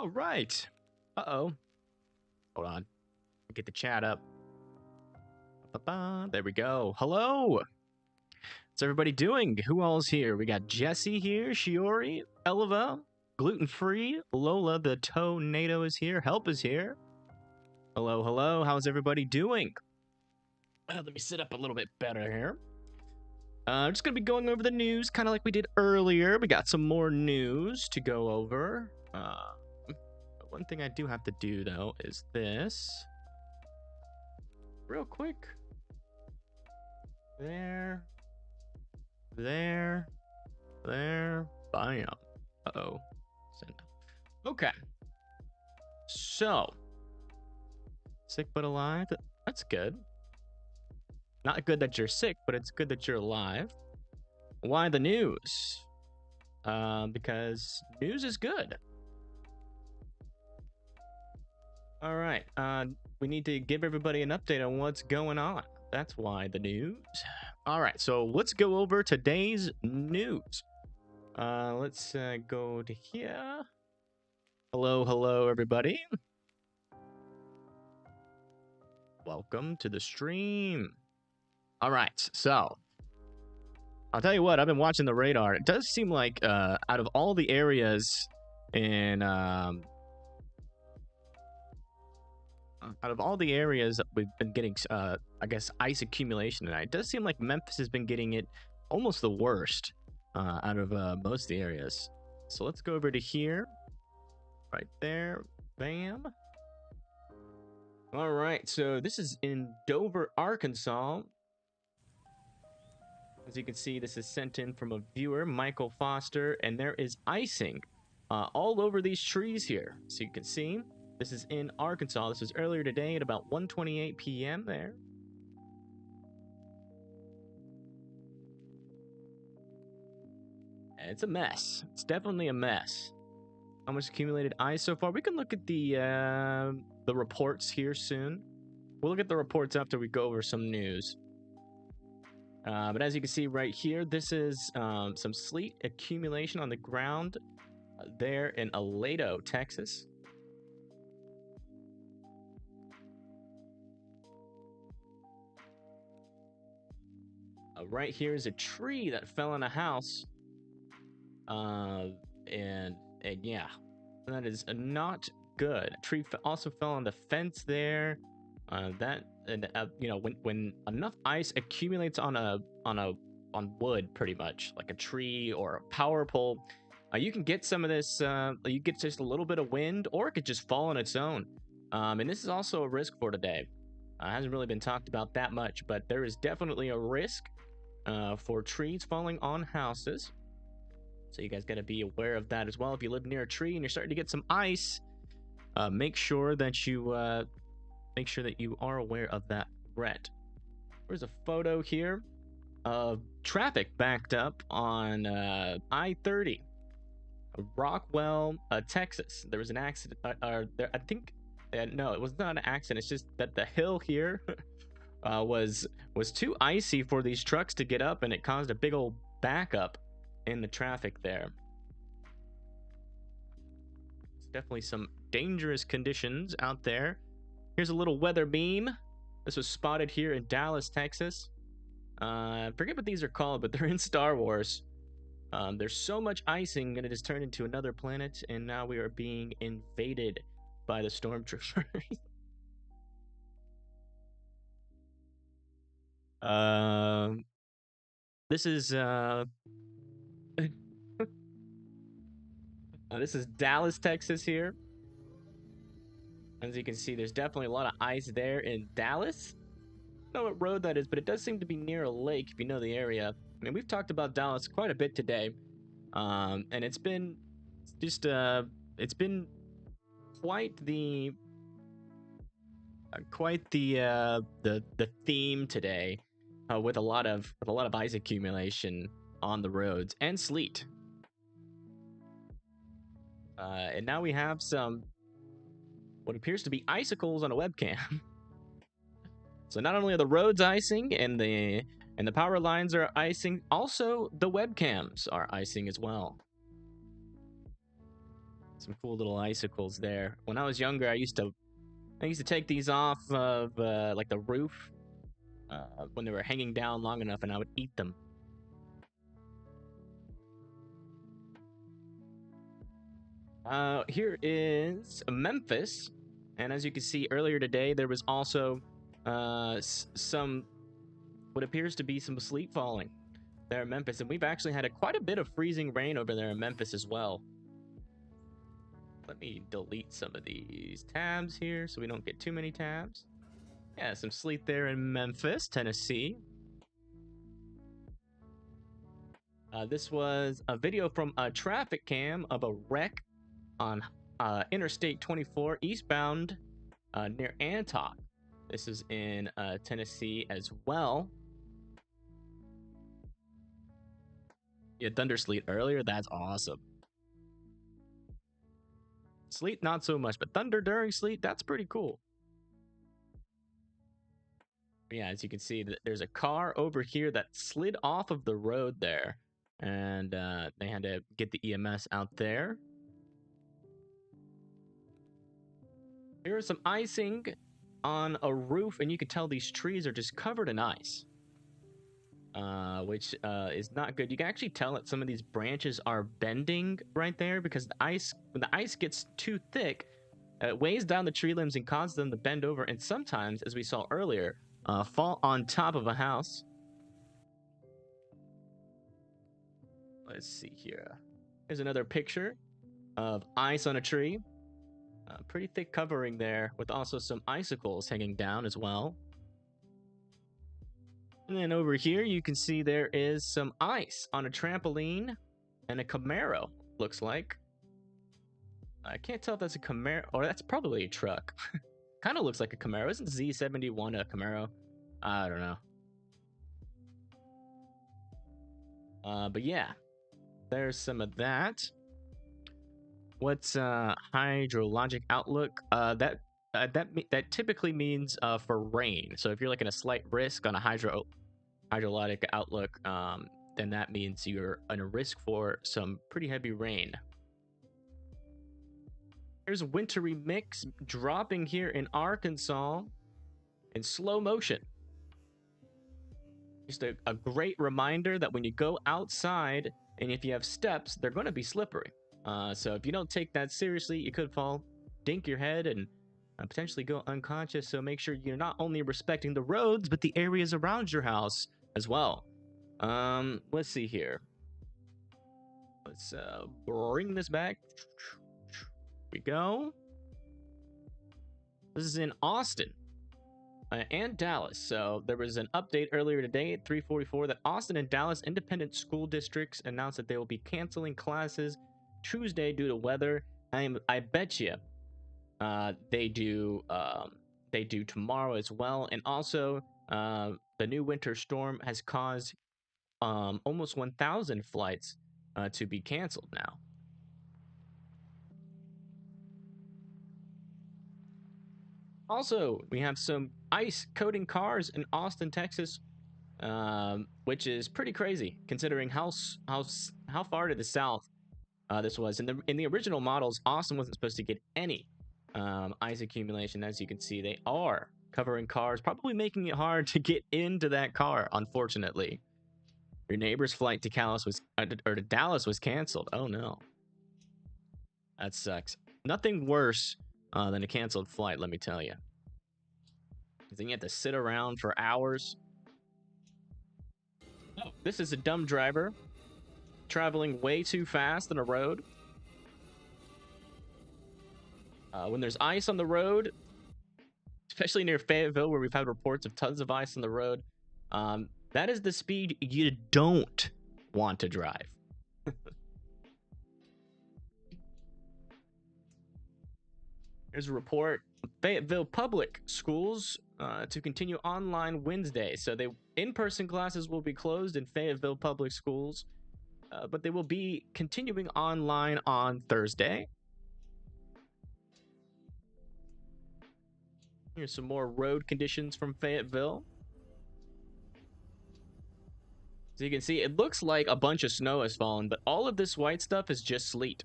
All right. Uh-oh. Hold on. Get the chat up. Ba-ba. There we go. Hello. What's everybody doing? Who all's here? We got Jesse here, Shiori, Elva, Gluten-Free, Lola the Tornado is here, Help is here. Hello, hello. How's everybody doing? Let me sit up a little bit better here. I'm just going to be going over the news, kind of like we did earlier. We got some more news to go over. One thing I do have to do, though, is this. Real quick. There. There. There. Bam. Uh-oh. Send. Okay. So. Sick but alive. That's good. Not good that you're sick, but it's good that you're alive. Why the news? Because news is good. All right. We need to give everybody an update on what's going on. That's why the news. All right. So let's go over today's news. Let's go to here. Hello, hello, everybody. Welcome to the stream. All right. So I'll tell you what. I've been watching the radar. It does seem like out of all the areas in out of all the areas that we've been getting, I guess, ice accumulation tonight, it does seem like Memphis has been getting it almost the worst out of most of the areas. So let's go over to here. Right there. Bam. All right. So this is in Dover, Arkansas. As you can see, this is sent in from a viewer, Michael Foster, and there is icing all over these trees here. So you can see. This is in Arkansas. This was earlier today at about 1:28 p.m. there. And it's a mess. It's definitely a mess. How much accumulated ice so far? We can look at the reports here soon. We'll look at the reports after we go over some news. But as you can see right here, this is some sleet accumulation on the ground there in Aledo, Texas. Right here is a tree that fell on a house, and yeah, that is not good. A tree also fell on the fence there. You know, when enough ice accumulates on wood, pretty much like a tree or a power pole, you can get some of this. You get just a little bit of wind, or it could just fall on its own. And this is also a risk for today. Hasn't really been talked about that much, but there is definitely a risk for trees falling on houses. So you guys got to be aware of that as well. If you live near a tree and you're starting to get some ice, make sure that you are aware of that threat. There's a photo here of traffic backed up on I-30, Rockwell, Texas. There was an accident. I think. No, it was not an accident. It's just that the hill here was too icy for these trucks to get up, and it caused a big old backup in the traffic there. It's definitely some dangerous conditions out there. Here's a little weather beam. This was spotted here in Dallas, Texas. I forget what these are called, but they're in Star Wars. There's so much icing, and it has turned into another planet, and now we are being invaded by the stormtroopers. This is this is Dallas, Texas here. As you can see, there's definitely a lot of ice there in Dallas. I don't know what road that is, but it does seem to be near a lake if you know the area. I mean, we've talked about Dallas quite a bit today. And it's been just it's been quite the theme today, with a lot of ice accumulation on the roads and sleet. And now we have some what appears to be icicles on a webcam. So not only are the roads icing and the power lines are icing, also the webcams are icing as well. Some cool little icicles there. When I was younger, I used to take these off of like the roof when they were hanging down long enough, and I would eat them. Here is Memphis, and as you can see earlier today, there was also some what appears to be some sleet falling there in Memphis, and we've actually had quite a bit of freezing rain over there in Memphis as well. Let me delete some of these tabs here so we don't get too many tabs. Yeah, some sleet there in Memphis, Tennessee. This was a video from a traffic cam of a wreck on Interstate 24 eastbound near Antioch. This is in Tennessee as well. Yeah, thunder sleet earlier. That's awesome. Sleet, not so much, but thunder during sleet, that's pretty cool. Yeah, as you can see, there's a car over here that slid off of the road there, and they had to get the EMS out there. Here's some icing on a roof, and you can tell these trees are just covered in ice, which is not good. You can actually tell that some of these branches are bending right there because when the ice gets too thick, it weighs down the tree limbs and causes them to bend over, and sometimes, as we saw earlier, fall on top of a house. Let's see here. Here's another picture of ice on a tree. Pretty thick covering there, with also some icicles hanging down as well. And then over here, you can see there is some ice on a trampoline and a Camaro, looks like. I can't tell if that's a Camaro, or that's probably a truck. Kind of looks like a Camaro. Isn't Z71 a Camaro? I don't know. But yeah, there's some of that. What's hydrologic outlook? That typically means for rain. So if you're like in a slight risk on a hydrologic outlook, then that means you're in a risk for some pretty heavy rain. Here's a wintry mix dropping here in Arkansas in slow motion. Just a great reminder that when you go outside and if you have steps, they're going to be slippery. So if you don't take that seriously, you could fall, dink your head, and potentially go unconscious. So make sure you're not only respecting the roads, but the areas around your house as well. Let's see here. Let's bring this back. Here we go. This is in Austin and Dallas. So there was an update earlier today at 3:44 that Austin and Dallas independent school districts announced that they will be canceling classes Tuesday due to weather. I bet you they do tomorrow as well. And also the new winter storm has caused almost 1,000 flights to be canceled now. Also, we have some ice coating cars in Austin, Texas, which is pretty crazy considering how far to the south this was. In the original models, Austin wasn't supposed to get any ice accumulation. As you can see, they are covering cars, probably making it hard to get into that car, unfortunately. Your neighbor's flight to Dallas was canceled. Oh no. That sucks. Nothing worse than a canceled flight, let me tell you. Because then you have to sit around for hours. Oh, this is a dumb driver traveling way too fast on a road. When there's ice on the road, especially near Fayetteville, where we've had reports of tons of ice on the road, that is the speed you don't want to drive. Here's a report. Fayetteville Public Schools to continue online Wednesday. So in-person classes will be closed in Fayetteville Public Schools, but they will be continuing online on Thursday. Here's some more road conditions from Fayetteville. So you can see, it looks like a bunch of snow has fallen, but all of this white stuff is just sleet.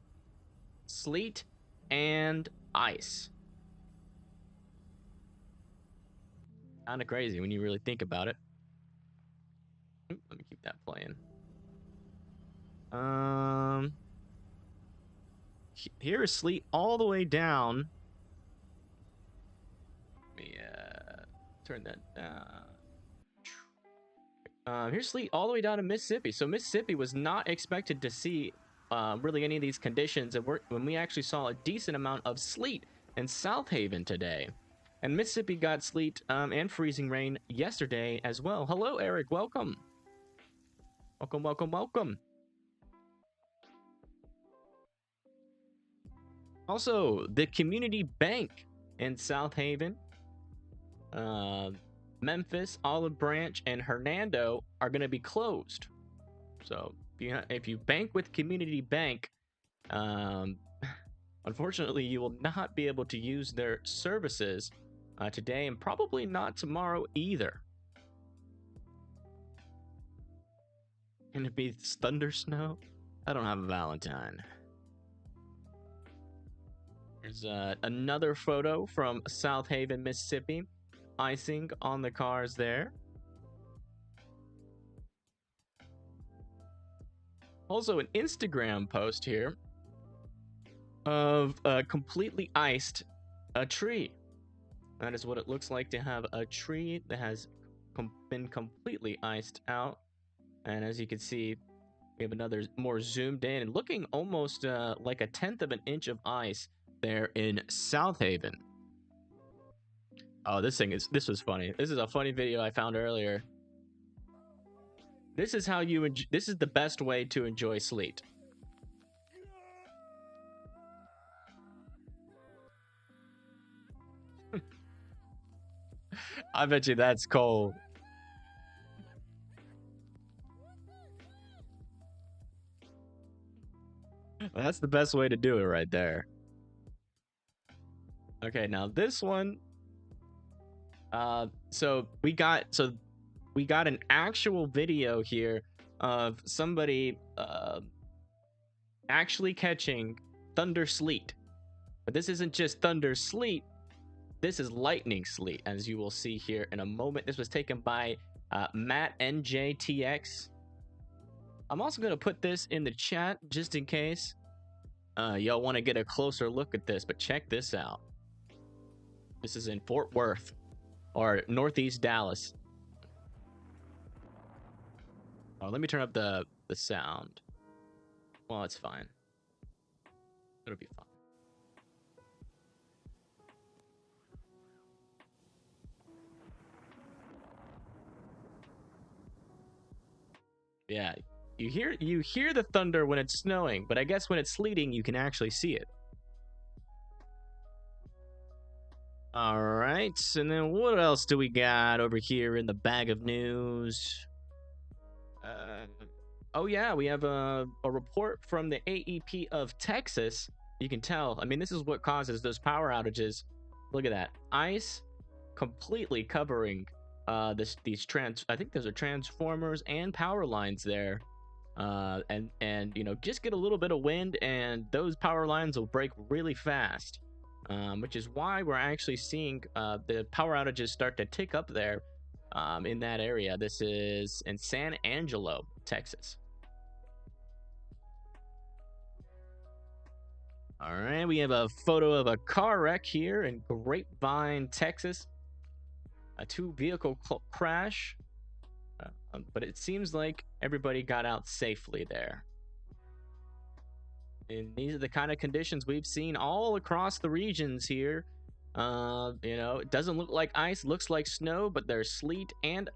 Sleet and ice. Kind of crazy when you really think about it. Oop, let me keep that playing. Here is sleet all the way down. Let me turn that down. Here's sleet all the way down to Mississippi. So Mississippi was not expected to see really any of these conditions, and when we actually saw a decent amount of sleet in South Haven today. And Mississippi got sleet and freezing rain yesterday as well. Hello, Eric. Welcome. Welcome, welcome, welcome. Also, the community bank in South Haven, Memphis, Olive Branch, and Hernando are going to be closed. So if you bank with community bank, unfortunately, you will not be able to use their services today, and probably not tomorrow either. Gonna be thunder snow? I don't have a Valentine. There's another photo from South Haven, Mississippi. Icing on the cars there. Also, an Instagram post here of a completely iced tree. That is what it looks like to have a tree that has been completely iced out. And as you can see, we have another more zoomed in and looking almost like a 1/10 of an inch of ice there in South Haven. Oh, this was funny. This is a funny video I found earlier. This is how this is the best way to enjoy sleet. I bet you that's cold. That's the best way to do it right there. Okay, now this one. So we got an actual video here of somebody actually catching thunder sleet. But this isn't just thunder sleet. This is lightning sleet, as you will see here in a moment. This was taken by Matt NJTX. I'm also going to put this in the chat just in case y'all want to get a closer look at this, but check this out. This is in Fort Worth, or Northeast Dallas. Oh, let me turn up the sound. Well, it's fine. It'll be fine. Yeah, you hear the thunder when it's snowing, but I guess when it's sleeting, you can actually see it. All right, and then what else do we got over here in the bag of news? Oh yeah, we have a report from the AEP of Texas. You can tell. I mean, this is what causes those power outages. Look at that. Ice completely covering I think those are transformers and power lines there. And you know, just get a little bit of wind and those power lines will break really fast. Which is why we're actually seeing the power outages start to tick up there in that area. This is in San Angelo, Texas. All right, we have a photo of a car wreck here in Grapevine, Texas. A two-vehicle crash, but it seems like everybody got out safely there. And these are the kind of conditions we've seen all across the regions here. You know, it doesn't look like ice, looks like snow, but there's sleet and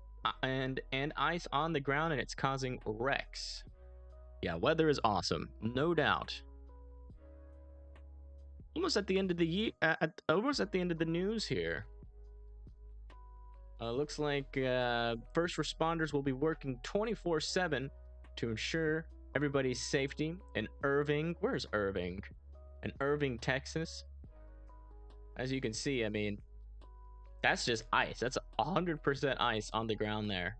ice on the ground, and it's causing wrecks. Yeah, weather is awesome, no doubt. Almost at the end of the year, almost at the end of the news here. Looks like first responders will be working 24/7 to ensure everybody's safety in Irving. Where's Irving? In Irving, Texas. As you can see, I mean, that's just ice. That's 100% ice on the ground there.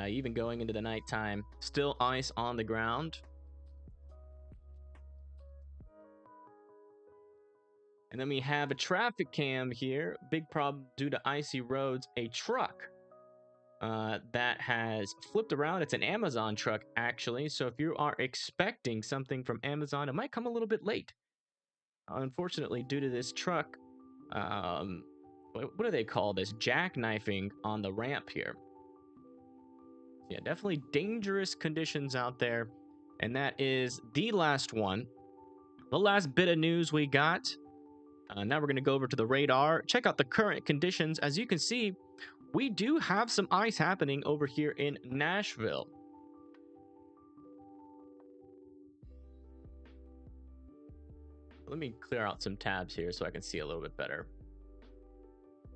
Even going into the nighttime, still ice on the ground. And then we have a traffic cam here. Big problem due to icy roads. A truck that has flipped around. It's an Amazon truck, actually. So if you are expecting something from Amazon, it might come a little bit late. Unfortunately, due to this truck, what do they call this? Jackknifing on the ramp here. Yeah, definitely dangerous conditions out there. And that is the last one. The last bit of news we got. Now we're going to go over to the radar. Check out the current conditions. As you can see, we do have some ice happening over here in Nashville. Let me clear out some tabs here so I can see a little bit better.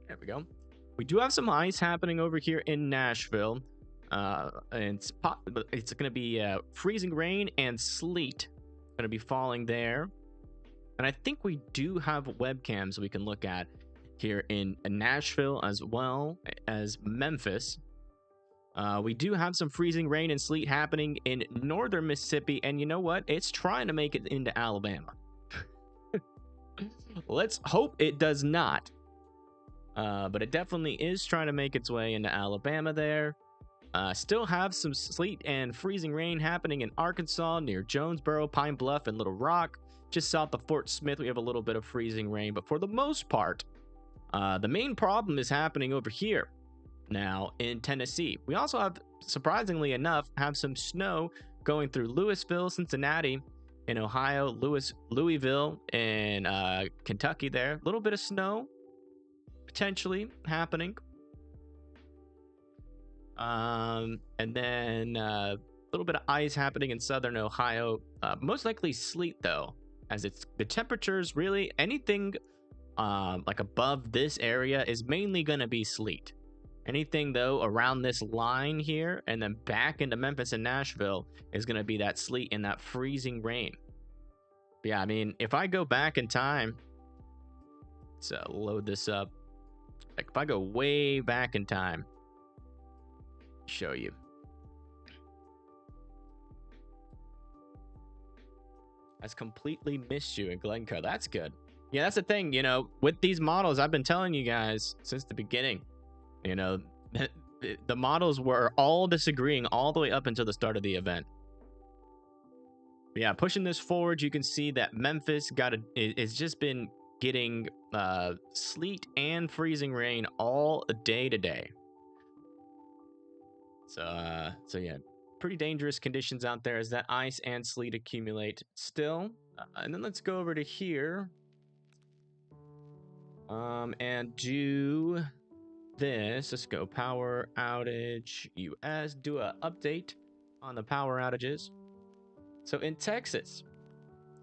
There we go. We do have some ice happening over here in Nashville. And it's going to be freezing rain and sleet going to be falling there. And I think we do have webcams we can look at here in Nashville as well as Memphis. We do have some freezing rain and sleet happening in northern Mississippi. And you know what? It's trying to make it into Alabama. Let's hope it does not. But it definitely is trying to make its way into Alabama there. Still have some sleet and freezing rain happening in Arkansas near Jonesboro, Pine Bluff, and Little Rock. Just south of Fort Smith, we have a little bit of freezing rain. But for the most part, the main problem is happening over here now in Tennessee. We also have, surprisingly enough, have some snow going through Louisville, Cincinnati, in Ohio, Louisville, and Kentucky there. A little bit of snow potentially happening. And then a little bit of ice happening in southern Ohio. Most likely sleet, though, as it's the temperatures really anything like above this area is mainly going to be sleet. Anything, though, around this line here and then back into Memphis and Nashville is going to be that sleet and that freezing rain. But yeah, I mean, if I go back in time, let's load this up. Like if I go way back in time, show you. Has completely missed you in Glencoe. That's good. Yeah, that's the thing, you know, with these models, I've been telling you guys since the beginning, you know, the models were all disagreeing all the way up until the start of the event. But yeah, pushing this forward, you can see that Memphis it's just been getting sleet and freezing rain all day today. So yeah, pretty dangerous conditions out there as that ice and sleet accumulate still. And then let's go over to here. And do this. Let's go power outage US. Do a update on the power outages. So in Texas,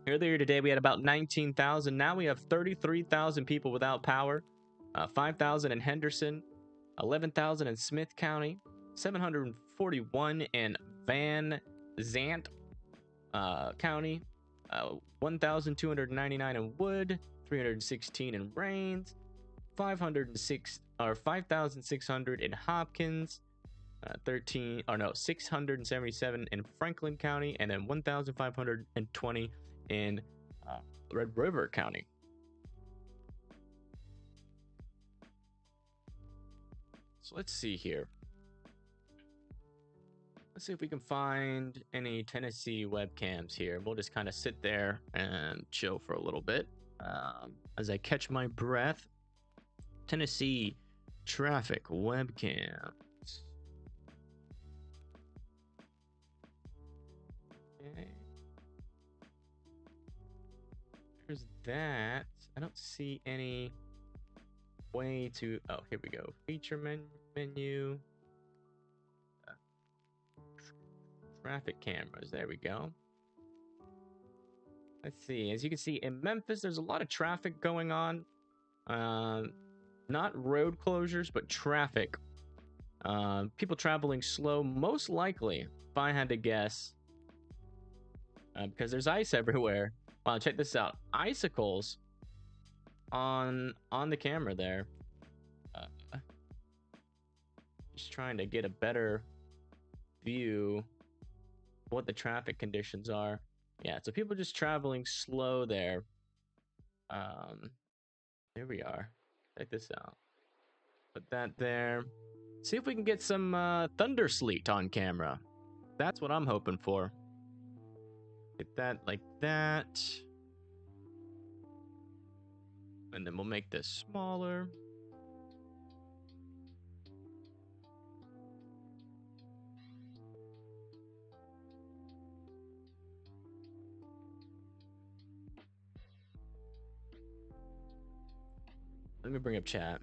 earlier today we had about 19,000. Now we have 33,000 people without power. 5,000 in Henderson, 11,000 in Smith County, 741 in Van Zant County, 1,299 in Wood, 316 in Rains, 5,600 in Hopkins, 677 in Franklin County, and then 1,520 in Red River County. So let's see here. Let's see if we can find any Tennessee webcams here. We'll just kind of sit there and chill for a little bit as I catch my breath. Tennessee traffic webcams. Okay. There's that. I don't see any way to... Oh, here we go. Feature menu. Traffic cameras. There we go. Let's see. As you can see, in Memphis, there's a lot of traffic going on. Not road closures, but traffic. People traveling slow, most likely, if I had to guess. Because there's ice everywhere. Wow, check this out. Icicles on the camera there. Just trying to get a better view what the traffic conditions are. Yeah, so people just traveling slow there. Here we are. Check this out. Put that there. See if we can get some thunder sleet on camera. That's what I'm hoping for. Get that like that. And then we'll make this smaller. Let me bring up chat.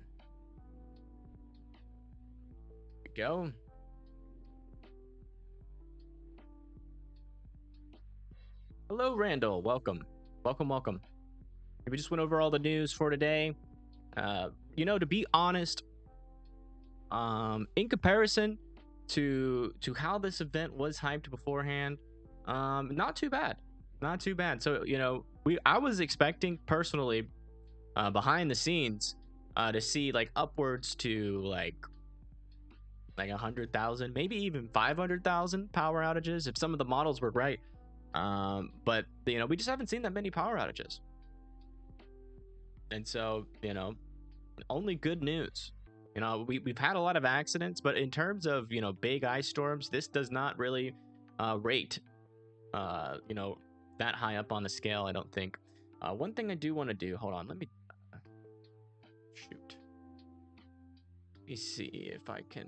Here we go. Hello, Randall. Welcome. Welcome. We just went over all the news for today. You know, to be honest, in comparison to how this event was hyped beforehand, not too bad. Not too bad. So, you know, I was expecting personally, behind the scenes, to see like upwards to like 100,000, maybe even 500,000 power outages if some of the models were right. But you know, we just haven't seen that many power outages. And so, you know, only good news. You know, we've had a lot of accidents, but in terms of, you know, big ice storms, this does not really rate, you know, that high up on the scale, I don't think. One thing I do want to do, hold on, let me shoot. Let me see if I can.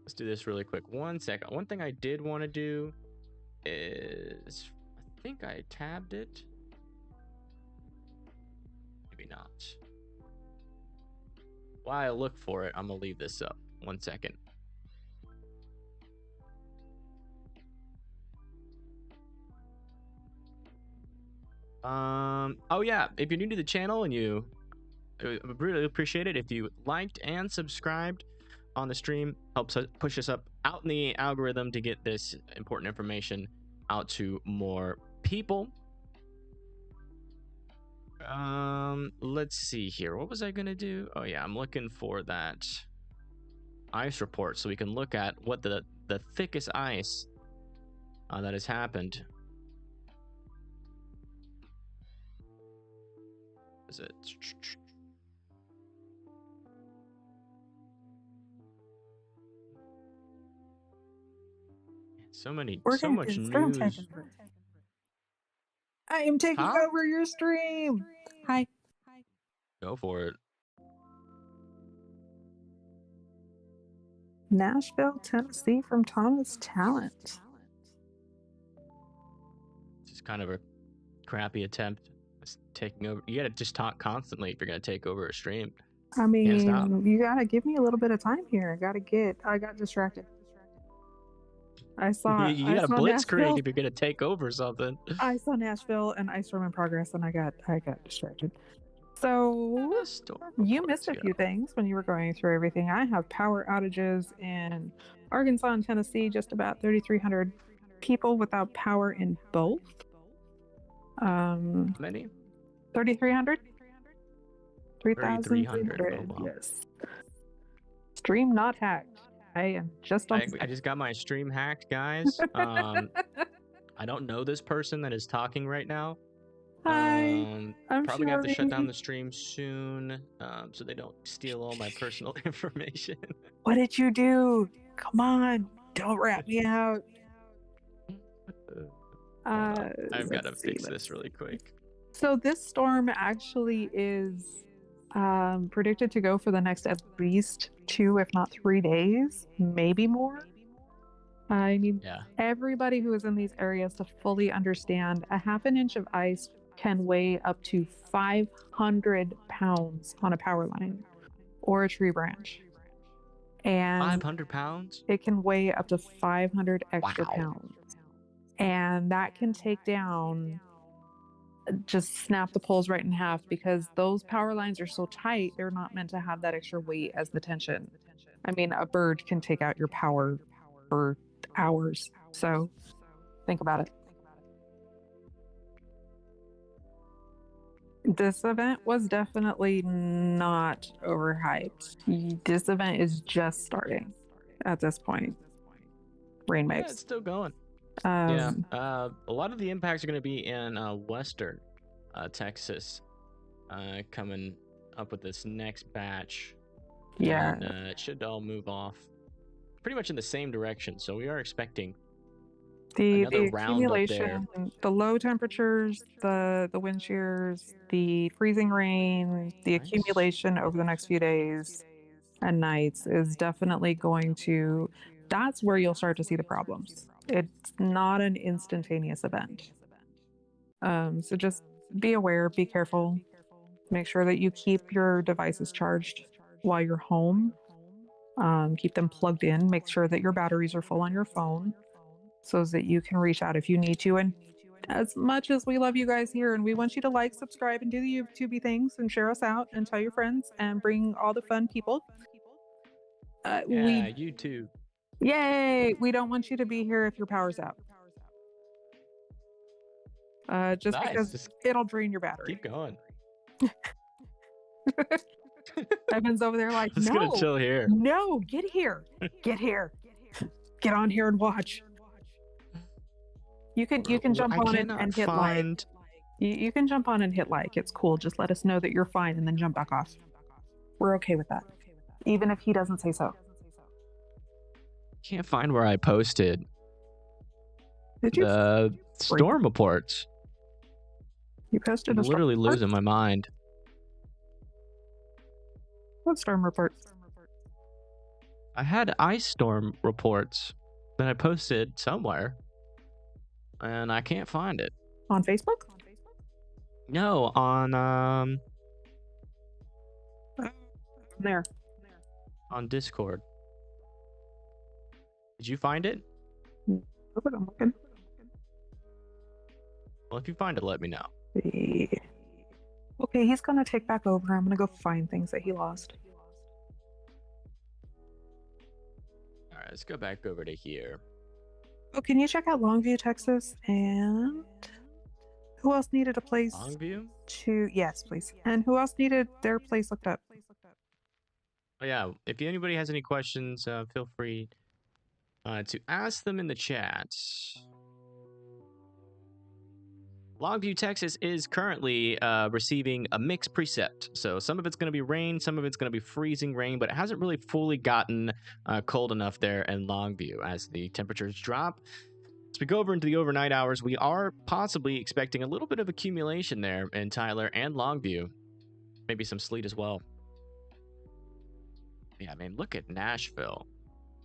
Let's do this really quick. 1 second. One thing I did want to do is, I think I tabbed it. Maybe not. While I look for it, I'm gonna leave this up. 1 second. Oh yeah, if you're new to the channel and you, I would really appreciate it if you liked and subscribed on the stream. Helps us push us up out in the algorithm to get this important information out to more people. Let's see here. What was I gonna do? Oh yeah, I'm looking for that ice report so we can look at what the thickest ice that has happened. Is it? So much news. I am taking over your stream. Hi. Go for it. Nashville, Tennessee from Thomas Talent. This is kind of a crappy attempt. It's taking over. You gotta just talk constantly if you're gonna take over a stream. I mean, you gotta give me a little bit of time here. I got distracted. I saw you got a blitzkrieg Nashville. if you're gonna take over something. I saw Nashville and Ice Storm in progress, and I got distracted. So you missed a few things when you were going through everything. I have power outages in Arkansas and Tennessee. Just about 3,300 people without power in both. How many? 3,300. 3,300. Oh, wow. Yes. Stream not hacked. I am just on. I just got my stream hacked, guys. I don't know this person that is talking right now. Hi. I'm probably gonna have to shut down the stream soon, so they don't steal all my personal information. What did you do? Come on, don't rat me out. I've got to fix this really quick. So this storm actually is predicted to go for the next at least 2, if not 3 days, maybe more. I need everybody who is in these areas to fully understand a half an inch of ice can weigh up to 500 pounds on a power line or a tree branch. And 500 pounds? It can weigh up to 500 extra pounds. And that can take down, just snap the poles right in half, because those power lines are so tight, they're not meant to have that extra weight as the tension. I mean, a bird can take out your power for hours. So think about it. This event was definitely not overhyped. This event is just starting at this point. Rain makes. Yeah, it's still going. Yeah, a lot of the impacts are going to be in western Texas, coming up with this next batch. Yeah. And it should all move off pretty much in the same direction. So we are expecting another the round up there. accumulation, the low temperatures, the wind shears, the freezing rain, the accumulation over the next few days and nights is definitely going to, that's where you'll start to see the problems. It's not an instantaneous event. So just be aware, be careful, make sure that you keep your devices charged while you're home. Keep them plugged in, make sure that your batteries are full on your phone so that you can reach out if you need to. And as much as we love you guys here and we want you to like, subscribe, and do the YouTubey things and share us out and tell your friends and bring all the fun people. Yeah, YouTube. Yay! We don't want you to be here if your power's out. Just nice. because it'll drain your battery. Keep going. Evan's over there like, no, gonna chill here. No, get here. Get here. Get on here and watch. You can jump on it and hit like. You can jump on and hit like. It's cool. Just let us know that you're fine and then jump back off. We're okay with that. Even if he doesn't say so. Can't find where I posted the storm reports. You posted I'm literally losing my mind. What storm reports? I had ice storm reports that I posted somewhere, and I can't find it. On Facebook? No, on there. On Discord. Did you find it? I'm looking. Well, if you find it, let me know. Okay, he's gonna take back over. I'm gonna go find things that he lost. All right, let's go back over to here. Oh, can you check out Longview, Texas? And who else needed a place? Longview? Yes, please. And who else needed their place looked up? Oh yeah, if anybody has any questions, feel free to ask them in the chat. Longview, Texas is currently receiving a mixed precept. So some of it's going to be rain, some of it's going to be freezing rain, but it hasn't really fully gotten cold enough there in Longview as the temperatures drop. As we go over into the overnight hours, we are possibly expecting a little bit of accumulation there in Tyler and Longview. Maybe some sleet as well. Yeah, I mean, look at Nashville.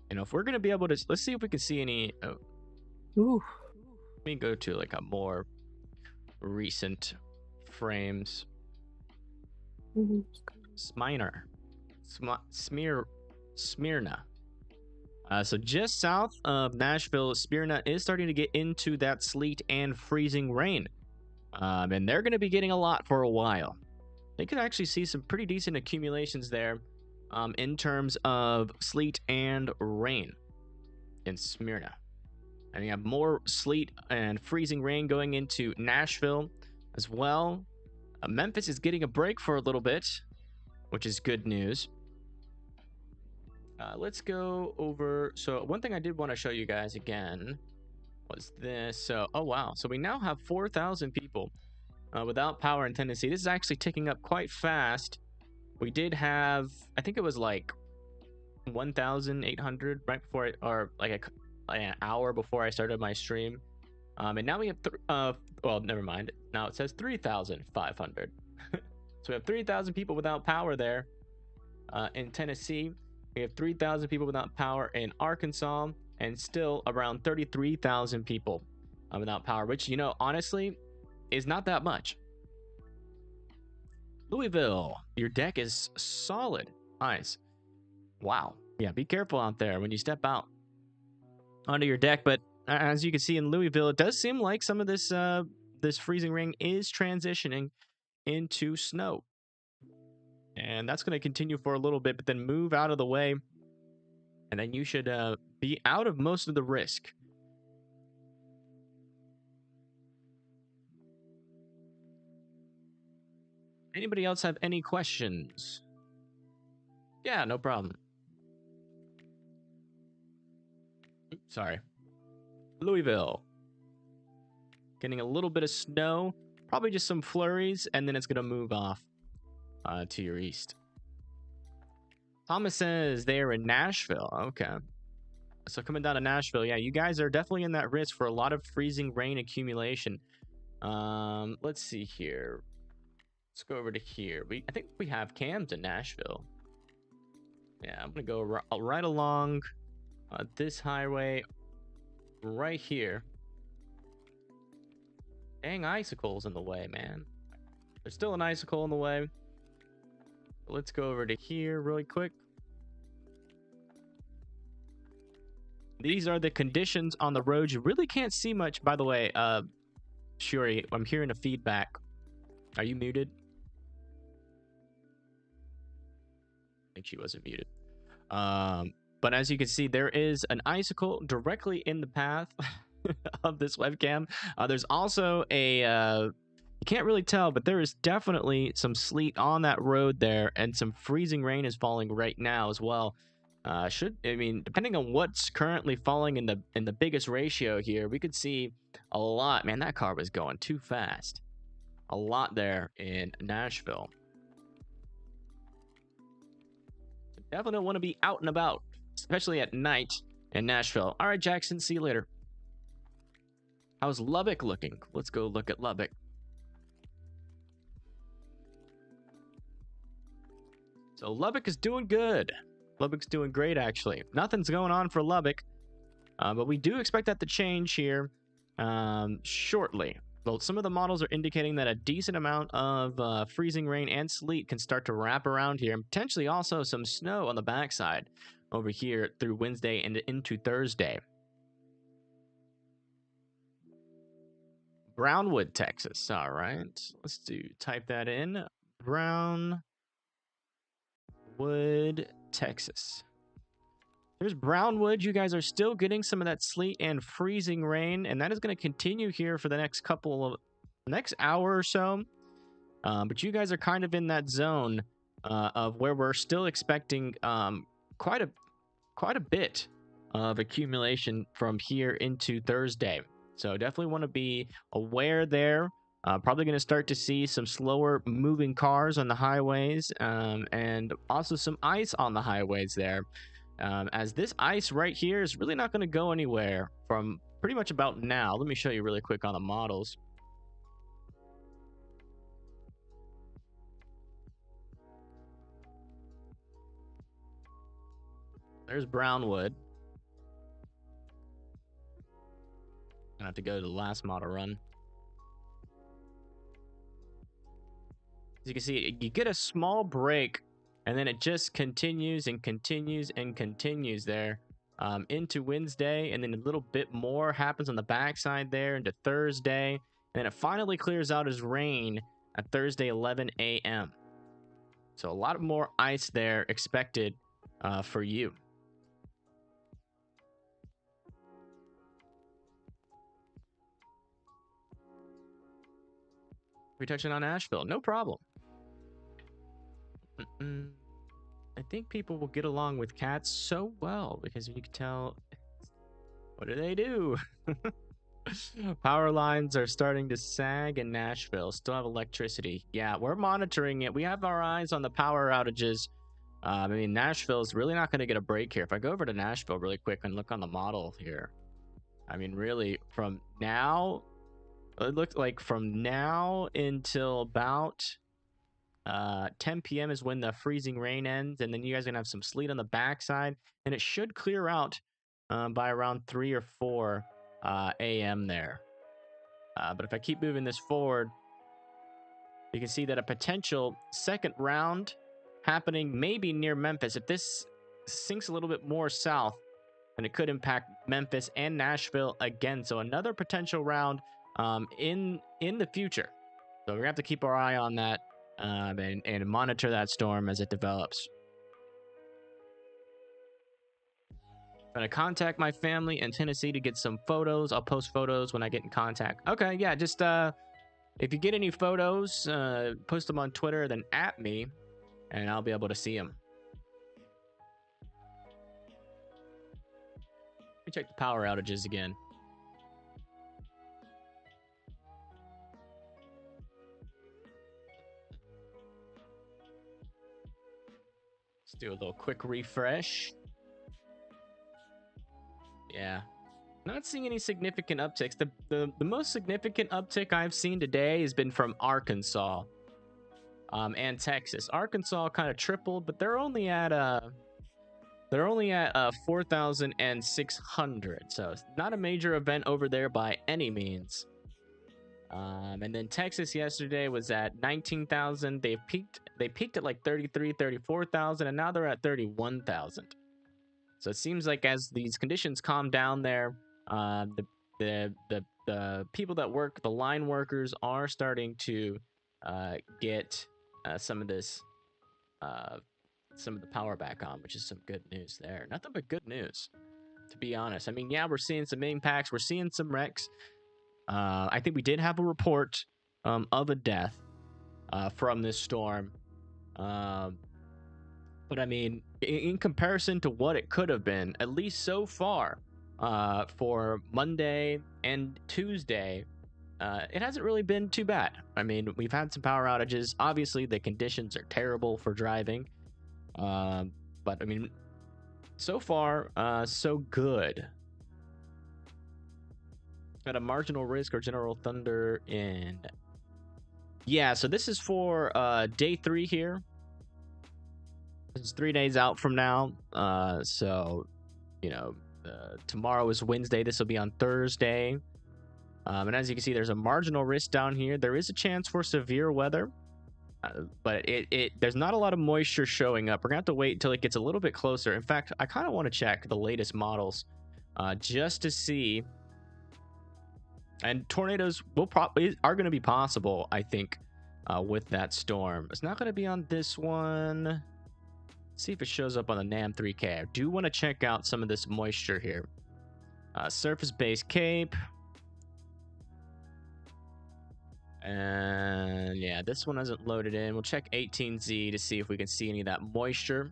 You know, if we're going to be able to, let's see if we can see any. Ooh. Let me go to like a more recent frames. Smyrna. So just south of Nashville, Smyrna is starting to get into that sleet and freezing rain. And they're going to be getting a lot for a while. They could actually see some pretty decent accumulations there in terms of sleet and rain in Smyrna. And you have more sleet and freezing rain going into Nashville as well. Memphis is getting a break for a little bit, which is good news. Let's go over. So one thing I did want to show you guys again was this. So, oh wow. So we now have 4,000 people without power in Tennessee. This is actually ticking up quite fast. We did have, I think it was like 1,800 right before it, or like an hour before I started my stream. And now we have, well, never mind. Now it says 3,500. So we have 3,000 people without power there in Tennessee. We have 3,000 people without power in Arkansas, and still around 33,000 people without power, which, you know, honestly, is not that much. Louisville, your deck is solid ice. Wow. Yeah, be careful out there when you step out onto your deck. But as you can see in Louisville, it does seem like some of this this freezing rain is transitioning into snow. And that's going to continue for a little bit, but then move out of the way. And then you should be out of most of the risk. Anybody else have any questions? Yeah, no problem. Oops, sorry. Louisville. Getting a little bit of snow, probably just some flurries, and then it's going to move off to your east. Thomas says they're in Nashville. Okay. So coming down to Nashville, yeah, you guys are definitely in that risk for a lot of freezing rain accumulation. Let's see here. Let's go over to here. I think we have cams in Nashville. Yeah, I'm gonna go right along this highway right here. Dang, icicles in the way, man. There's still an icicle in the way. Let's go over to here really quick. These are the conditions on the road. You really can't see much. By the way, Shuri, I'm hearing a feedback. Are you muted? I think she wasn't muted. But as you can see, there is an icicle directly in the path of this webcam. There's also a, you can't really tell, but there is definitely some sleet on that road there, and some freezing rain is falling right now as well. Depending on what's currently falling in the biggest ratio here, we could see a lot. Man, that car was going too fast. A lot there in Nashville. Definitely don't want to be out and about, especially at night in Nashville. All right, Jackson, see you later. How's Lubbock looking? Let's go look at Lubbock. So Lubbock is doing good. Lubbock's doing great, actually. Nothing's going on for Lubbock, but we do expect that to change here shortly. Well, some of the models are indicating that a decent amount of freezing rain and sleet can start to wrap around here, and potentially also some snow on the backside over here through Wednesday and into Thursday. Brownwood, Texas. All right, let's type that in. Brownwood, Texas. There's Brownwood. You guys are still getting some of that sleet and freezing rain, and that is going to continue here for the next hour or so. But you guys are kind of in that zone of where we're still expecting quite a bit of accumulation from here into Thursday. So definitely want to be aware there. Probably going to start to see some slower moving cars on the highways, and also some ice on the highways there. As this ice right here is really not going to go anywhere from pretty much about now. Let me show you really quick on the models. There's Brownwood. I have to go to the last model run. As you can see, you get a small break, and then it just continues and continues and continues there into Wednesday, and then a little bit more happens on the backside there into Thursday, and then it finally clears out as rain at Thursday 11 a.m. So a lot more ice there expected for you. We're touching on Asheville, no problem. I think people will get along with cats so well because you can tell. What do they do? Power lines are starting to sag in Nashville. Still have electricity. Yeah, we're monitoring it. We have our eyes on the power outages. Nashville is really not going to get a break here. If I go over to Nashville really quick and look on the model here, really from now, it looks like from now until about 10 p.m. is when the freezing rain ends, and then you guys are gonna have some sleet on the backside, and it should clear out by around 3 or 4 a.m. there. But if I keep moving this forward, you can see that a potential second round happening maybe near Memphis. If this sinks a little bit more south, then it could impact Memphis and Nashville again. So another potential round in the future. So we're gonna have to keep our eye on that and monitor that storm as it develops. I'm gonna contact my family in Tennessee to get some photos. I'll post photos when I get in contact. Okay, yeah, just if you get any photos, post them on Twitter, then at me, and I'll be able to see them. Let me check the power outages again. Do a little quick refresh. Yeah. Not seeing any significant upticks. The most significant uptick I've seen today has been from Arkansas and Texas. Arkansas kind of tripled, but they're only at 4,600. So it's not a major event over there by any means. And then Texas yesterday was at 19,000. They peaked at like 33, 34,000, and now they're at 31,000. So it seems like as these conditions calm down there, the people that work, the line workers, are starting to get some of the power back on, which is some good news there. Nothing but good news, to be honest. I mean, yeah, we're seeing some impacts, we're seeing some wrecks. I think we did have a report of a death from this storm. But I mean, in comparison to what it could have been, at least so far, for Monday and Tuesday, it hasn't really been too bad. I mean, we've had some power outages. Obviously, the conditions are terrible for driving. But I mean, so far, so good. Got a marginal risk or general thunder in. Yeah, so this is for day 3 here. This is 3 days out from now. So, you know, tomorrow is Wednesday. This will be on Thursday. And as you can see, there's a marginal risk down here. There is a chance for severe weather. But there's not a lot of moisture showing up. We're going to have to wait until it gets a little bit closer. In fact, I kind of want to check the latest models just to see. And tornadoes are going to be possible, I think, with that storm. It's not going to be on this one. Let's see if it shows up on the NAM 3K. I do want to check out some of this moisture here. Surface-based Cape. And yeah, this one hasn't loaded in. We'll check 18Z to see if we can see any of that moisture.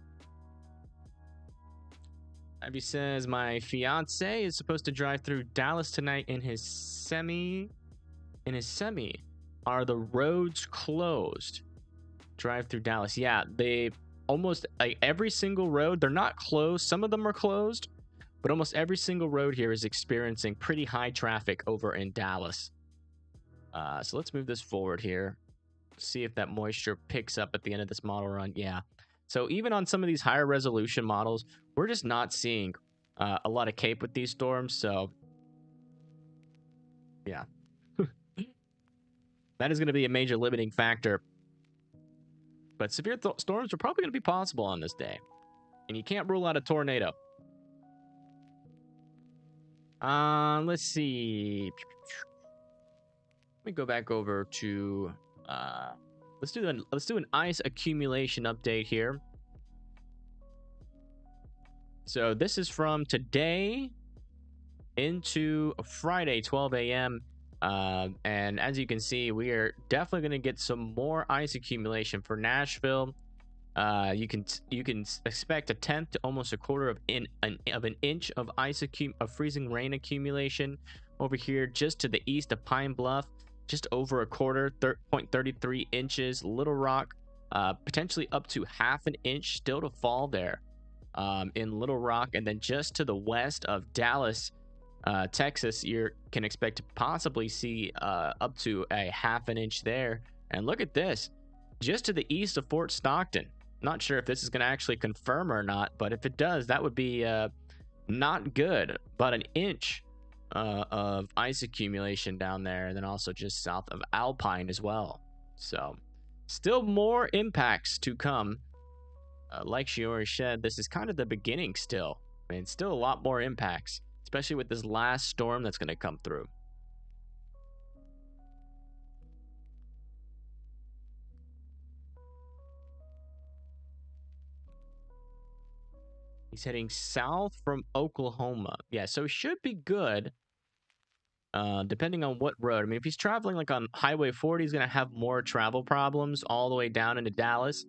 Abby says, my fiance is supposed to drive through Dallas tonight in his semi. Are the roads closed? Drive through Dallas. Yeah, they almost like every single road. They're not closed. Some of them are closed, but almost every single road here is experiencing pretty high traffic over in Dallas. So let's move this forward here. See if that moisture picks up at the end of this model run. Yeah. So even on some of these higher resolution models, we're just not seeing a lot of Cape with these storms. So yeah, that is going to be a major limiting factor. But severe storms are probably going to be possible on this day. And you can't rule out a tornado. Let's see. Let me go back over to let's do an ice accumulation update here. So this is from today into Friday, 12 a.m. And as you can see, we are definitely going to get some more ice accumulation for Nashville. You can expect a tenth to almost a quarter of an inch of freezing rain accumulation over here just to the east of Pine Bluff. Just over a quarter, 0.33 inches. Little Rock, potentially up to half an inch still to fall there in Little Rock. And then just to the west of Dallas, Texas, you can expect to possibly see up to a half an inch there. And look at this, just to the east of Fort Stockton. Not sure if this is going to actually confirm or not, but if it does, that would be not good. About an inch of ice accumulation down there, and then also just south of Alpine as well. So still more impacts to come. Like Shiori said, this is kind of the beginning still. I mean, still a lot more impacts, especially with this last storm that's going to come through. He's heading south from Oklahoma. Yeah, so it should be good. Depending on what road. I mean, if he's traveling like on Highway 40, he's going to have more travel problems all the way down into Dallas.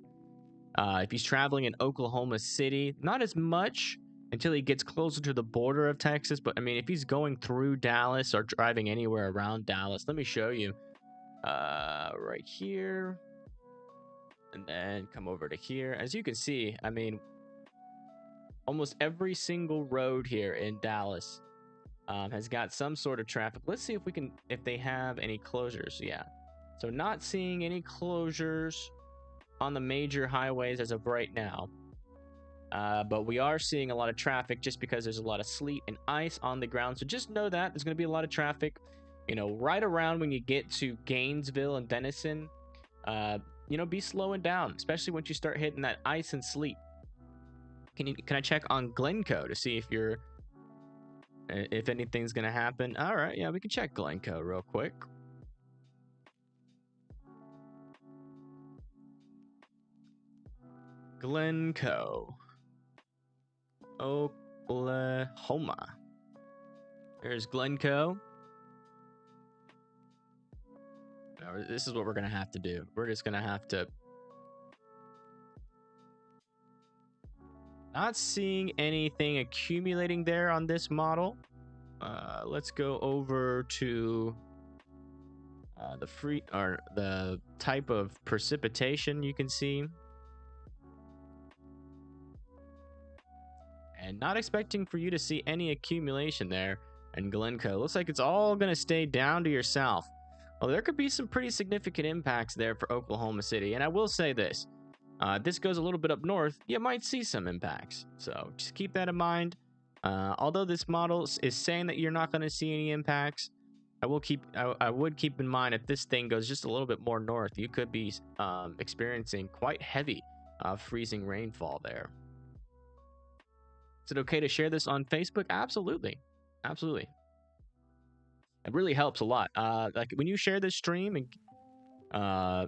If he's traveling in Oklahoma City, not as much until he gets closer to the border of Texas. But I mean, if he's going through Dallas or driving anywhere around Dallas, let me show you right here. And then come over to here. As you can see, I mean, almost every single road here in Dallas has got some sort of traffic. Let's see if they have any closures. Yeah. So not seeing any closures on the major highways as of right now. But we are seeing a lot of traffic just because there's a lot of sleet and ice on the ground. So just know that there's going to be a lot of traffic, you know, right around when you get to Gainesville and Denison. You know, be slowing down, especially once you start hitting that ice and sleet. Can I check on Glencoe to see if anything's going to happen? All right, yeah, we can check Glencoe real quick. Glencoe, Oklahoma. There's Glencoe. Now, this is what we're going to have to do. We're just going to have to... Not seeing anything accumulating there on this model. Let's go over to the type of precipitation you can see. And not expecting for you to see any accumulation there in Glencoe. Looks like it's all going to stay down to your south. Well, there could be some pretty significant impacts there for Oklahoma City. And I will say this. This goes a little bit up north, you might see some impacts. So just keep that in mind. Although this model is saying that you're not going to see any impacts, I would keep in mind if this thing goes just a little bit more north, you could be experiencing quite heavy freezing rainfall there. Is it okay to share this on Facebook? Absolutely. Absolutely. It really helps a lot. Like when you share this stream and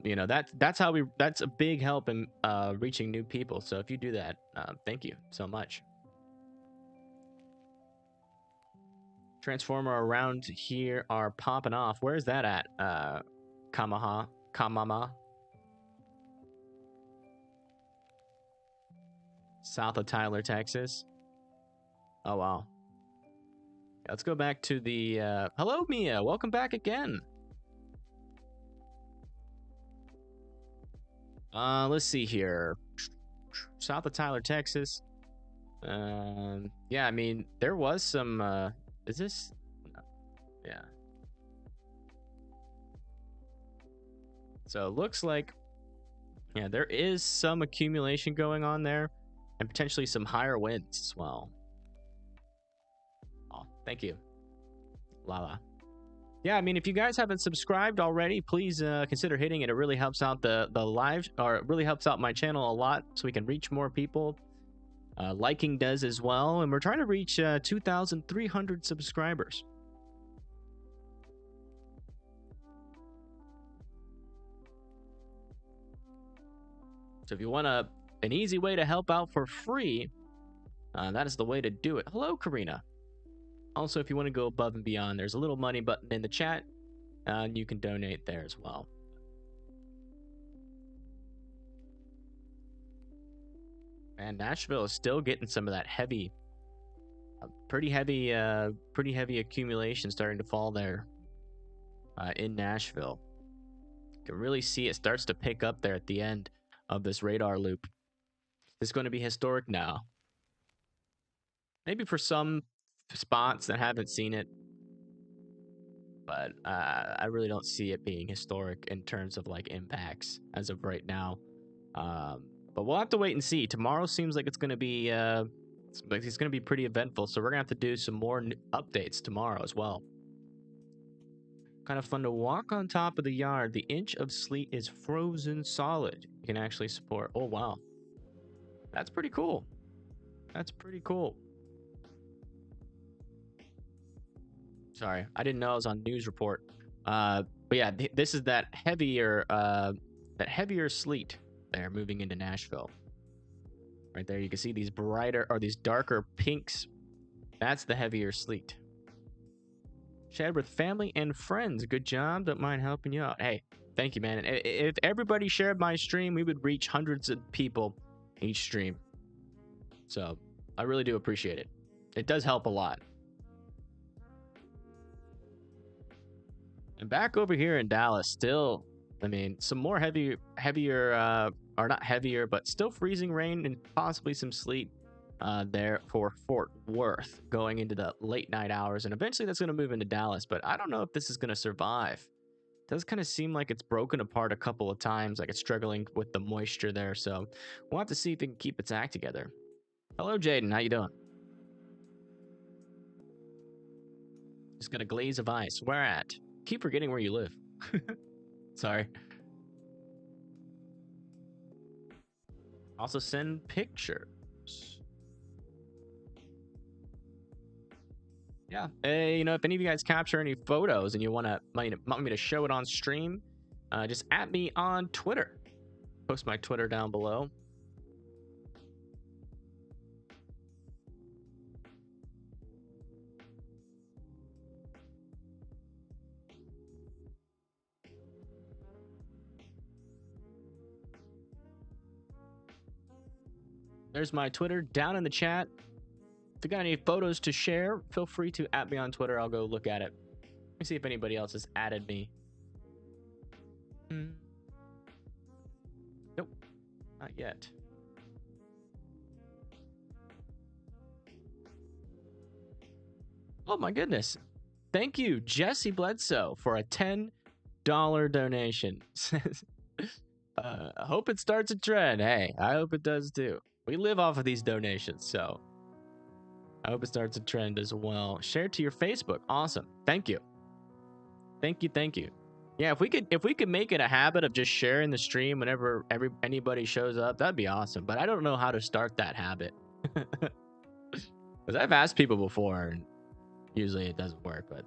you know, that's a big help in reaching new people. So if you do that, thank you so much. Transformer around here are popping off. Where is that at? Kamama. South of Tyler, Texas. Oh, wow. Let's go back to the... Hello, Mia. Welcome back again. Let's see here. South of Tyler, Texas. Yeah, I mean, there was some... is this... No. Yeah. So it looks like... Yeah, there is some accumulation going on there. And potentially some higher winds as well. Oh, thank you. Lala. Yeah, I mean, if you guys haven't subscribed already, please consider hitting it. It really helps out the live, or it really helps out my channel a lot so we can reach more people. Liking does as well, and we're trying to reach 2,300 subscribers. So if you want an easy way to help out for free, that is the way to do it. Hello, Karina. Also, if you want to go above and beyond, there's a little money button in the chat, and you can donate there as well. And Nashville is still getting some of that heavy, pretty heavy accumulation starting to fall there in Nashville. You can really see it starts to pick up there at the end of this radar loop. It's going to be historic now. Maybe for some spots that haven't seen it, but I really don't see it being historic in terms of like impacts as of right now. But we'll have to wait and see. Tomorrow seems like it's going to be pretty eventful, so we're gonna have to do some more updates tomorrow as well. Kind of fun to walk on top of the yard. The inch of sleet is frozen solid. You can actually support. Oh wow, that's pretty cool. That's pretty cool. Sorry, I didn't know I was on news report. But yeah, this is that heavier sleet there moving into Nashville. Right there, you can see these brighter or these darker pinks. That's the heavier sleet. Shared with family and friends. Good job. Don't mind helping you out. Hey, thank you, man. If everybody shared my stream, we would reach hundreds of people each stream. So I really do appreciate it. It does help a lot. And back over here in Dallas, still, I mean, some more heavier or not heavier, but still freezing rain and possibly some sleet there for Fort Worth going into the late night hours. And eventually that's going to move into Dallas, but I don't know if this is going to survive. It does kind of seem like it's broken apart a couple of times, like it's struggling with the moisture there. So we'll have to see if it can keep its act together. Hello, Jaden. How you doing? Just got a glaze of ice. Where at? Keep forgetting where you live. Sorry. Also send pictures. Yeah. Hey, you know, if any of you guys capture any photos and you want me to show it on stream, just at me on Twitter. Post my Twitter down below. There's my Twitter down in the chat. If you got any photos to share, feel free to at me on Twitter. I'll go look at it. Let me see if anybody else has added me. Nope, not yet. Oh my goodness. Thank you, Jesse Bledsoe, for a $10 donation. I hope it starts a trend. Hey, I hope it does too. We live off of these donations, so I hope it starts a trend as well. Share to your Facebook. Awesome. Thank you. Thank you. Yeah, if we could make it a habit of just sharing the stream whenever anybody shows up, that'd be awesome. But I don't know how to start that habit. Because I've asked people before, and usually it doesn't work. But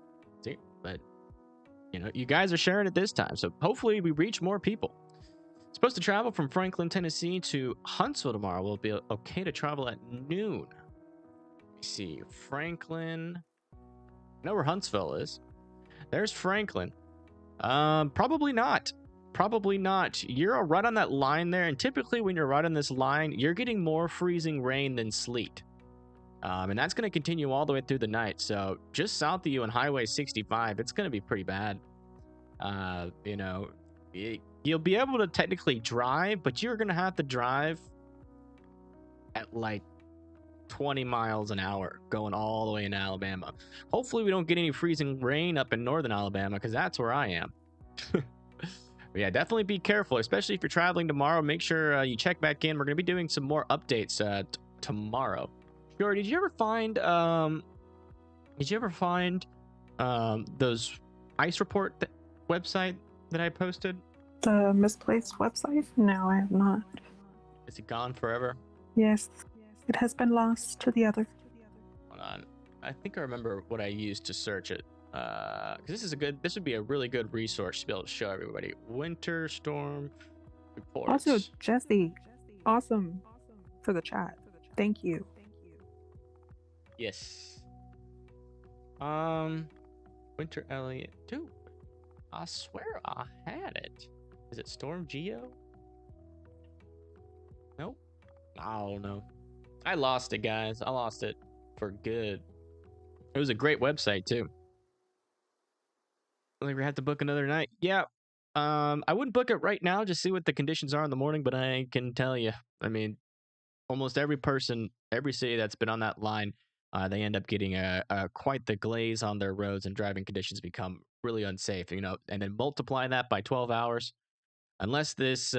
you know, you guys are sharing it this time, so hopefully we reach more people. Supposed to travel from Franklin, Tennessee to Huntsville tomorrow. Will be okay to travel at noon. Let me see, Franklin. I know where Huntsville is. There's Franklin. Probably not. Probably not. You're right on that line there, and typically when you're right on this line, you're getting more freezing rain than sleet. And that's going to continue all the way through the night. So just south of you on Highway 65, it's going to be pretty bad. You know, you'll be able to technically drive, but you're going to have to drive at like 20 miles an hour going all the way into Alabama. Hopefully we don't get any freezing rain up in northern Alabama, because that's where I am. Yeah, definitely be careful, especially if you're traveling tomorrow. Make sure you check back in. We're going to be doing some more updates tomorrow. Sure, did you ever find those ice report website that I posted? The misplaced website? No, I have not. Is it gone forever? Yes, it has been lost to the other. Hold on. I think I remember what I used to search it. Because this would be a really good resource to be able to show everybody. Winter storm reports. Also, Jesse, awesome for the chat. Thank you. Yes. Winter Elliott 2. I swear I had it. Is it Storm Geo? Nope. I don't know. I lost it, guys. I lost it for good. It was a great website too. I think we have to book another night. Yeah. I wouldn't book it right now, just see what the conditions are in the morning, but I can tell you, I mean, almost every person, every city that's been on that line, they end up getting quite the glaze on their roads, and driving conditions become really unsafe, you know, and then multiply that by 12 hours. Unless this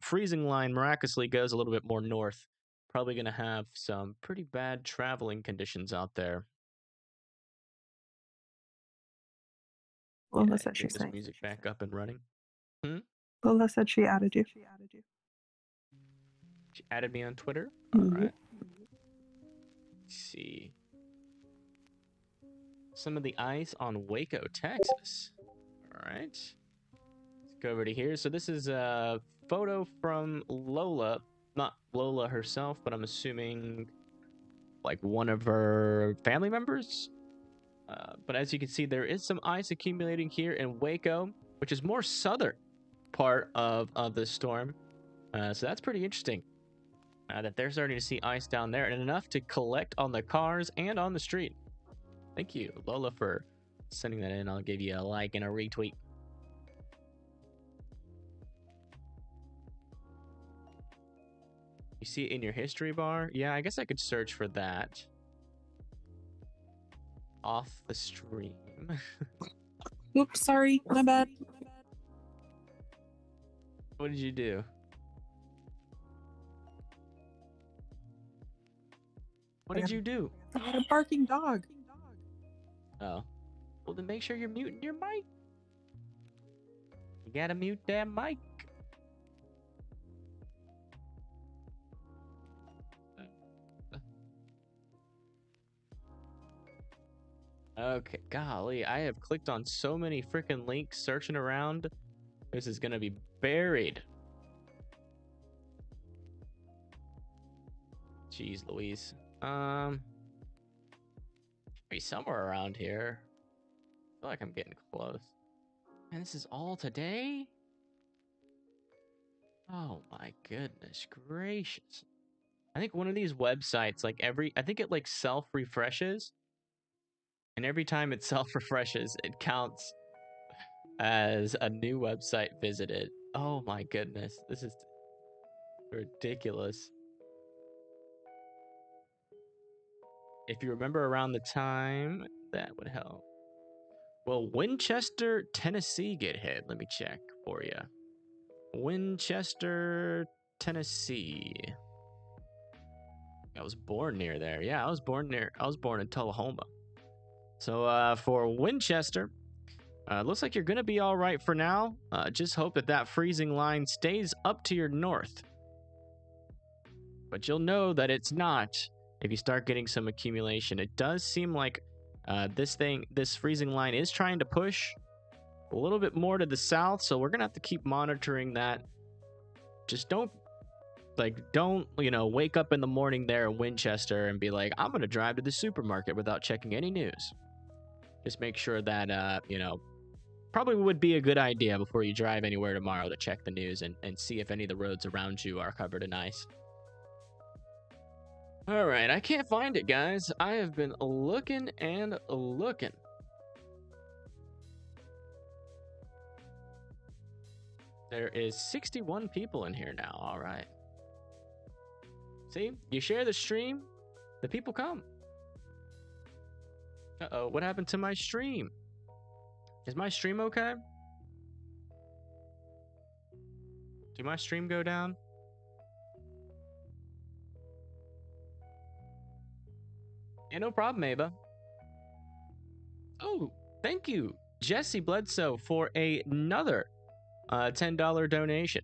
freezing line miraculously goes a little bit more north, probably going to have some pretty bad traveling conditions out there. Lola said she's this music back up and running. Lola said she added you. She added me on Twitter. All right. Let's see. Some of the ice on Waco, Texas. All right. Let's go over to here. So this is a photo from Lola. Not Lola herself, but I'm assuming like one of her family members. But as you can see, there is some ice accumulating here in Waco, which is more southern part of the storm. So that's pretty interesting. That they're starting to see ice down there, and enough to collect on the cars and on the street. Thank you, Lola, for sending that in. I'll give you a like and a retweet. You see it in your history bar? Yeah, I guess I could search for that. Off the stream. Oops, sorry, my bad. What did you do? What did you do? I had a barking dog. Oh. Well, then make sure you're muting your mic. You gotta mute that mic. Okay, golly, I have clicked on so many freaking links searching around. This is gonna be buried. Jeez Louise. Be somewhere around here. I feel like I'm getting close. And this is all today? Oh my goodness gracious. I think one of these websites, like I think it like self-refreshes. And every time it self-refreshes, it counts as a new website visited. Oh my goodness. This is ridiculous. If you remember around the time, that would help. Will Winchester, Tennessee get hit? Let me check for you. Winchester, Tennessee. I was born near there. Yeah, I was born in Tullahoma. So for Winchester, looks like you're going to be all right for now. Just hope that freezing line stays up to your north. But you'll know that it's not if you start getting some accumulation. It does seem like this freezing line is trying to push a little bit more to the south, so we're going to have to keep monitoring that. Just don't, wake up in the morning there in Winchester and be like, I'm going to drive to the supermarket without checking any news. Just make sure that, probably would be a good idea before you drive anywhere tomorrow to check the news and see if any of the roads around you are covered in ice. All right, I can't find it, guys. I have been looking and looking. There is 61 people in here now. All right. See, you share the stream, the people come. Uh-oh, what happened to my stream? Is my stream okay? Did my stream go down? Yeah, no problem, Ava. Oh, thank you, Jesse Bledsoe, for another $10 donation.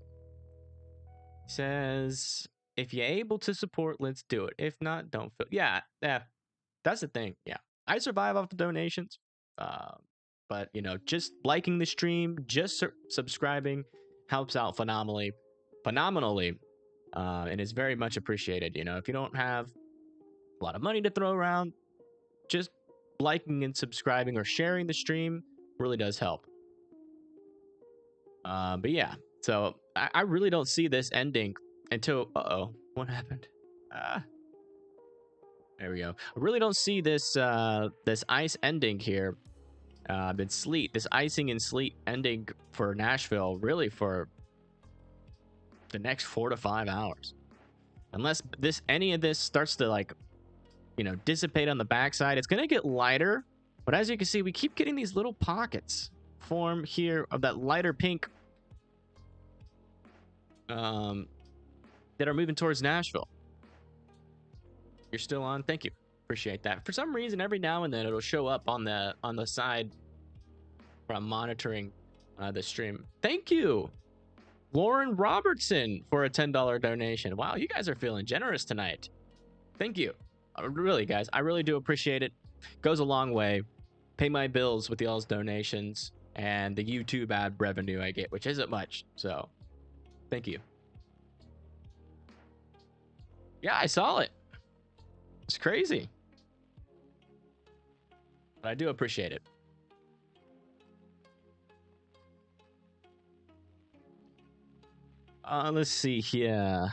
Says, if you're able to support, let's do it. If not, don't feel. Yeah, that's the thing. Yeah, I survive off the donations. But just liking the stream, just subscribing helps out phenomenally, and is very much appreciated. If you don't have a lot of money to throw around, just liking and subscribing or sharing the stream really does help. But yeah, so I really don't see this ending until, what happened? There we go. I really don't see this this ice ending here. This icing and sleet ending for Nashville really for the next 4 to 5 hours. Unless any of this starts to dissipate on the backside. It's going to get lighter, but as you can see, we keep getting these little pockets form here of that lighter pink that are moving towards Nashville. You're still on? Thank you. Appreciate that. For some reason, every now and then it'll show up on the side from monitoring the stream. Thank you, Lauren Robertson, for a $10 donation. Wow, you guys are feeling generous tonight. Thank you. Really, guys, I really do appreciate it. Goes a long way. Pay my bills with y'all's donations and the YouTube ad revenue I get, which isn't much. So, thank you. Yeah, I saw it. It's crazy. But I do appreciate it. Let's see here.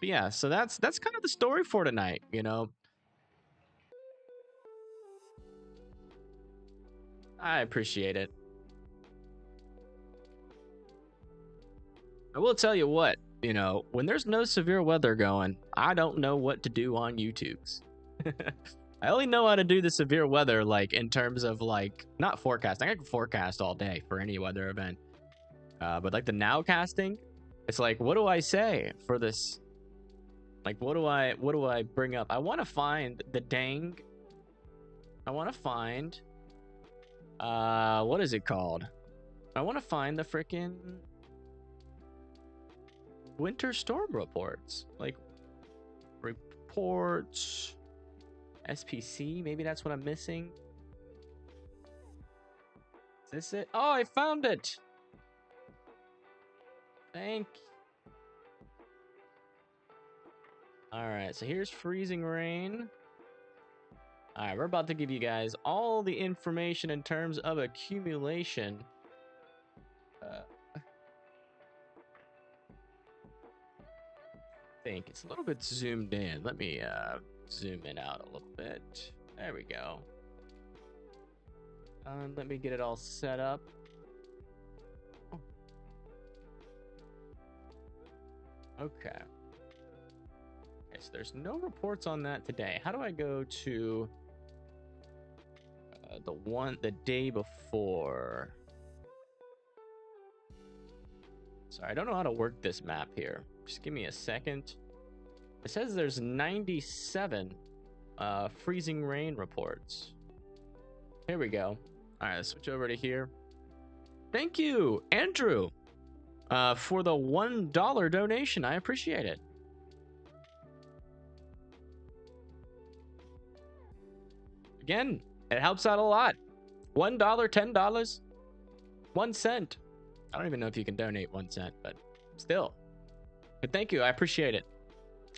But yeah, so that's kind of the story for tonight, I appreciate it. I will tell you what, You know, when there's no severe weather going, I don't know what to do on YouTube's. I only know how to do the severe weather, like, in terms of, like, not forecasting. I can forecast all day for any weather event. But, like, the nowcasting, it's like, what do I say for this? Like, what do I bring up? I want to find the dang... I want to find... what is it called? I want to find the freaking... winter storm reports. Like, reports... SPC, maybe that's what I'm missing. Is this it? Oh, I found it! Thank you. Alright, so here's freezing rain. Alright, we're about to give you guys all the information in terms of accumulation. I think it's a little bit zoomed in. Let me zoom in out a little bit. There we go. Let me get it all set up. Oh. Okay. Okay, so there's no reports on that today. How do I go to the day before? Sorry, I don't know how to work this map here. Just give me a second. It says there's 97 freezing rain reports. Here we go. All right, let's switch over to here. Thank you, Andrew, for the $1 donation. I appreciate it. Again, it helps out a lot. $1, $10, 1 cent. I don't even know if you can donate 1 cent, but still. But thank you, I appreciate it.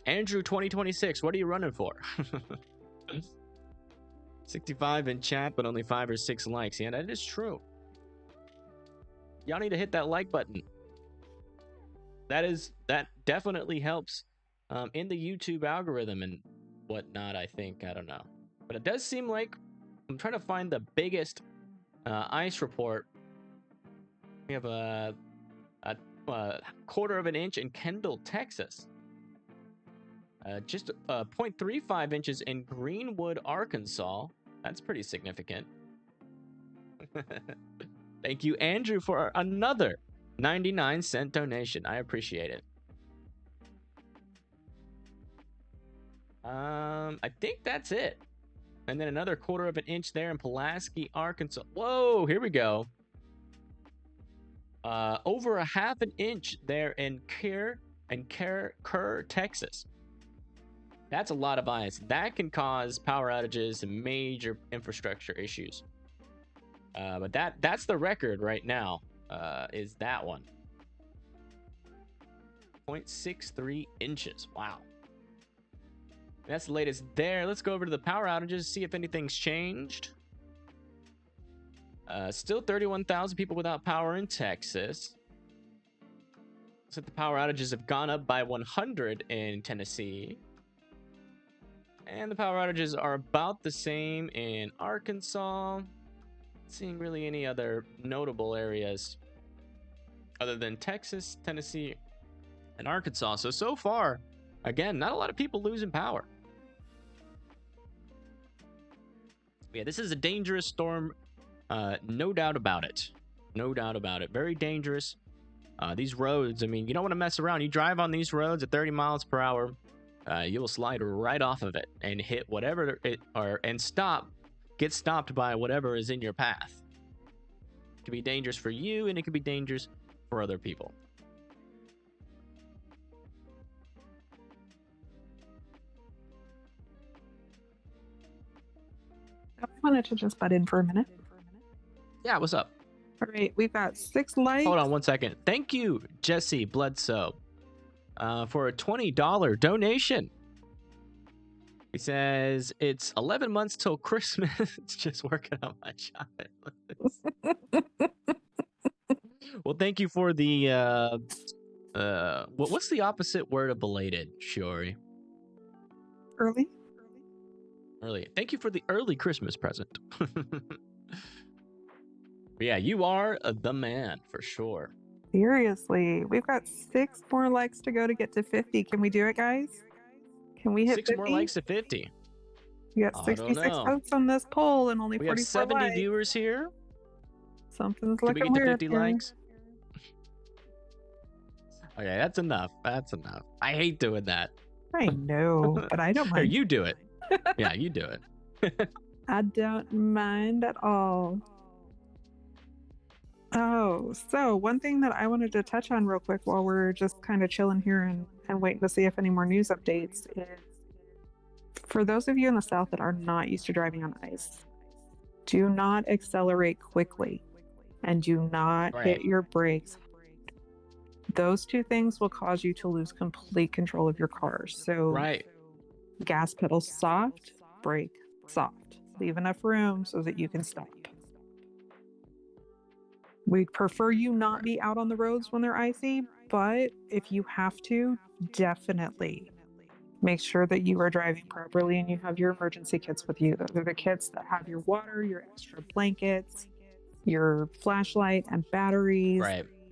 Andrew 2026, what are you running for? 65 in chat, but only 5 or 6 likes. Yeah, that is true. Y'all need to hit that like button. That definitely helps in the YouTube algorithm and whatnot, I think. I don't know. But it does seem like I'm trying to find the biggest ice report. We have a quarter of an inch in Kendall, Texas. Just 0.35 inches in Greenwood, Arkansas. That's pretty significant. Thank you, Andrew, for another 99-cent donation. I appreciate it. I think that's it. And then another quarter of an inch there in Pulaski, Arkansas. Whoa, here we go. Over a half an inch there in Kerr, Texas. That's a lot of ice. That can cause power outages and major infrastructure issues. But that's the record right now, is that one. 0.63 inches. Wow. That's the latest there. Let's go over to the power outages, see if anything's changed. Still 31,000 people without power in Texas. Looks like the power outages have gone up by 100 in Tennessee. And the power outages are about the same in Arkansas. Not seeing really any other notable areas other than Texas, Tennessee, and Arkansas. So far, again, not a lot of people losing power. Yeah, this is a dangerous storm. No doubt about it. No doubt about it. Very dangerous. These roads, I mean, you don't want to mess around. You drive on these roads at 30 miles per hour, you will slide right off of it and hit whatever and get stopped by whatever is in your path. It can be dangerous for you, and it can be dangerous for other people. I wanted to just butt in for a minute. Yeah, what's up? All right, we've got 6 likes. Hold on 1 second. Thank you, Jesse Bledsoe, for a $20 donation. He says, it's 11 months till Christmas. It's just working on my child. Well, thank you for the, what's the opposite word of belated, Shiori? Early. Early. Thank you for the early Christmas present. Yeah, you are the man, for sure. Seriously, we've got 6 more likes to go to get to 50. Can we do it, guys? Can we hit 6 more 50? likes to 50. We got I don't 66 know. votes on this poll and only We have 44 70 likes. viewers here. Something's Can we looking get to weird 50 here. likes? Okay, that's enough. That's enough. I hate doing that. I know, but I don't Here, mind. you do it. Yeah, you do it. I don't mind at all. Oh, so one thing that I wanted to touch on real quick while we're just kind of chilling here and waiting to see if any more news updates is for those of you in the South that are not used to driving on ice, do not accelerate quickly and do not hit your brakes. Those two things will cause you to lose complete control of your car. So gas pedal soft, brake soft. Leave enough room so that you can stop. We'd prefer you not be out on the roads when they're icy, but if you have to, definitely make sure that you are driving properly and you have your emergency kits with you. Those are the kits that have your water, your extra blankets, your flashlight and batteries,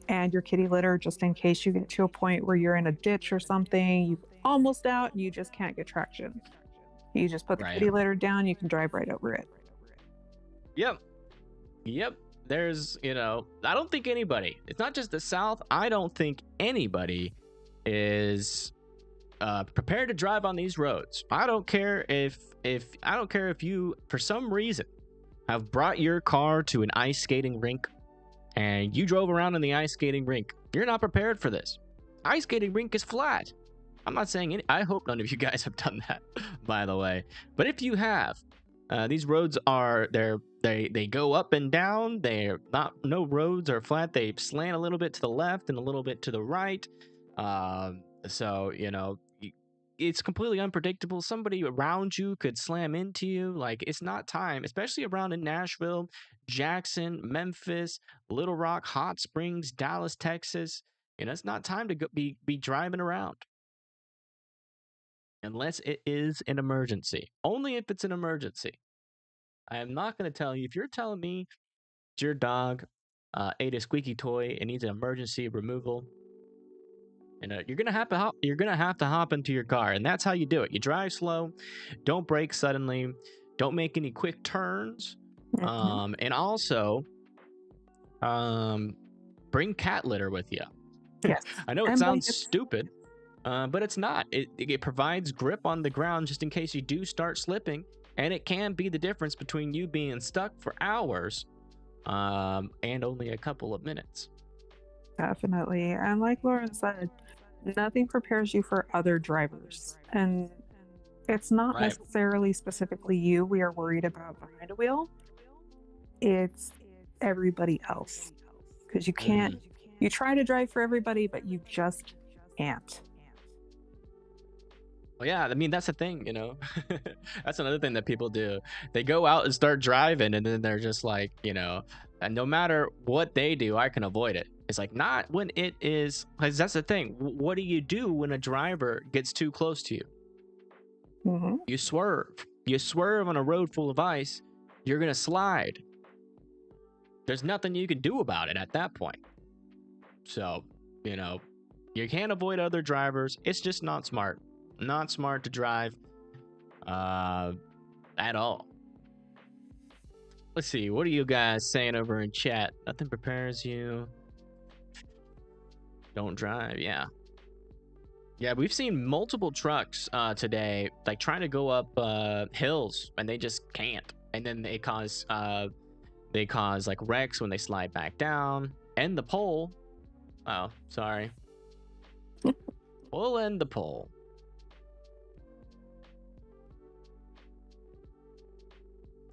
and your kitty litter, just in case you get to a point where you're in a ditch or something, you're almost out and you just can't get traction. You just put the kitty litter down, you can drive right over it. Yep. There's, I don't think anybody, it's not just the South, I don't think anybody is prepared to drive on these roads. I don't care if you, for some reason, have brought your car to an ice skating rink and you drove around in the ice skating rink. You're not prepared for this. Ice skating rink is flat. I'm not saying I hope none of you guys have done that, by the way. But if you have, these roads are they go up and down. No roads are flat. They slant a little bit to the left and a little bit to the right. So it's completely unpredictable. Somebody around you could slam into you. Like, it's not time, especially around in Nashville, Jackson, Memphis, Little Rock, Hot Springs, Dallas, Texas. It's not time to be driving around. Unless it is an emergency. Only if it's an emergency. I am not going to tell you. If you're telling me your dog ate a squeaky toy and needs an emergency removal, you're gonna have to hop into your car, and that's how you do it. You drive slow, don't brake suddenly, don't make any quick turns, and also bring cat litter with you. Yes. I know it sounds stupid, but it's not. It provides grip on the ground just in case you do start slipping, and it can be the difference between you being stuck for hours and only a couple of minutes. Definitely. And like Lauren said, nothing prepares you for other drivers. And it's not necessarily specifically you we are worried about behind a wheel. It's everybody else. Because you can't, you try to drive for everybody, but you just can't. Well, yeah, I mean, that's the thing, that's another thing that people do. They go out and start driving, and then they're just like, and no matter what they do, I can avoid it. It's like, not when it is, because that's the thing. What do you do when a driver gets too close to you? You swerve. You swerve on a road full of ice, you're going to slide. There's nothing you can do about it at that point. So, you can't avoid other drivers. It's just not smart. Not smart to drive at all. Let's see. What are you guys saying over in chat? Nothing prepares you. Don't drive. Yeah. Yeah, we've seen multiple trucks today, like trying to go up hills, and they just can't. And then they cause like wrecks when they slide back down. End the pole. Oh, sorry. We'll end the pole.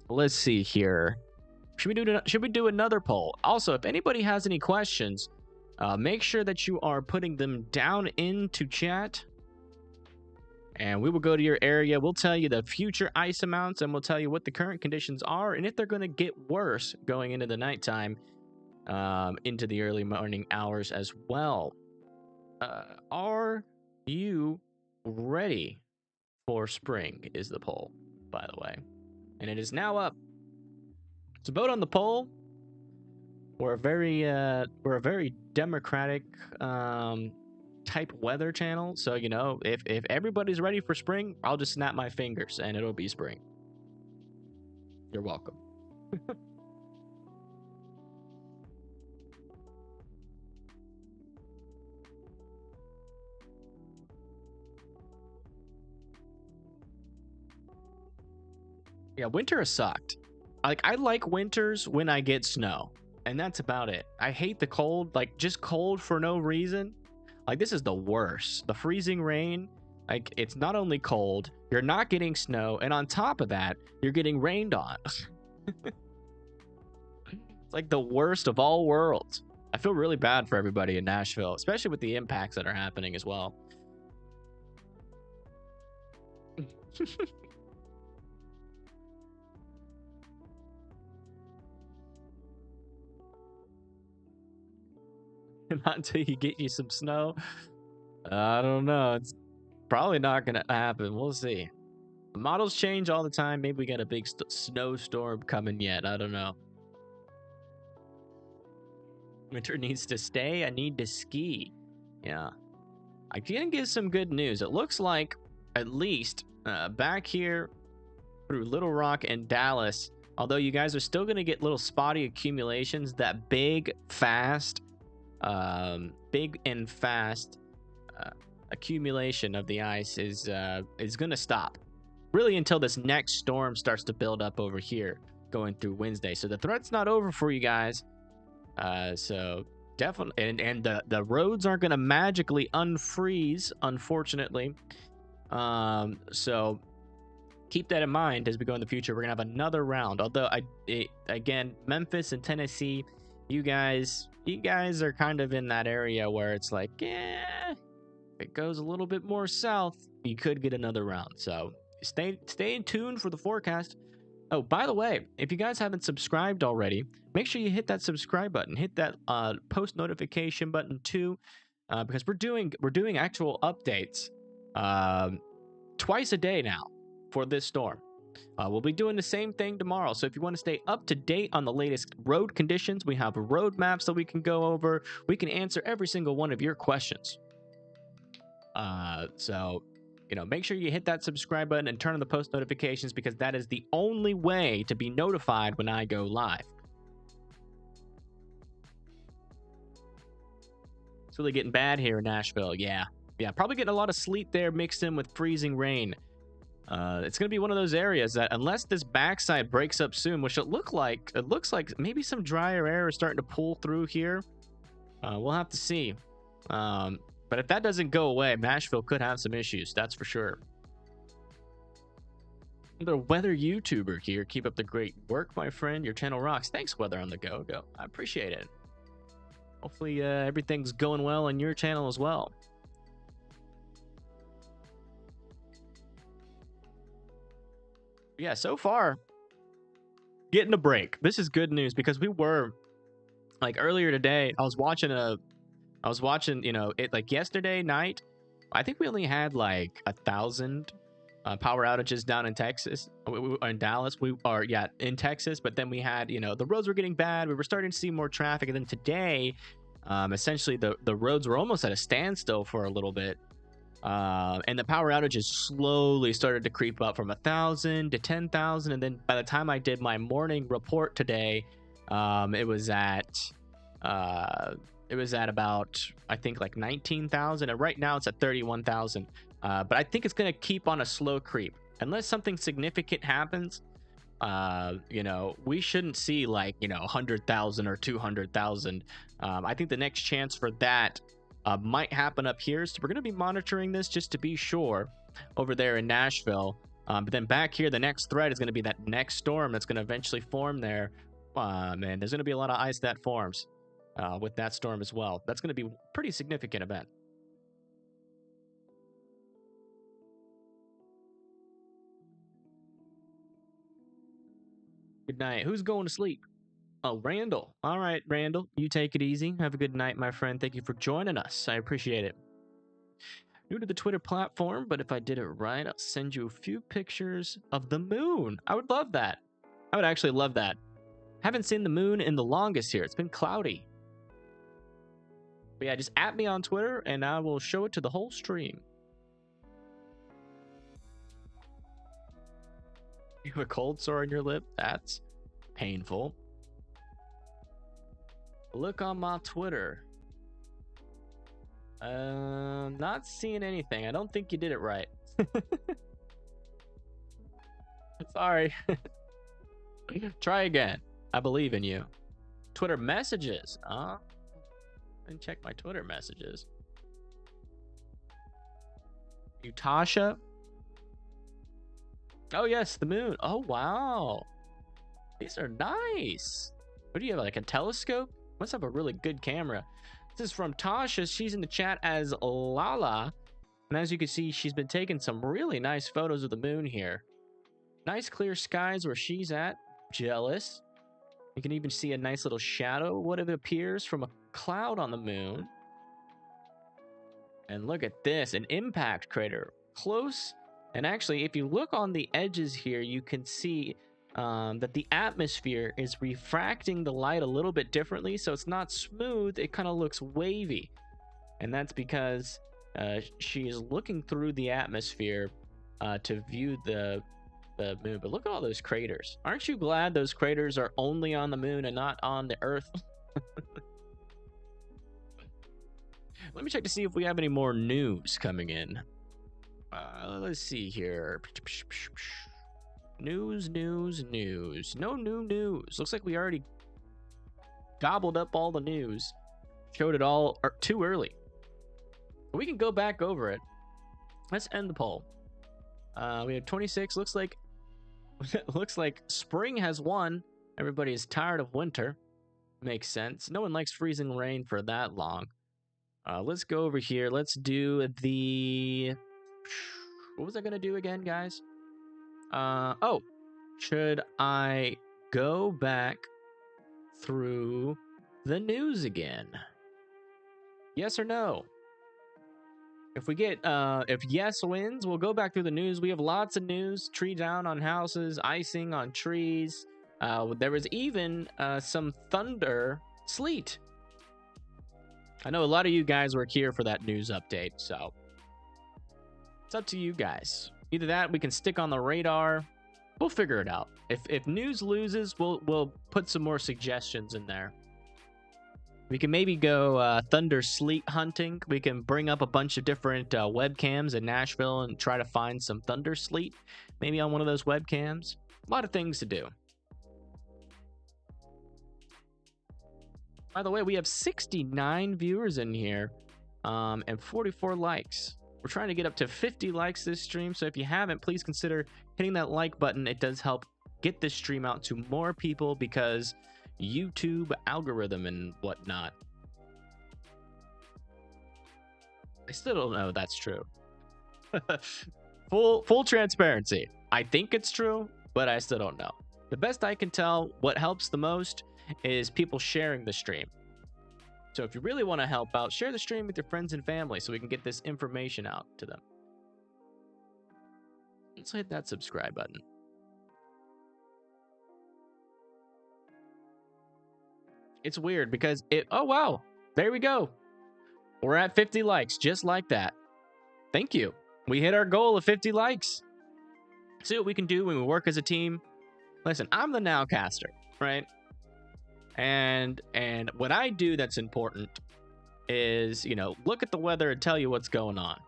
Let's see here. Should we do another poll? Also, if anybody has any questions, make sure that you are putting them down into chat, and we will go to your area. We'll tell you the future ice amounts, and we'll tell you what the current conditions are, and if they're going to get worse going into the nighttime, into the early morning hours as well. Are you ready for spring? Is the poll, by the way, and it is now up. So vote on the poll. we're a very democratic type weather channel. So, you know, if everybody's ready for spring, I'll just snap my fingers and it'll be spring. You're welcome. Yeah, winter has sucked. Like, I like winters when I get snow, and that's about it. I hate the cold, like just cold for no reason. Like, this is the worst. The freezing rain, like, it's not only cold, you're not getting snow, and on top of that, you're getting rained on. It's like the worst of all worlds. I feel really bad for everybody in Nashville, especially with the impacts that are happening as well. Not until you get you some snow. I don't know. It's probably not gonna happen. We'll see. The models change all the time. Maybe we got a big snowstorm coming yet. I don't know. Winter needs to stay. I need to ski. Yeah. I can give some good news. It looks like, at least back here through Little Rock and Dallas, although you guys are still going to get little spotty accumulations, that big and fast accumulation of the ice is going to stop really until this next storm starts to build up over here going through Wednesday. So the threat's not over for you guys. So definitely, and the roads aren't going to magically unfreeze, unfortunately. So keep that in mind as we go in the future. We're gonna have another round. Although again, Memphis and Tennessee, you guys are kind of in that area where it's like, yeah, if it goes a little bit more south, you could get another round. So stay in tune for the forecast. Oh, by the way, if you guys haven't subscribed already, make sure you hit that subscribe button. Hit that post notification button too, because we're doing actual updates twice a day now for this storm. We'll be doing the same thing tomorrow. So if you want to stay up to date on the latest road conditions, we have road maps that we can go over. We can answer every single one of your questions. So, you know, make sure you hit that subscribe button and turn on the post notifications, because that is the only way to be notified when I go live. It's really getting bad here in Nashville. Yeah, probably getting a lot of sleet there mixed in with freezing rain. It's going to be one of those areas that, unless this backside breaks up soon, which it looks like maybe some drier air is starting to pull through here. We'll have to see. But if that doesn't go away, Nashville could have some issues. That's for sure. Another weather YouTuber here. Keep up the great work, my friend. Your channel rocks. Thanks, Weather on the Go. I appreciate it. Hopefully everything's going well on your channel as well. Yeah, so far, getting a break. This is good news, because we were, like, earlier today, I was watching, you know, it, like, yesterday night, I think we only had like 1,000 power outages down in Texas, in Dallas. In Texas, but then we had, you know, the roads were getting bad. We were starting to see more traffic, and then today, essentially the roads were almost at a standstill for a little bit. And the power outages slowly started to creep up from 1,000 to 10,000, and then by the time I did my morning report today, it was at about, I think, like 19,000, and right now it's at 31,000. But I think it's gonna keep on a slow creep unless something significant happens. You know, we shouldn't see, like, you know, 100,000 or 200,000. I think the next chance for that might happen up here. So we're going to be monitoring this just to be sure over there in Nashville. But then back here, the next threat is going to be that next storm that's going to eventually form there. Man, there's going to be a lot of ice that forms with that storm as well. That's going to be a pretty significant event. Good night. Who's going to sleep? Oh, Randall. All right, Randall, you take it easy. Have a good night, my friend. Thank you for joining us. I appreciate it. New to the Twitter platform, but if I did it right, I'll send you a few pictures of the moon. I would love that. I would actually love that. Haven't seen the moon in the longest here. It's been cloudy. But yeah, just at me on Twitter and I will show it to the whole stream. You have a cold sore on your lip? That's painful. Look on my Twitter. Not seeing anything. I don't think you did it right. Sorry. Try again. I believe in you. Twitter messages. And check my Twitter messages. Utasha. Oh yes, the moon. Oh wow. These are nice. What do you have, like a telescope? Must have a really good camera. This is from Tasha. She's in the chat as Lala. And as you can see, she's been taking some really nice photos of the moon here. Nice clear skies where she's at. Jealous. You can even see a nice little shadow, what it appears from a cloud on the moon. And look at this, an impact crater. Close. And actually, if you look on the edges here, you can see that the atmosphere is refracting the light a little bit differently. So it's not smooth, it kind of looks wavy. And that's because she is looking through the atmosphere to view the moon. But look at all those craters. Aren't you glad those craters are only on the moon and not on the Earth? Let me check to see if we have any more news coming in. Let's see here. News. No new news. Looks like we already gobbled up all the news. Showed it all too early. But we can go back over it. Let's end the poll. We have 26. Looks like spring has won. Everybody is tired of winter. Makes sense. No one likes freezing rain for that long. Let's go over here. Let's do the... What was I going to do again, guys? Oh, should I go back through the news again? Yes or no? If we get, if yes wins, we'll go back through the news. We have lots of news. Tree down on houses, icing on trees. There was even some thunder, sleet. I know a lot of you guys were here for that news update, so it's up to you guys. Either that, we can stick on the radar. We'll figure it out. If news loses, we'll put some more suggestions in there. We can maybe go thunder sleet hunting. We can bring up a bunch of different webcams in Nashville and try to find some thunder sleet. Maybe on one of those webcams. A lot of things to do. By the way, we have 69 viewers in here and 44 likes. We're trying to get up to 50 likes this stream, so if you haven't, please consider hitting that like button. It does help get this stream out to more people because YouTube algorithm and whatnot. I still don't know if that's true. Full transparency. I think it's true, but I still don't know. The best I can tell, what helps the most is people sharing the stream. So if you really want to help out, share the stream with your friends and family so we can get this information out to them. Let's hit that subscribe button. It's weird because oh wow, there we go. We're at 50 likes, just like that. Thank you. We hit our goal of 50 likes. See what we can do when we work as a team. Listen, I'm the nowcaster, right? And what I do that's important is, you know, look at the weather and tell you what's going on.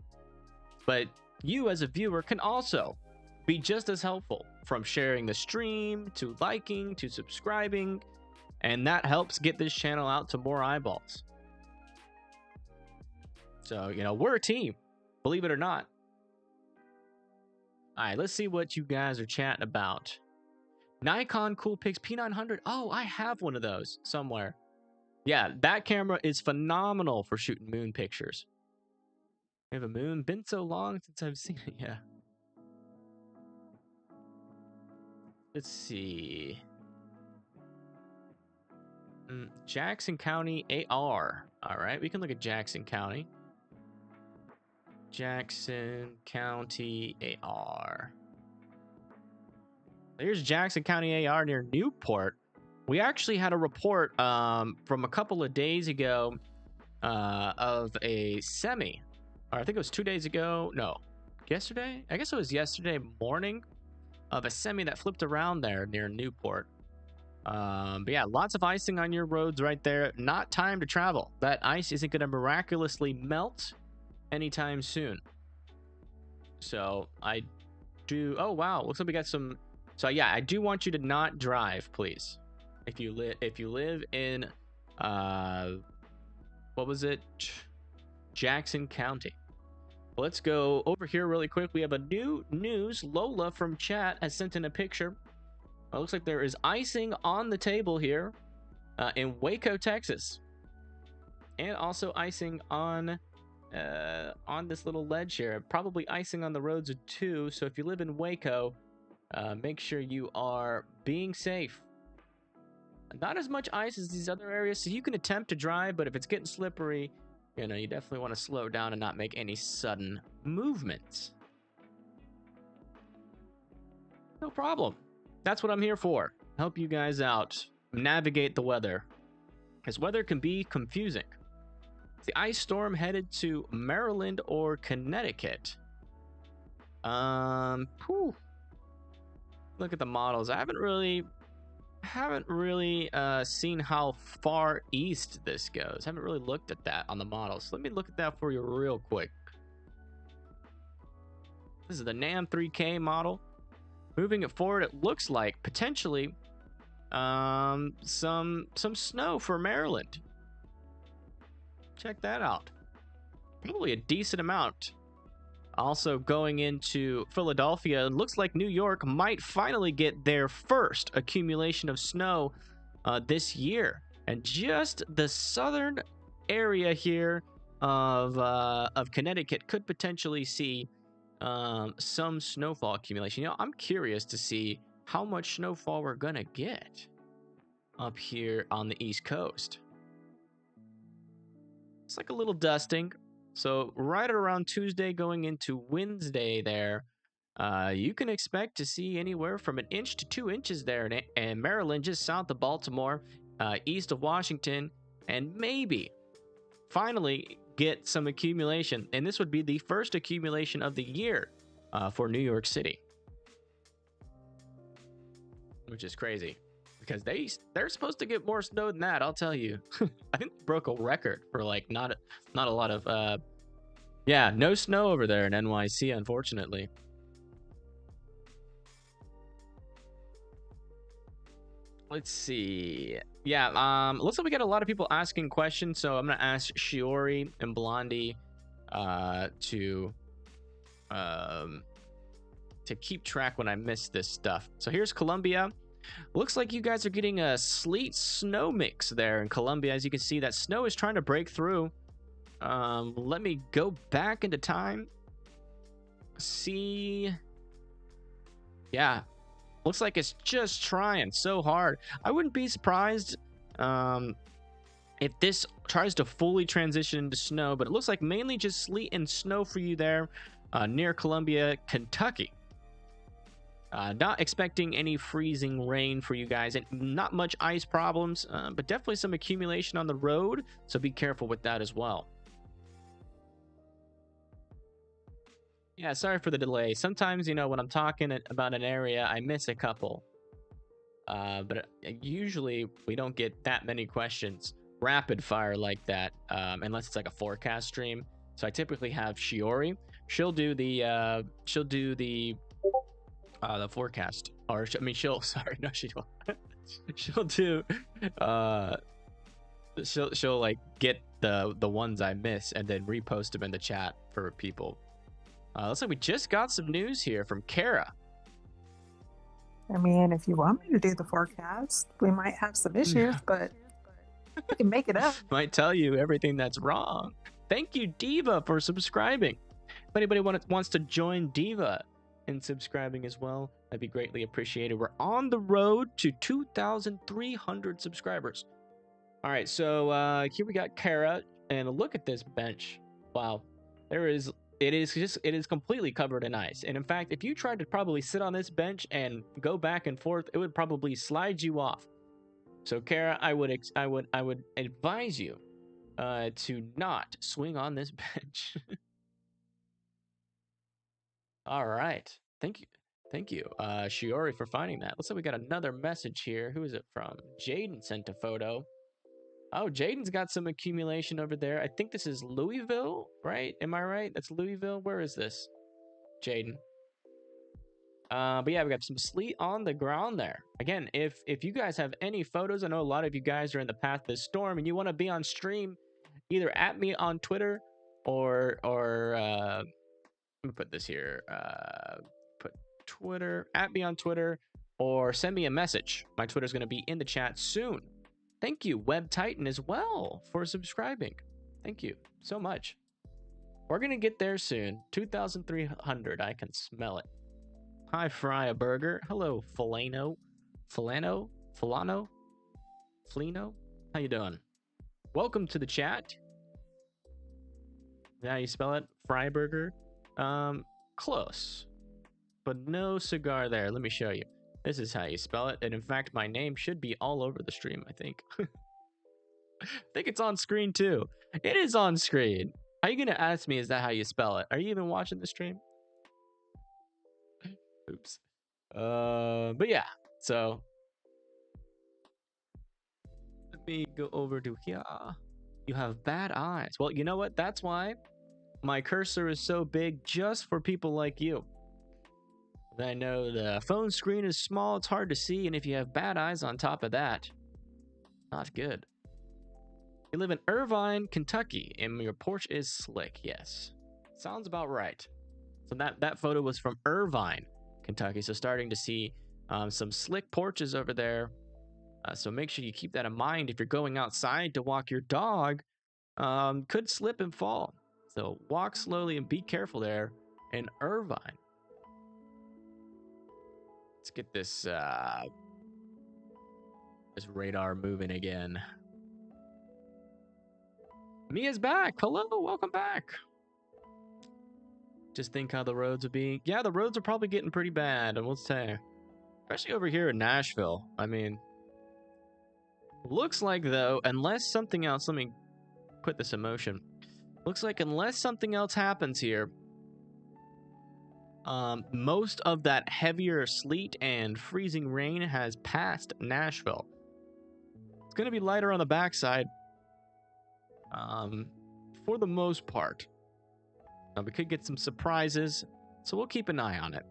But you as a viewer can also be just as helpful, from sharing the stream to liking to subscribing, and that helps get this channel out to more eyeballs. So, you know, we're a team, believe it or not. All right, let's see what you guys are chatting about. Nikon Coolpix P900. Oh, I have one of those somewhere. Yeah, that camera is phenomenal for shooting moon pictures. We have a moon. Been so long since I've seen it. Yeah. Let's see. Jackson County AR. All right, we can look at Jackson County. Jackson County AR. Here's Jackson County AR near Newport. we actually had a report from a couple of days ago of a semi, or I think it was 2 days ago. No, yesterday. I guess it was yesterday morning, of a semi that flipped around there near Newport. But yeah, lots of icing on your roads right there. Not time to travel. That ice isn't going to miraculously melt anytime soon. So I do. Oh wow, looks like we got some. So yeah, I do want you to not drive, please. If you live in, what was it? Jackson County. Let's go over here really quick. We have a new news. Lola from chat has sent in a picture. It looks like there is icing on the table here in Waco, Texas, and also icing on this little ledge here. Probably icing on the roads too. So if you live in Waco, make sure you are being safe. Not as much ice as these other areas, so you can attempt to drive, but if it's getting slippery, you know, you definitely want to slow down and not make any sudden movements. No problem. That's what I'm here for. Help you guys out. Navigate the weather. Because weather can be confusing. Is the ice storm headed to Maryland or Connecticut? Look at the models. I haven't really seen how far east this goes. Haven't really looked at that on the models. Let me look at that for you real quick. This is the NAM 3K model. Moving it forward, it looks like potentially some snow for Maryland. Check that out. Probably a decent amount. Also going into Philadelphia, it looks like New York might finally get their first accumulation of snow this year. And just the southern area here of Connecticut could potentially see some snowfall accumulation. You know, I'm curious to see how much snowfall we're gonna get up here on the East Coast. It's like a little dusting. So right around Tuesday going into Wednesday there, you can expect to see anywhere from 1 inch to 2 inches there in Maryland, just south of Baltimore, east of Washington, and maybe finally get some accumulation. And this would be the first accumulation of the year for New York City, which is crazy because they're supposed to get more snow than that. I'll tell you. I think they broke a record for like not a lot of yeah, no snow over there in NYC, unfortunately. Let's see. Yeah, looks like we got a lot of people asking questions, so I'm gonna ask Shiori and Blondie to keep track when I miss this stuff. So here's Columbia. Looks like you guys are getting a sleet snow mix there in Columbia. As you can see, that snow is trying to break through. Let me go back into time. See. Yeah. Looks like it's just trying so hard. I wouldn't be surprised if this tries to fully transition into snow, but it looks like mainly just sleet and snow for you there near Columbia, Kentucky. Not expecting any freezing rain for you guys, and not much ice problems, but definitely some accumulation on the road, so be careful with that as well. Yeah, sorry for the delay. Sometimes, you know, when I'm talking about an area, I miss a couple. But usually we don't get that many questions rapid fire like that, unless it's like a forecast stream. So I typically have Shiori. She'll do the forecast, or I mean, sorry, no, she won't. She'll do, she'll like get the ones I miss and then repost them in the chat for people. Looks like we just got some news here from Kara. I mean, if you want me to do the forecast, we might have some issues, but we can make it up. Might tell you everything that's wrong. Thank you, Diva, for subscribing. If anybody wants to join Diva in subscribing as well, that'd be greatly appreciated. We're on the road to 2,300 subscribers. All right, so here we got Kara, and look at this bench. Wow, it is completely covered in ice. And in fact, if you tried to probably sit on this bench and go back and forth, it would probably slide you off. So, Kara, I would advise you to not swing on this bench. All right. Thank you, Shiori, for finding that. Looks like we got another message here. Who is it from? Jaden sent a photo. Oh, Jaden's got some accumulation over there. I think this is Louisville, right? Am I right? That's Louisville. Where is this? Jaden. But yeah, we got some sleet on the ground there. Again, if you guys have any photos, I know a lot of you guys are in the path of this storm and you want to be on stream, either at me on Twitter or let me put this here. Put Twitter, at me on Twitter, or send me a message. My Twitter's going to be in the chat soon. Thank you, Web Titan, as well, for subscribing. Thank you so much. We're going to get there soon. 2,300. I can smell it. Hi, Fry a Burger. Hello, Filano. Filano? Flino? How you doing? Welcome to the chat. Is that how you spell it? Fry Burger? Close. But no cigar there. Let me show you. This is how you spell it. And in fact, my name should be all over the stream, I think. I think it's on screen too. It is on screen. Are you going to ask me, is that how you spell it? Are you even watching the stream? Oops. But yeah, so let me go over to here. You have bad eyes. Well, you know what? That's why my cursor is so big, just for people like you. I know the phone screen is small, it's hard to see, and if you have bad eyes on top of that, not good. You live in Irvine, Kentucky, and your porch is slick. Yes, sounds about right. So that photo was from Irvine, Kentucky. So starting to see some slick porches over there. So make sure you keep that in mind if you're going outside to walk your dog. Could slip and fall. So walk slowly and be careful there in Irvine. Let's get this radar moving again. Mia's back. Hello, welcome back. Just think how the roads would be. Yeah, the roads are probably getting pretty bad, I will say. Especially over here in Nashville. I mean, looks like though, unless something else, let me put this in motion. Looks like unless something else happens here, most of that heavier sleet and freezing rain has passed Nashville. It's going to be lighter on the backside, for the most part. Now, we could get some surprises, so we'll keep an eye on it.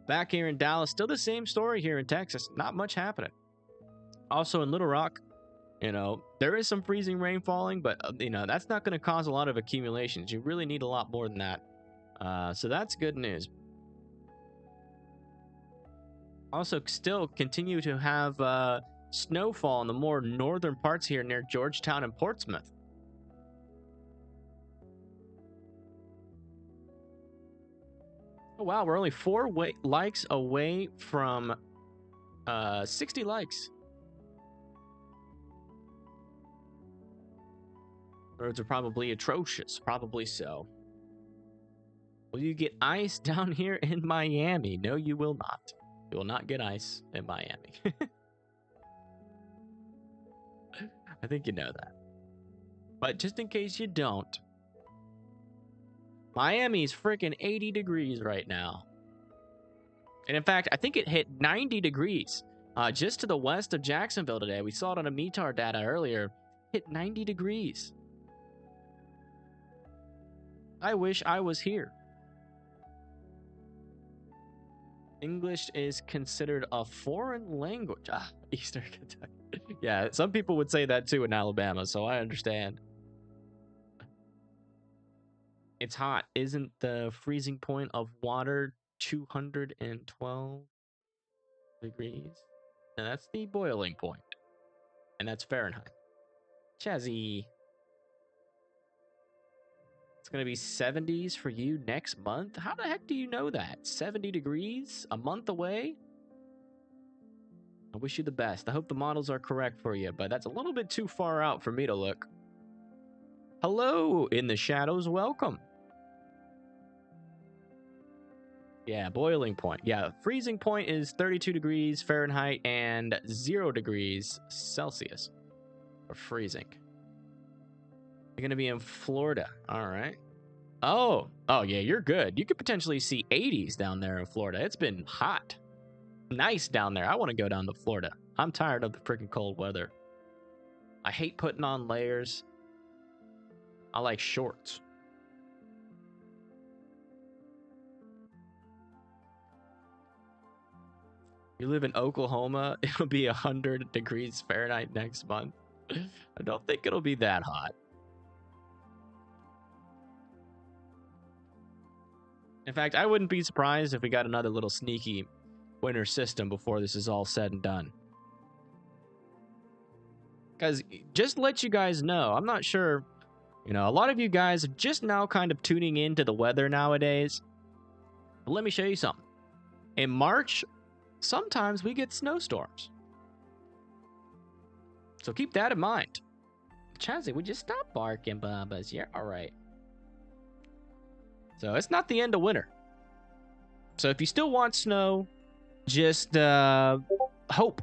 Back here in Dallas, still the same story here in Texas. Not much happening. Also in Little Rock, you know, there is some freezing rain falling, but, you know, that's not going to cause a lot of accumulations. You really need a lot more than that. So that's good news. Also, still continue to have snowfall in the more northern parts here near Georgetown and Portsmouth. Oh, wow, we're only 4 likes away from 60 likes. Roads are probably atrocious. Probably so. Will you get ice down here in Miami? No, you will not. You will not get ice in Miami. I think you know that. But just in case you don't, Miami's freaking 80 degrees right now. And in fact, I think it hit 90 degrees just to the west of Jacksonville today. We saw it on a METAR data earlier. Hit 90 degrees. I wish I was here. English is considered a foreign language. Eastern Kentucky. Yeah, some people would say that too in Alabama, so I understand. It's hot. Isn't the freezing point of water 212 degrees? And that's the boiling point. And that's Fahrenheit. Chazzy. It's going to be 70s for you next month? How the heck do you know that? 70 degrees? A month away? I wish you the best. I hope the models are correct for you, but that's a little bit too far out for me to look. Hello, in the shadows. Welcome. Yeah, boiling point. Yeah, freezing point is 32 degrees Fahrenheit and 0 degrees Celsius for freezing. You're going to be in Florida. All right. Oh, yeah, you're good. You could potentially see 80s down there in Florida. It's been hot. Nice down there. I want to go down to Florida. I'm tired of the freaking cold weather. I hate putting on layers. I like shorts. You live in Oklahoma, it'll be 100 degrees Fahrenheit next month. I don't think it'll be that hot. In fact, I wouldn't be surprised if we got another little sneaky winter system before this is all said and done. Because just to let you guys know, I'm not sure, a lot of you guys are just now kind of tuning into the weather nowadays. But let me show you something. In March, sometimes we get snowstorms. So keep that in mind. Chazzy, would you stop barking, Bubba's? You're all right. So it's not the end of winter. So if you still want snow, just hope.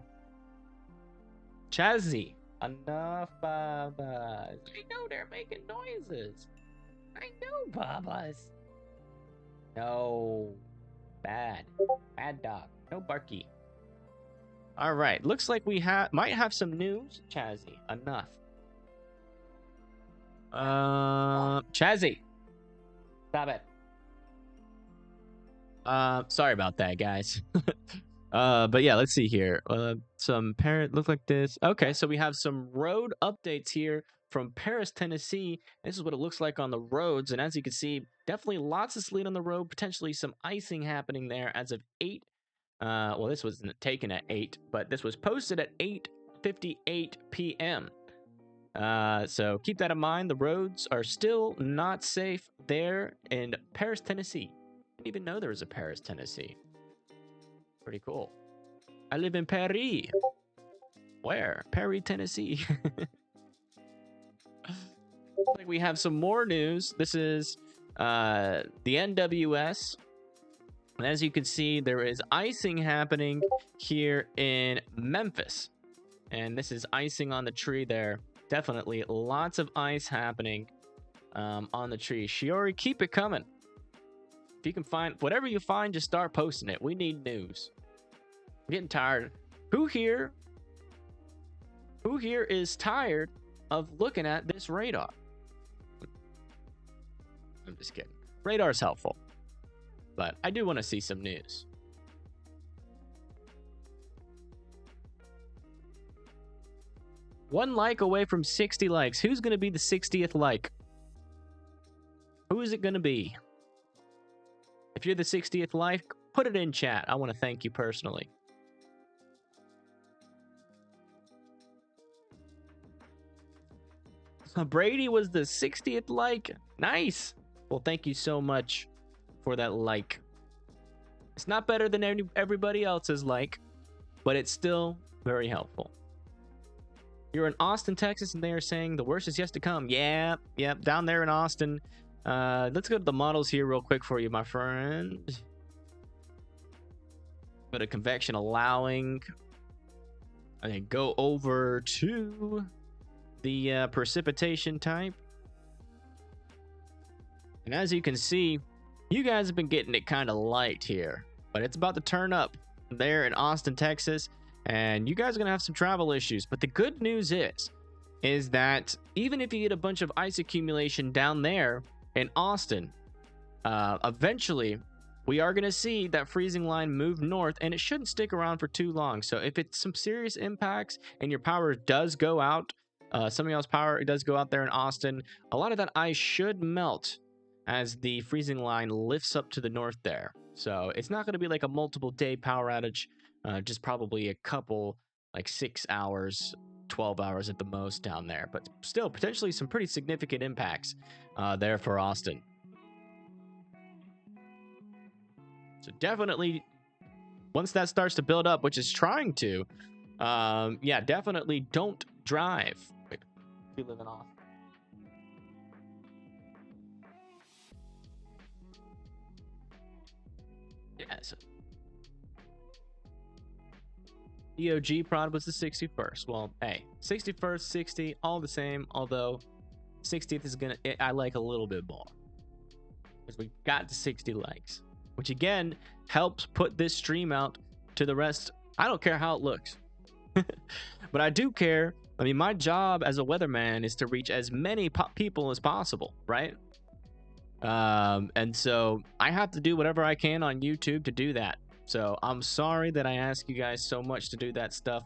Chazzy, enough, Bubba's. I know they're making noises. I know, Bubba's. No. Bad dog. No barky. All right. Looks like we might have some news. Chazzy, enough. Chazzy, stop it. Sorry about that, guys. But yeah, let's see here. Some parent look like this. Okay, so we have some road updates here from Paris, Tennessee. This is what it looks like on the roads, and as you can see, definitely lots of sleet on the road. Potentially some icing happening there as of 8. Well, this wasn't taken at 8, but this was posted at 8:58 p.m. So keep that in mind. The roads are still not safe there in Paris, Tennessee. I didn't even know there was a Paris, Tennessee. Pretty cool. I live in Paris. Where? Paris, Tennessee. Like we have some more news. This is the NWS. And as you can see, there is icing happening here in Memphis. And this is icing on the tree there. Definitely lots of ice happening on the tree. Shiori, keep it coming. If you can find whatever you find, just start posting it. We need news. I'm getting tired. Who here is tired of looking at this radar? I'm just kidding. Radar's helpful, but I do want to see some news. One like away from 60 likes. Who's going to be the 60th like? Who is it going to be? If you're the 60th like, put it in chat. I want to thank you personally. Brady was the 60th like. Nice. Well, thank you so much for that like. It's not better than everybody else's like, but it's still very helpful. You're in Austin, Texas, and they are saying the worst is yet to come. Yeah, down there in Austin. Let's go to the models here real quick for you, my friend. Go to convection allowing. And then go over to the precipitation type. And as you can see, you guys have been getting it kind of light here, but it's about to turn up there in Austin, Texas, and you guys are going to have some travel issues. But the good news is that even if you get a bunch of ice accumulation down there in Austin, eventually we are going to see that freezing line move north, and it shouldn't stick around for too long. So if it's some serious impacts and your power does go out, some of y'all's power does go out there in Austin, a lot of that ice should melt as the freezing line lifts up to the north there. So it's not going to be like a multiple day power outage, just probably a couple, like 6 hours, 12 hours at the most down there, but still potentially some pretty significant impacts there for Austin. So definitely, once that starts to build up, which is trying to, yeah, definitely don't drive. Wait, you live in Austin? Yeah, so EOG prod was the 61st. Well, hey, 61st, 60, all the same. Although 60th is gonna, I like a little bit more because we got to 60 likes, which again helps put this stream out to the rest. I don't care how it looks, but I do care. I mean, my job as a weatherman is to reach as many people as possible, right? And so I have to do whatever I can on YouTube to do that. So I'm sorry that I ask you guys so much to do that stuff,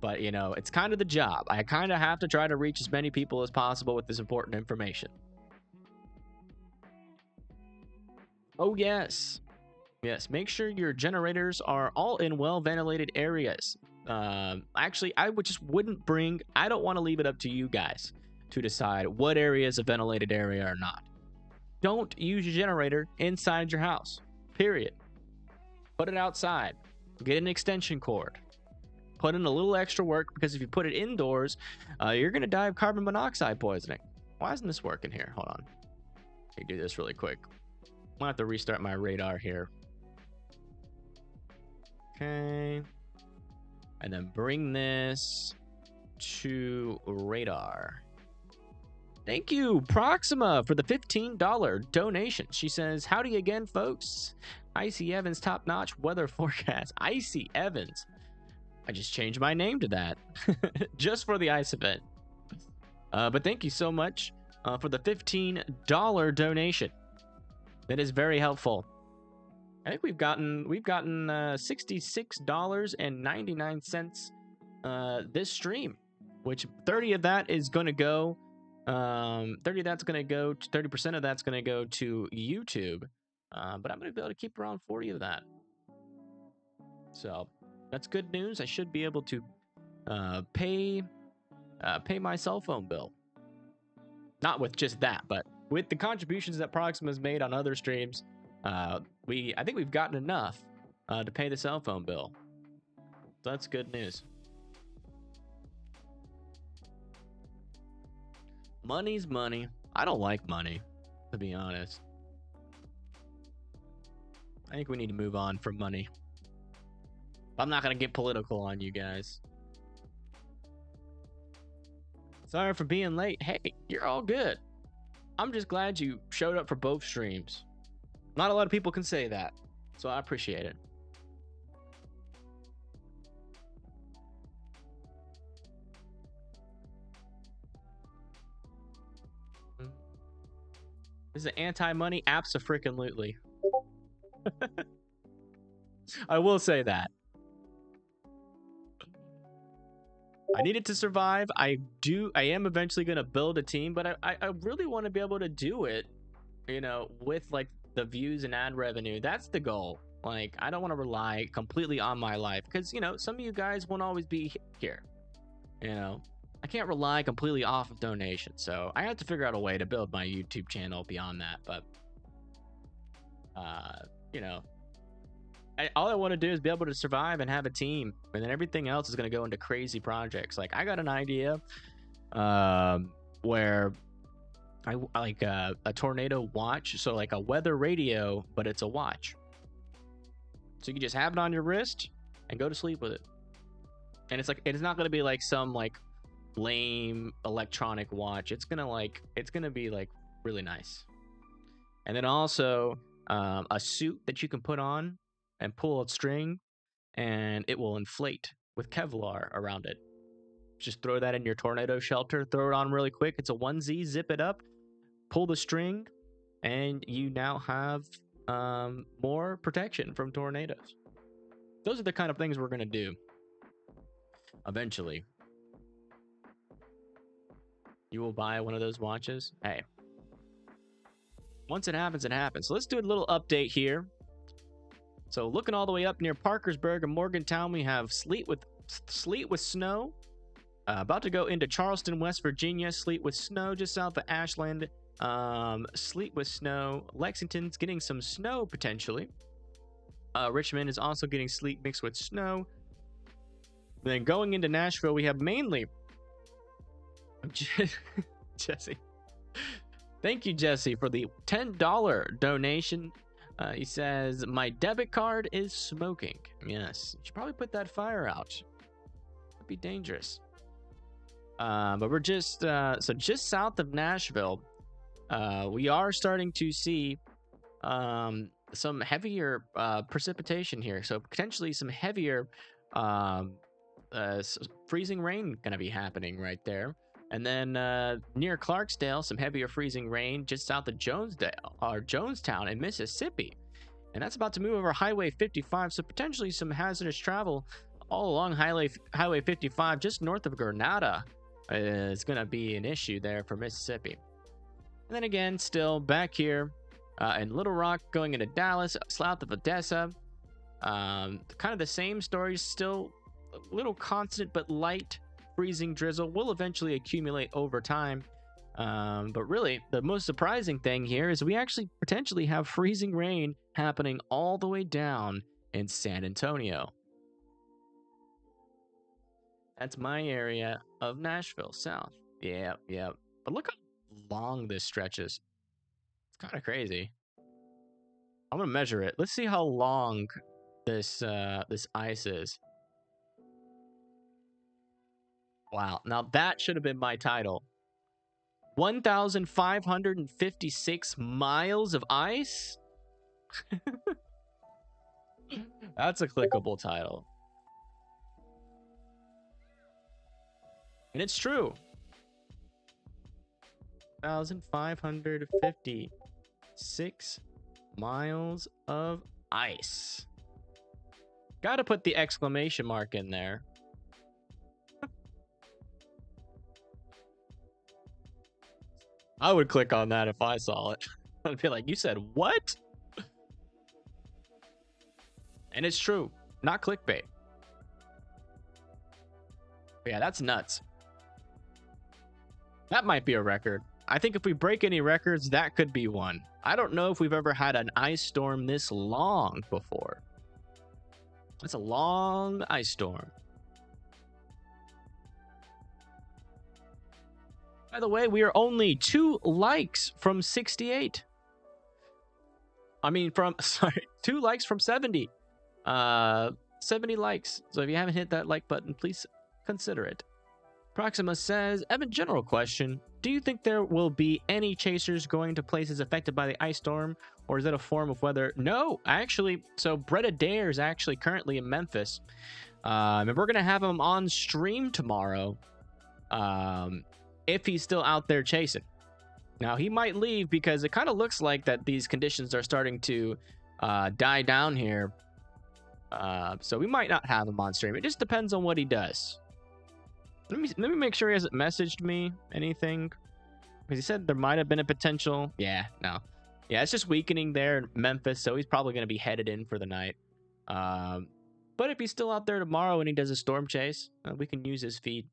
but you know, it's kind of the job. I kind of have to try to reach as many people as possible with this important information. Oh yes, yes, make sure your generators are all in well ventilated areas. Actually, I don't want to leave it up to you guys to decide what area is a ventilated area or not. Don't use your generator inside your house, period. Put it outside. Get an extension cord. Put in a little extra work, because if you put it indoors, you're going to die of carbon monoxide poisoning. Why isn't this working here? Hold on. Let me do this really quick. I'm going to have to restart my radar here. Okay. And then bring this to radar. Thank you, Proxima, for the $15 donation. She says, howdy again, folks. Icy Evans top-notch weather forecast. Icy Evans. I just changed my name to that just for the ice event. But thank you so much for the $15 donation. That is very helpful. I think we've gotten $66.99 this stream, which 30 of that is going to go 30% of that's going to go to YouTube. But I'm going to be able to keep around 40 of that. So that's good news. I should be able to pay my cell phone bill. Not with just that, but with the contributions that Proxima's made on other streams. I think we've gotten enough to pay the cell phone bill. So that's good news. Money's money. I don't like money, to be honest. I think we need to move on from money. I'm not going to get political on you guys. Sorry for being late. Hey, you're all good. I'm just glad you showed up for both streams. Not a lot of people can say that, so I appreciate it. This is anti-money? Abso-freaking-lutely. I will say that. I need it to survive. I am eventually going to build a team, but I really want to be able to do it, you know, with like the views and ad revenue. That's the goal. Like, I don't want to rely completely on my life because, you know, some of you guys won't always be here. You know, I can't rely completely off of donations. So I have to figure out a way to build my YouTube channel beyond that. But, you know, all I want to do is be able to survive and have a team, and then everything else is going to go into crazy projects. Like, I got an idea where I like a tornado watch, so like a weather radio, but it's a watch, so you can just have it on your wrist and go to sleep with it. And it's like, it's not going to be like some like lame electronic watch. It's gonna be like really nice. And then also a suit that you can put on and pull a string, and it will inflate with Kevlar around it. Just throw that in your tornado shelter, throw it on really quick. It's a onesie, zip it up, pull the string, and you now have more protection from tornadoes. Those are the kind of things we're going to do eventually. You will buy one of those watches? Hey. Once it happens, it happens. So let's do a little update here. So looking all the way up near Parkersburg and Morgantown, we have sleet with snow. About to go into Charleston, West Virginia. Sleet with snow just south of Ashland. Sleet with snow. Lexington's getting some snow potentially. Richmond is also getting sleet mixed with snow. Then going into Nashville, we have mainly Jesse. Thank you, Jesse, for the $10 donation. He says, my debit card is smoking. Yes, you should probably put that fire out. It'd be dangerous. But we're just just south of Nashville. We are starting to see some heavier precipitation here. So potentially some heavier freezing rain going to be happening right there. And then near Clarksdale, some heavier freezing rain just south of Jonestown in Mississippi. And that's about to move over Highway 55. So potentially some hazardous travel all along Highway 55 just north of Grenada is going to be an issue there for Mississippi. And then again, still back here in Little Rock going into Dallas, south of Odessa. Kind of the same story, still a little constant but light freezing drizzle will eventually accumulate over time. But really, the most surprising thing here is we actually potentially have freezing rain happening all the way down in San Antonio. That's my area of Nashville, south. Yeah. But look how long this stretches. It's kind of crazy. I'm gonna measure it. Let's see how long this ice is. Wow. Now that should have been my title. 1,556 miles of ice? That's a clickable title. And it's true. 1,556 miles of ice. Gotta put the exclamation mark in there. I would click on that if I saw it. I'd be like, you said what? And it's true. Not clickbait. But yeah, that's nuts. That might be a record. I think if we break any records, that could be one. I don't know if we've ever had an ice storm this long before. That's a long ice storm. By the way, we are only 2 likes from 68. I mean, 2 likes from 70. 70 likes. So if you haven't hit that like button, please consider it. Proxima says, Evan, general question. Do you think there will be any chasers going to places affected by the ice storm? Or is it a form of weather? No, actually. So Brett Adair is actually currently in Memphis. And we're going to have him on stream tomorrow. If he's still out there chasing. Now, he might leave because it kind of looks like that these conditions are starting to die down here. So we might not have him on stream. It just depends on what he does. Let me make sure he hasn't messaged me anything. Because he said there might have been a potential. Yeah, no. Yeah, it's just weakening there in Memphis, so he's probably going to be headed in for the night. But if he's still out there tomorrow and he does a storm chase, we can use his feed.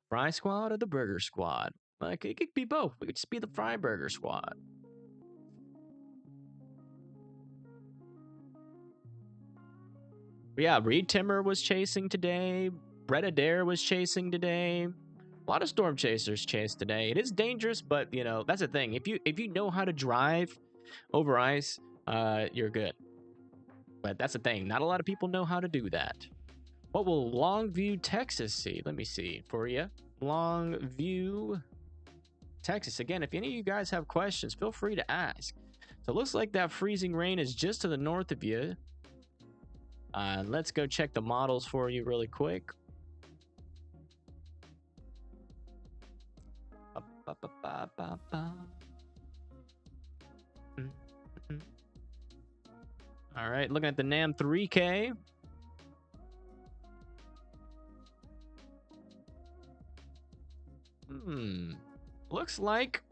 Fry Squad or the Burger Squad? Like, it could be both. We could just be the Fry Burger Squad. But yeah, Reed Timmer was chasing today. Brett Adair was chasing today. A lot of storm chasers chased today. It is dangerous, but, you know, that's the thing. If you know how to drive over ice, you're good. But that's the thing. Not a lot of people know how to do that. What will Longview, Texas see? Let me see for you. Longview, Texas. Again, if any of you guys have questions, feel free to ask. So it looks like that freezing rain is just to the north of you. Let's go check the models for you really quick. All right, looking at the NAM 3K. Looks like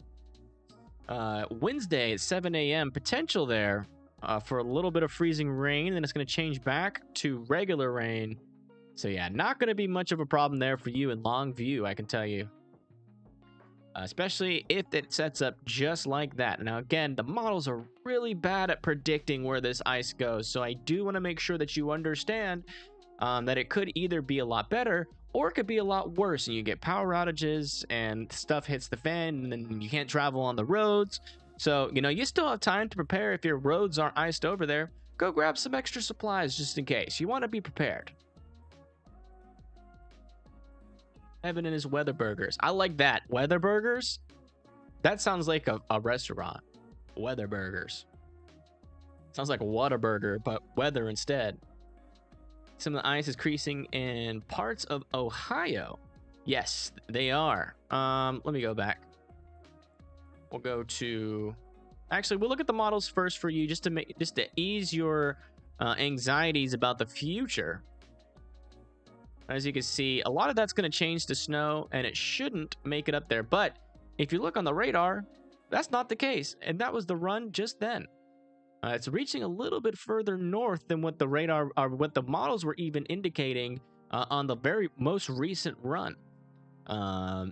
Wednesday at 7 a.m. potential there for a little bit of freezing rain. Then it's going to change back to regular rain. So yeah, not going to be much of a problem there for you in Longview, I can tell you. Especially if it sets up just like that. Now again, the models are really bad at predicting where this ice goes. So I do want to make sure that you understand that it could either be a lot better or it could be a lot worse and you get power outages and stuff hits the fan and then you can't travel on the roads. So, you know, you still have time to prepare if your roads aren't iced over there. Go grab some extra supplies just in case. You want to be prepared. Evan and his weather burgers. I like that. Weather burgers? That sounds like a restaurant. Weather burgers. Sounds like a Whataburger, but weather instead. Some of the ice is creasing in parts of Ohio. Yes, they are. Let me go back. We'll go to... Actually, we'll look at the models first for you just to ease your anxieties about the future. As you can see, a lot of that's going to change to snow, and it shouldn't make it up there. But if you look on the radar, that's not the case. And that was the run just then. It's reaching a little bit further north than what the radar or what the models were even indicating on the very most recent run.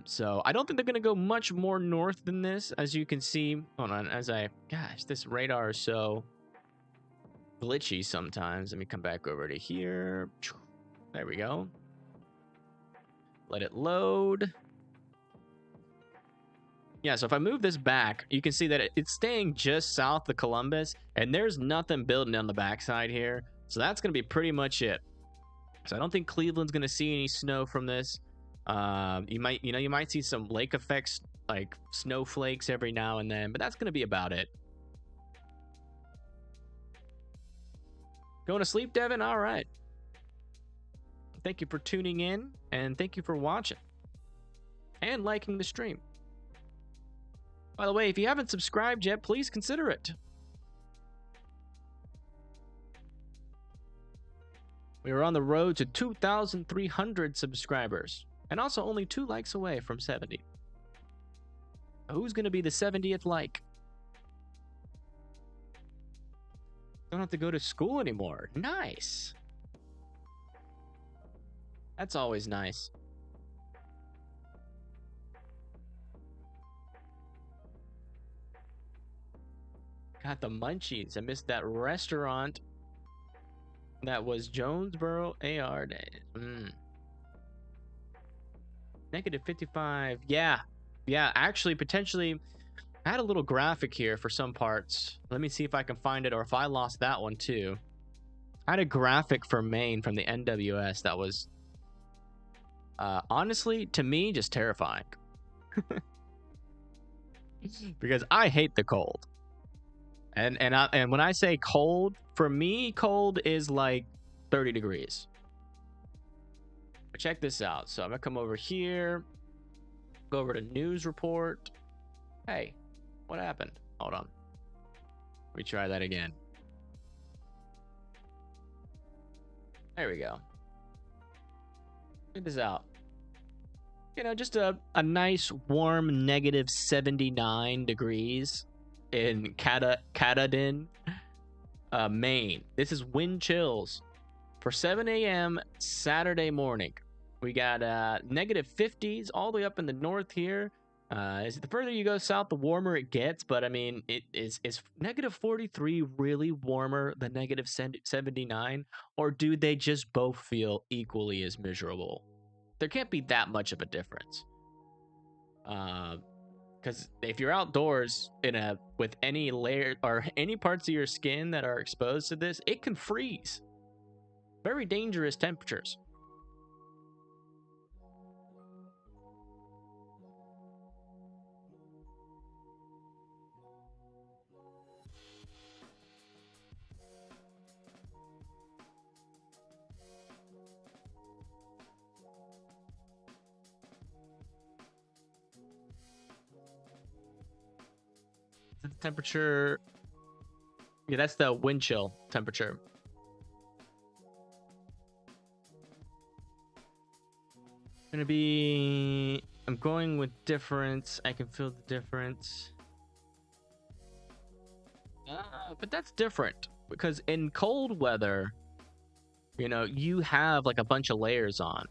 So I don't think they're going to go much more north than this. As you can see, hold on, gosh, this radar is so glitchy sometimes. Let me come back over to here. There we go. Let it load. Yeah, so if I move this back, you can see that it's staying just south of Columbus, and there's nothing building on the backside here. So that's going to be pretty much it. So I don't think Cleveland's going to see any snow from this. You might see some lake effects, like snowflakes every now and then, but that's going to be about it. Going to sleep, Devin? All right. Thank you for tuning in, and thank you for watching and liking the stream. By the way, if you haven't subscribed yet, please consider it. We are on the road to 2,300 subscribers, and also only 2 likes away from 70. Who's going to be the 70th like? Don't have to go to school anymore. Nice. That's always nice. Got the munchies. I missed that restaurant. That was Jonesboro AR days. Negative 55. Yeah. Yeah, actually, potentially, I had a little graphic here for some parts. Let me see if I can find it, or if I lost that one too. I had a graphic for Maine from the NWS that was, honestly, to me, just terrifying. Because I hate the cold. And when I say cold, for me, cold is like 30 degrees. But check this out. So I'm going to come over here. Go over to news report. Hey, what happened? Hold on. Let me try that again. There we go. Check this out. You know, just a nice warm negative 79 degrees in Katahdin, Maine. This is wind chills for 7 a.m. Saturday morning. We got negative 50s all the way up in the north here. The further you go south, the warmer it gets. But I mean, is negative 43 really warmer than negative 79? Or do they just both feel equally as miserable? There can't be that much of a difference. Because if you're outdoors with any layer or any parts of your skin that are exposed to this, it can freeze. Very dangerous temperatures. The temperature, yeah, that's the wind chill temperature. Gonna be, I'm going with difference. I can feel the difference. But that's different because in cold weather, you know, you have like a bunch of layers on.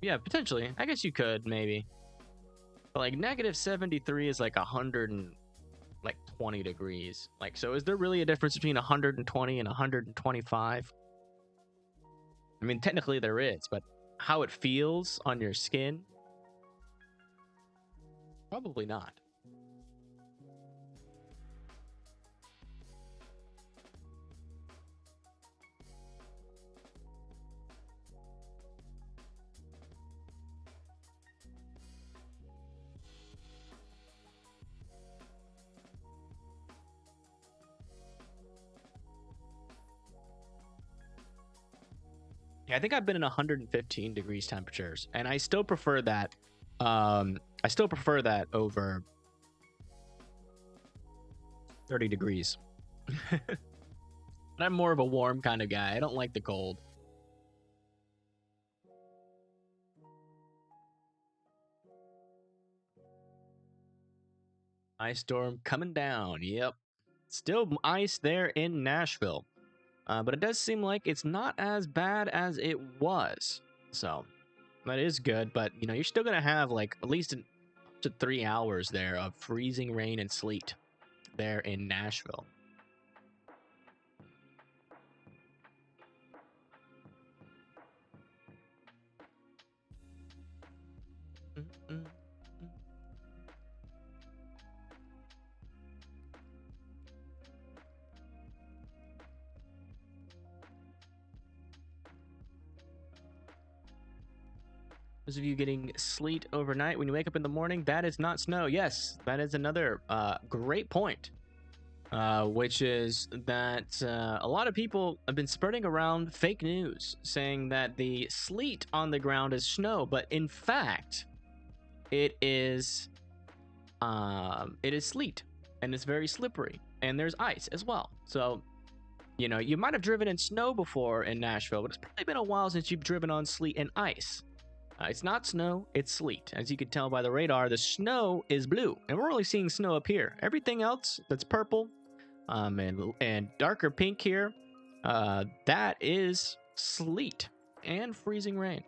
Yeah, potentially. I guess you could maybe. But like negative 73 is like 120 degrees. Like, so is there really a difference between 120 and 125? I mean, technically there is, but how it feels on your skin, probably not. Yeah, I think I've been in 115 degrees temperatures, and I still prefer that. I still prefer that over 30 degrees. But I'm more of a warm kind of guy. I don't like the cold. Ice storm coming down. Yep. Still ice there in Nashville. But it does seem like it's not as bad as it was. So that is good. But, you know, you're still going to have like at least up to 3 hours there of freezing rain and sleet there in Nashville. Those of you getting sleet overnight when you wake up in the morning, that is not snow. Yes, that is another great point, which is that a lot of people have been spreading around fake news saying that the sleet on the ground is snow, but in fact, it is sleet, and it's very slippery, and there's ice as well. So, you know, you might have driven in snow before in Nashville, but it's probably been a while since you've driven on sleet and ice. It's not snow, it's sleet. As you can tell by the radar, the snow is blue, and we're only seeing snow up here. Everything else that's purple and darker pink here, that is sleet and freezing rain.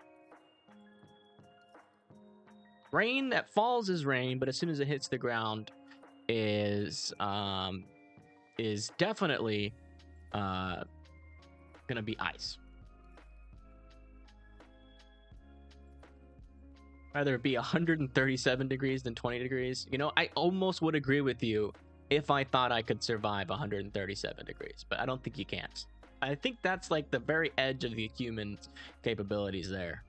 Rain that falls is rain, but as soon as it hits the ground, is definitely gonna be ice. Rather it be 137 degrees than 20 degrees. You know, I almost would agree with you if I thought I could survive 137 degrees, but I don't think you can. I think that's like the very edge of the human capabilities there.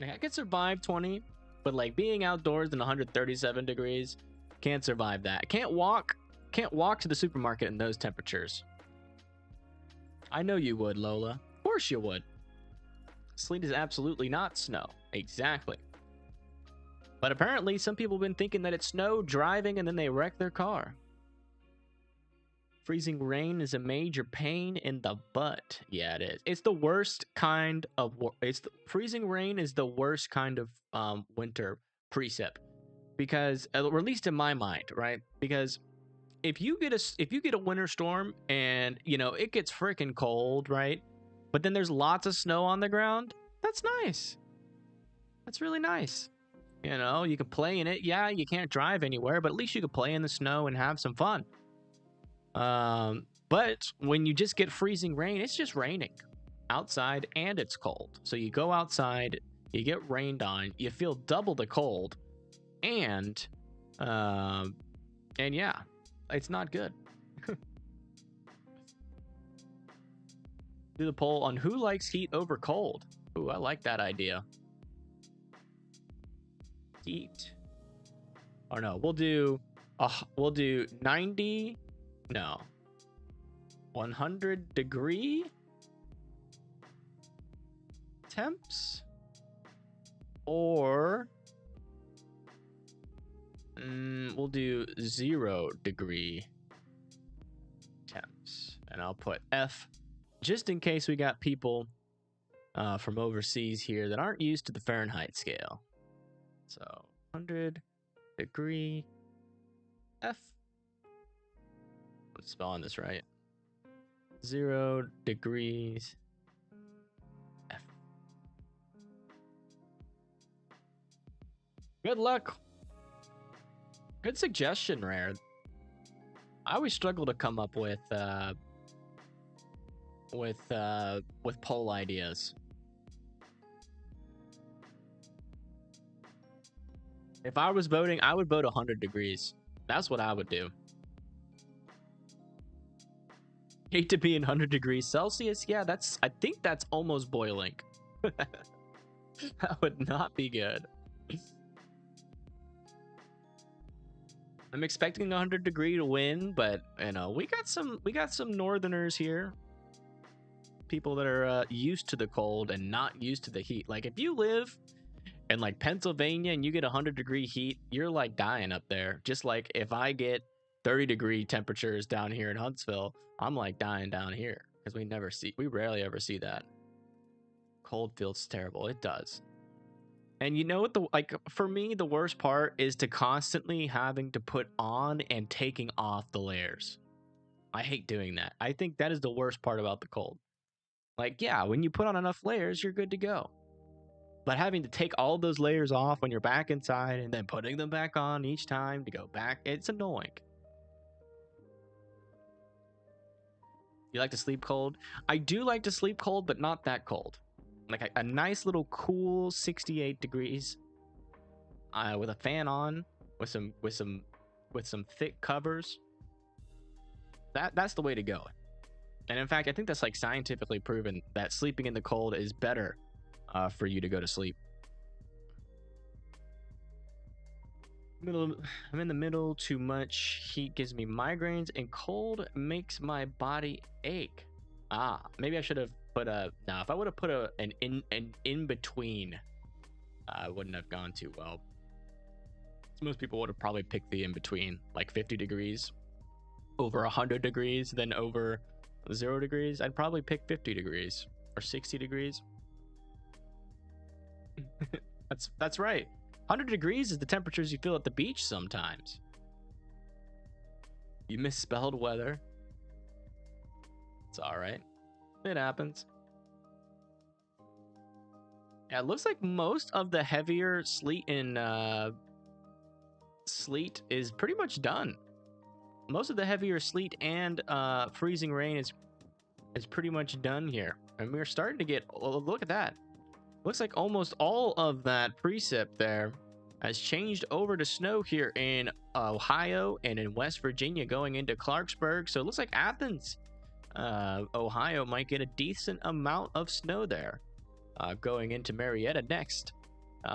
I could survive 20, but like being outdoors in 137 degrees, can't survive that. Can't walk to the supermarket in those temperatures. I know you would, Lola. Of course you would. Sleet is absolutely not snow. Exactly. But apparently some people have been thinking that it's snow driving and then they wreck their car. Freezing rain is a major pain in the butt. Yeah, it is. It's the worst kind of freezing rain is the worst kind of winter precip, because or at least in my mind, right? Because if you get a winter storm and, you know, it gets freaking cold, right? But then there's lots of snow on the ground. That's nice. That's really nice. You know, you can play in it. Yeah, you can't drive anywhere, but at least you can play in the snow and have some fun. But when you just get freezing rain, it's just raining outside and it's cold. So you go outside, you get rained on, you feel double the cold, and yeah, it's not good. Do the poll on who likes heat over cold. Ooh, I like that idea. Heat. Or no, we'll do 90. No. 100 degree temps, or we'll do 0 degree temps, and I'll put F just in case we got people from overseas here that aren't used to the Fahrenheit scale. So 100 degree F. I'm spelling this right. 0 degrees F. Good luck. Good suggestion, Rare. I always struggle to come up with with poll ideas. If I was voting, I would vote 100 degrees. That's what I would do. Hate to be in 100 degrees Celsius. Yeah, I think that's almost boiling. That would not be good. I'm expecting 100 degree to win, but you know, we got some northerners here. People that are used to the cold and not used to the heat. Like if you live in like Pennsylvania and you get 100 degree heat, you're like dying up there. Just like if I get 30 degree temperatures down here in Huntsville, I'm like dying down here because we rarely ever see that. Cold feels terrible. It does. And you know what, for me, the worst part is to constantly having to put on and taking off the layers. I hate doing that. I think that is the worst part about the cold. Like, yeah, when you put on enough layers, you're good to go. But having to take all those layers off when you're back inside and then putting them back on each time to go back, it's annoying. You like to sleep cold? I do like to sleep cold, but not that cold. Like a nice little cool 68 degrees with a fan on, with some thick covers. That's the way to go. And in fact, I think that's like scientifically proven that sleeping in the cold is better for you to go to sleep. I'm in the middle. Too much heat gives me migraines, and cold makes my body ache. Maybe I should have put if I would have put an in between, I wouldn't have gone too well. Most people would have probably picked the in between, like 50 degrees over 100 degrees, then over 0 degrees. I'd probably pick 50 degrees or 60 degrees. That's right. 100 degrees is the temperatures you feel at the beach sometimes. You misspelled weather. It's all right. It happens. Yeah, it looks like most of the heavier sleet and sleet is pretty much done. Most of the heavier sleet and freezing rain is pretty much done here. And we're starting to get, look at that. Looks like almost all of that precip there has changed over to snow here in Ohio and in West Virginia going into Clarksburg. So it looks like Athens, Ohio might get a decent amount of snow there going into Marietta next.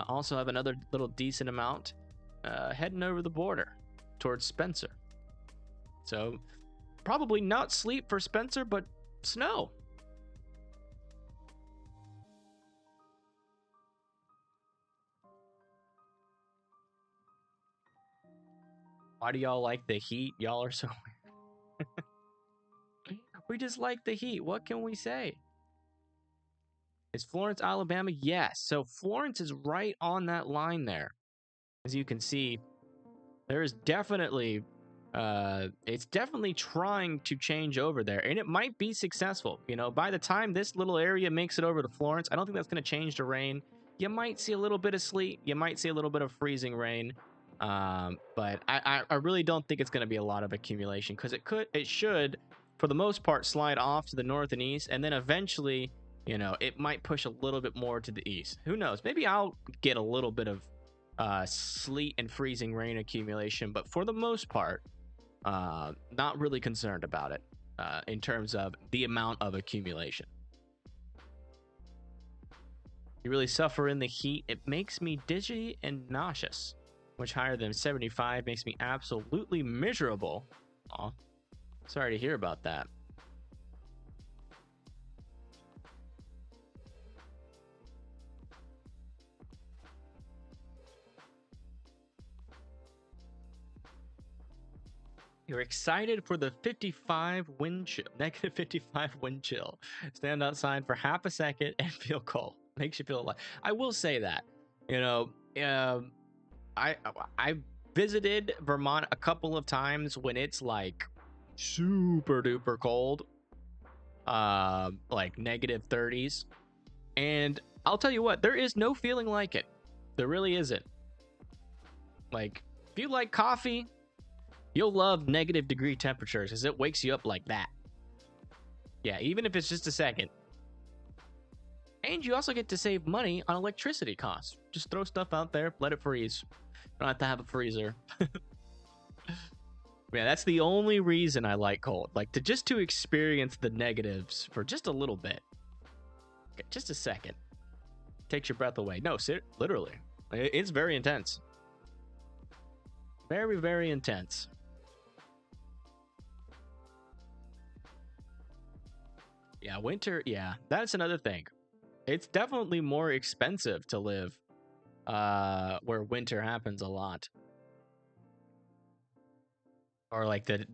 Also have another little decent amount heading over the border towards Spencer. So probably not sleet for Spencer, but snow. Why do y'all like the heat? Y'all are so we just like the heat. What can we say? Is Florence, Alabama? Yes. So Florence is right on that line there. As you can see, there is definitely it's definitely trying to change over there, and it might be successful. You know, by the time this little area makes it over to Florence, I don't think that's going to change to rain. You might see a little bit of sleet. You might see a little bit of freezing rain. But I really don't think it's going to be a lot of accumulation, because it should, for the most part, slide off to the north and east, and then eventually, you know, it might push a little bit more to the east. Who knows? Maybe I'll get a little bit of sleet and freezing rain accumulation, but for the most part, not really concerned about it in terms of the amount of accumulation. You really suffer in the heat. It makes me dizzy and nauseous. Much higher than 75 makes me absolutely miserable. Aw, sorry to hear about that. You're excited for the 55 wind chill, negative 55 wind chill. Stand outside for half a second and feel cold. Makes you feel alive. I will say that, you know, I visited Vermont a couple of times when it's like super duper cold, like negative 30s, and I'll tell you what, there is no feeling like it. There really isn't. Like, if you like coffee, you'll love negative degree temperatures, as it wakes you up like that. Yeah, even if it's just a second. And you also get to save money on electricity costs. Just throw stuff out there, let it freeze. You don't have to have a freezer. Yeah, that's the only reason I like cold. Like, to experience the negatives for just a little bit. Okay, just a second. Takes your breath away. No, literally. It's very intense. Very, very intense. Yeah, winter, yeah, that's another thing. It's definitely more expensive to live where winter happens a lot. Or like the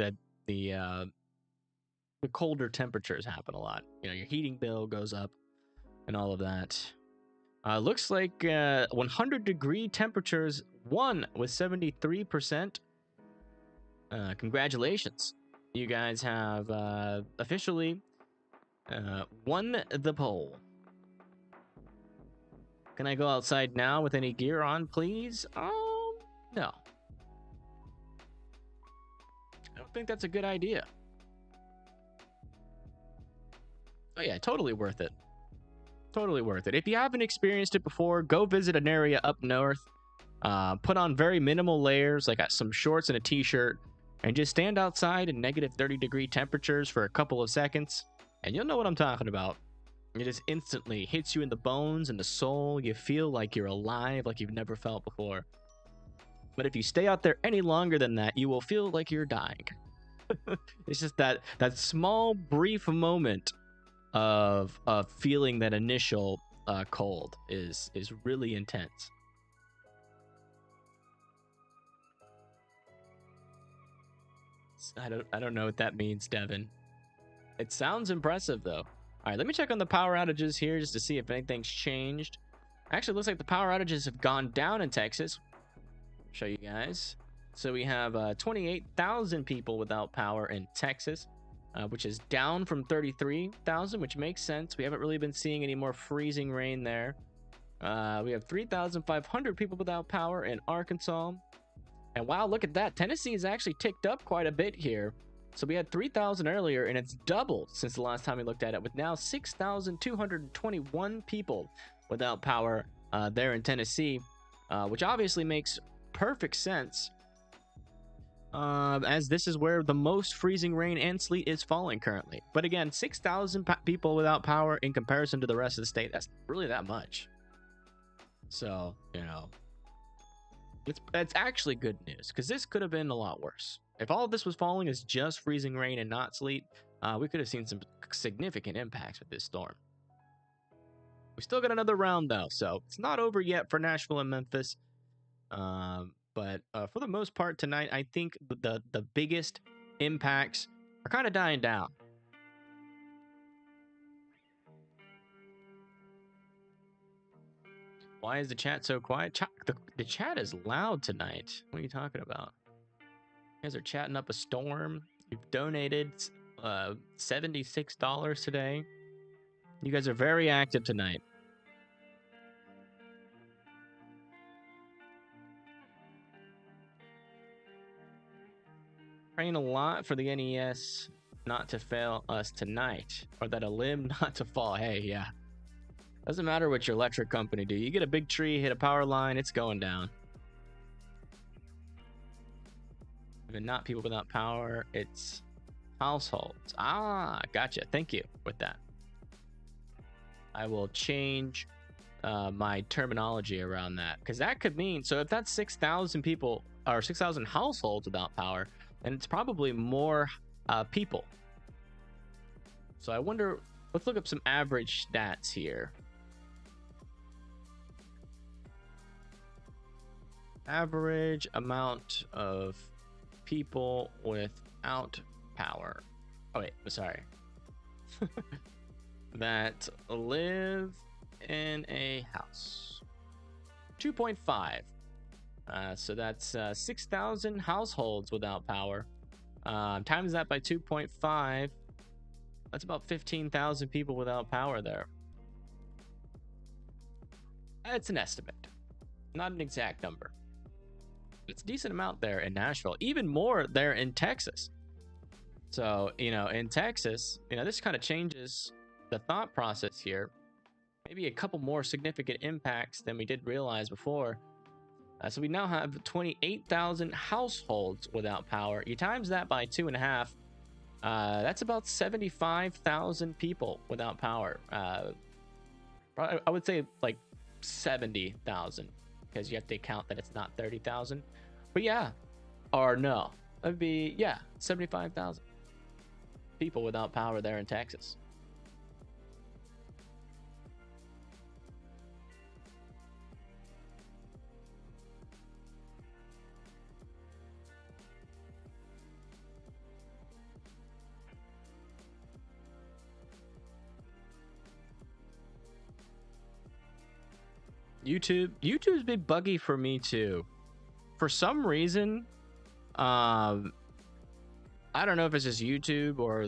colder temperatures happen a lot. You know, your heating bill goes up and all of that. Looks like 100-degree temperatures won with 73%. Congratulations. You guys have officially won the poll. Can I go outside now with any gear on, please? No. I don't think that's a good idea. Oh yeah, totally worth it. Totally worth it. If you haven't experienced it before, go visit an area up north. Put on very minimal layers, like some shorts and a t-shirt, and just stand outside in negative 30-degree temperatures for a couple of seconds, and you'll know what I'm talking about. It just instantly hits you in the bones and the soul. You feel like you're alive, like you've never felt before. But if you stay out there any longer than that, you will feel like you're dying. It's just that small, brief moment of feeling that initial cold is really intense. I don't know what that means, Devin. It sounds impressive though. All right, let me check on the power outages here just to see if anything's changed. Actually, it looks like the power outages have gone down in Texas. Show you guys. So we have 28,000 people without power in Texas, which is down from 33,000, which makes sense. We haven't really been seeing any more freezing rain there. We have 3,500 people without power in Arkansas. And wow, look at that. Tennessee has actually ticked up quite a bit here. So we had 3,000 earlier, and it's doubled since the last time we looked at it, with now 6,221 people without power there in Tennessee, which obviously makes perfect sense, as this is where the most freezing rain and sleet is falling currently. But again, 6,000 people without power in comparison to the rest of the state, that's really that much. So, you know, it's actually good news, because this could have been a lot worse. If all of this was falling as just freezing rain and not sleet, we could have seen some significant impacts with this storm. We still got another round though, so it's not over yet for Nashville and Memphis. But for the most part tonight, I think the biggest impacts are kind of dying down. Why is the chat so quiet? The chat is loud tonight. What are you talking about? You guys are chatting up a storm. You've donated $76 today. You guys are very active tonight. Praying a lot for the NES not to fail us tonight, or that a limb not to fall. Hey, yeah. Doesn't matter what your electric company do. You get a big tree, hit a power line, it's going down. Even not people without power, it's households. Ah, gotcha. Thank you with that. I will change my terminology around that, because that could mean, so if that's 6,000 people or 6,000 households without power, then it's probably more people. So I wonder, let's look up some average stats here. Average amount of people without power. Oh wait, sorry. That live in a house. 2.5. So that's 6,000 households without power. Times that by 2.5. That's about 15,000 people without power there. It's an estimate, not an exact number. It's a decent amount there in Nashville, even more there in Texas. So, you know, in Texas, you know, this kind of changes the thought process here. Maybe a couple more significant impacts than we did realize before. So we now have 28,000 households without power. You times that by 2.5. That's about 75,000 people without power. I would say like 70,000 because you have to count that it's not 30,000. But yeah, or no, that'd be, yeah, 75,000 people without power there in Texas. YouTube's been buggy for me too. For some reason, I don't know if it's just YouTube or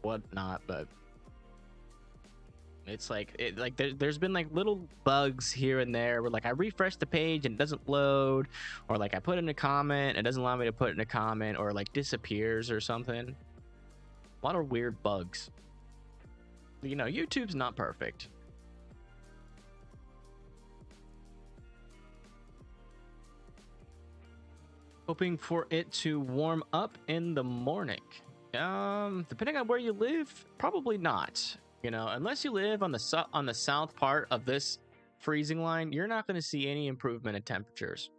whatnot, but it's like there's been like little bugs here and there where like I refresh the page and it doesn't load, or like I put in a comment, it doesn't allow me to put in a comment, or like disappears or something. A lot of weird bugs. You know, YouTube's not perfect. Hoping for it to warm up in the morning. Depending on where you live, probably not. You know, unless you live on the south part of this freezing line, you're not going to see any improvement in temperatures.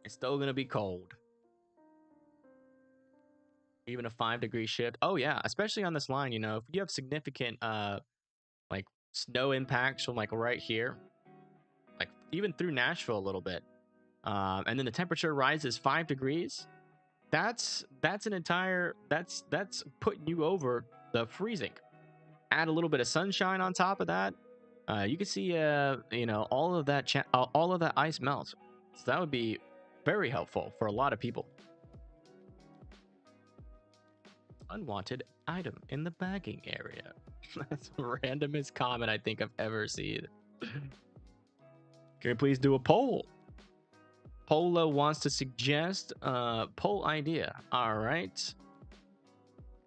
It's still going to be cold. Even a 5-degree shift. Oh yeah, especially on this line, you know, if you have significant like snow impacts from like right here, like even through Nashville a little bit, and then the temperature rises 5 degrees, that's an entire, that's putting you over the freezing. Add a little bit of sunshine on top of that, you can see you know, all of that ice melt. So that would be very helpful for a lot of people. Unwanted item in the bagging area. That's the randomest comment I think I've ever seen. Can we please do a poll? Polo wants to suggest a poll idea. All right.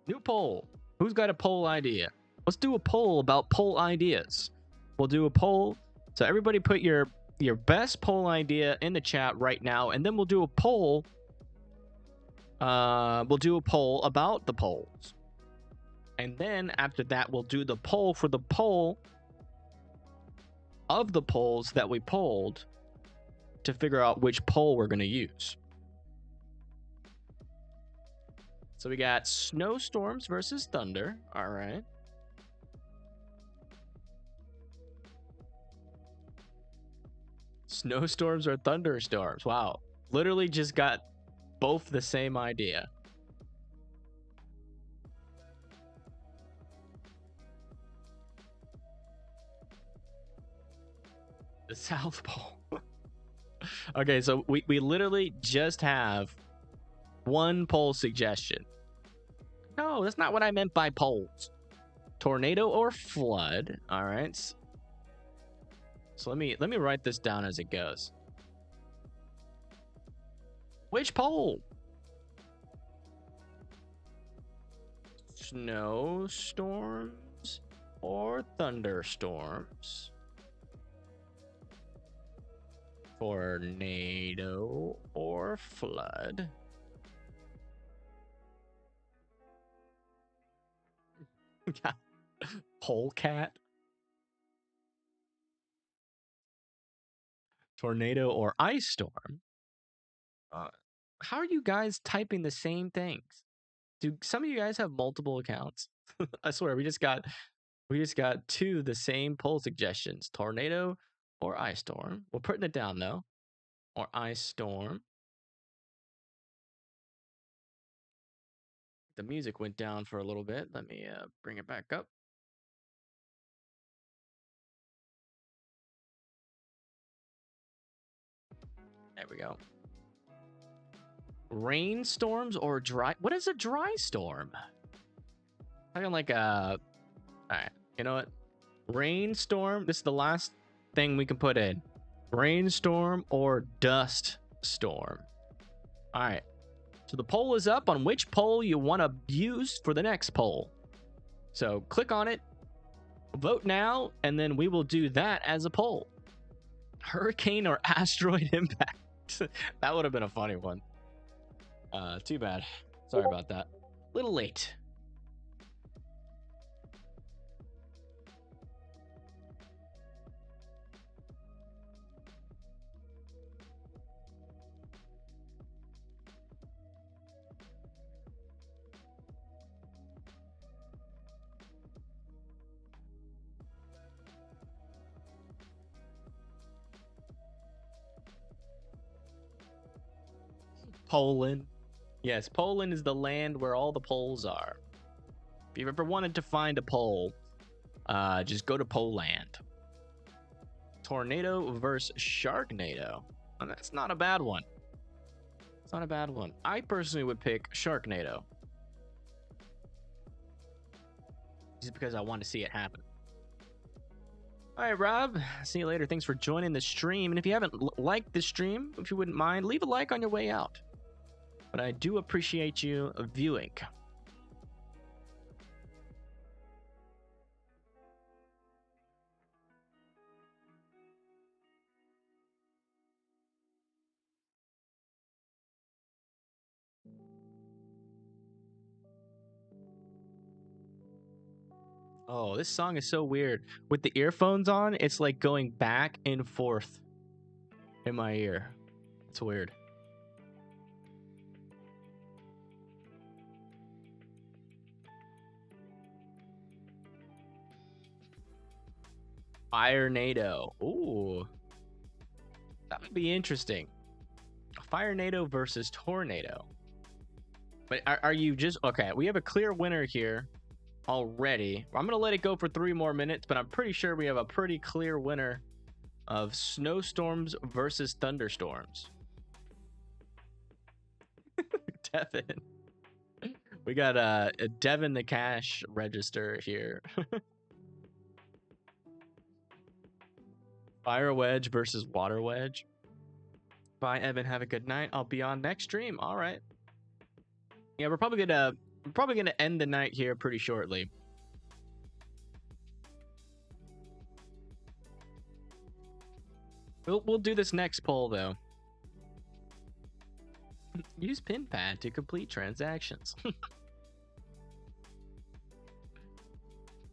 New poll. Who's got a poll idea? Let's do a poll about poll ideas. We'll do a poll. So everybody put your best poll idea in the chat right now, and then we'll do a poll. We'll do a poll about the polls. And then after that, we'll do the poll for the poll of the polls that we polled to figure out which poll we're going to use. So we got snowstorms versus thunder. All right. Snowstorms or thunderstorms. Wow. Literally just got both the same idea. The South Pole. Okay, so we literally just have one poll suggestion. No, that's not what I meant by polls. Tornado or flood. All right. So let me write this down as it goes. Which poll? Snowstorms or thunderstorms? Tornado or flood? Polecat? Tornado or ice storm? How are you guys typing the same things? Do some of you guys have multiple accounts? I swear, we just got two the same poll suggestions: tornado or ice storm. We're putting it down though, or ice storm. The music went down for a little bit. Let me bring it back up. There we go. Rainstorms or dry? What is a dry storm? Talking like a. All right, you know what? Rainstorm. This is the last thing we can put in. Rainstorm or dust storm. All right. So the poll is up on which poll you want to use for the next poll. So click on it, vote now, and then we will do that as a poll. Hurricane or asteroid impact? That would have been a funny one. Too bad. Sorry about that. Little late. Poland. Yes, Poland is the land where all the poles are. If you've ever wanted to find a pole, just go to Poland. Tornado versus Sharknado. Oh, that's not a bad one. It's not a bad one. I personally would pick Sharknado. Just because I want to see it happen. All right, Rob. See you later. Thanks for joining the stream. And if you haven't liked this stream, if you wouldn't mind, leave a like on your way out. But I do appreciate you viewing. Oh, this song is so weird. With the earphones on, it's like going back and forth in my ear. It's weird. Firenado. Ooh. That would be interesting. Firenado versus Tornado. But are you just... Okay, we have a clear winner here already. I'm going to let it go for 3 more minutes, but I'm pretty sure we have a pretty clear winner of snowstorms versus thunderstorms. Devin. We got a Devin the Cash register here. Fire wedge versus water wedge. Bye, Evan. Have a good night. I'll be on next stream. All right. Yeah, we're probably gonna end the night here pretty shortly. We'll do this next poll though. Use pin pad to complete transactions.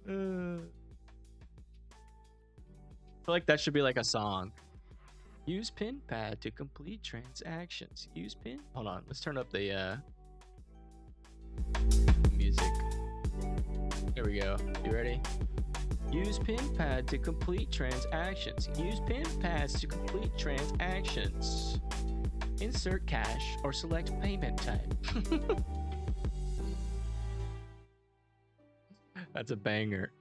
I feel like that should be like a song. Use pin pad to complete transactions. Use pin. Hold on, let's turn up the music. There we go. You ready? Use pin pad to complete transactions. Use pin pads to complete transactions. Insert cash or select payment type. That's a banger.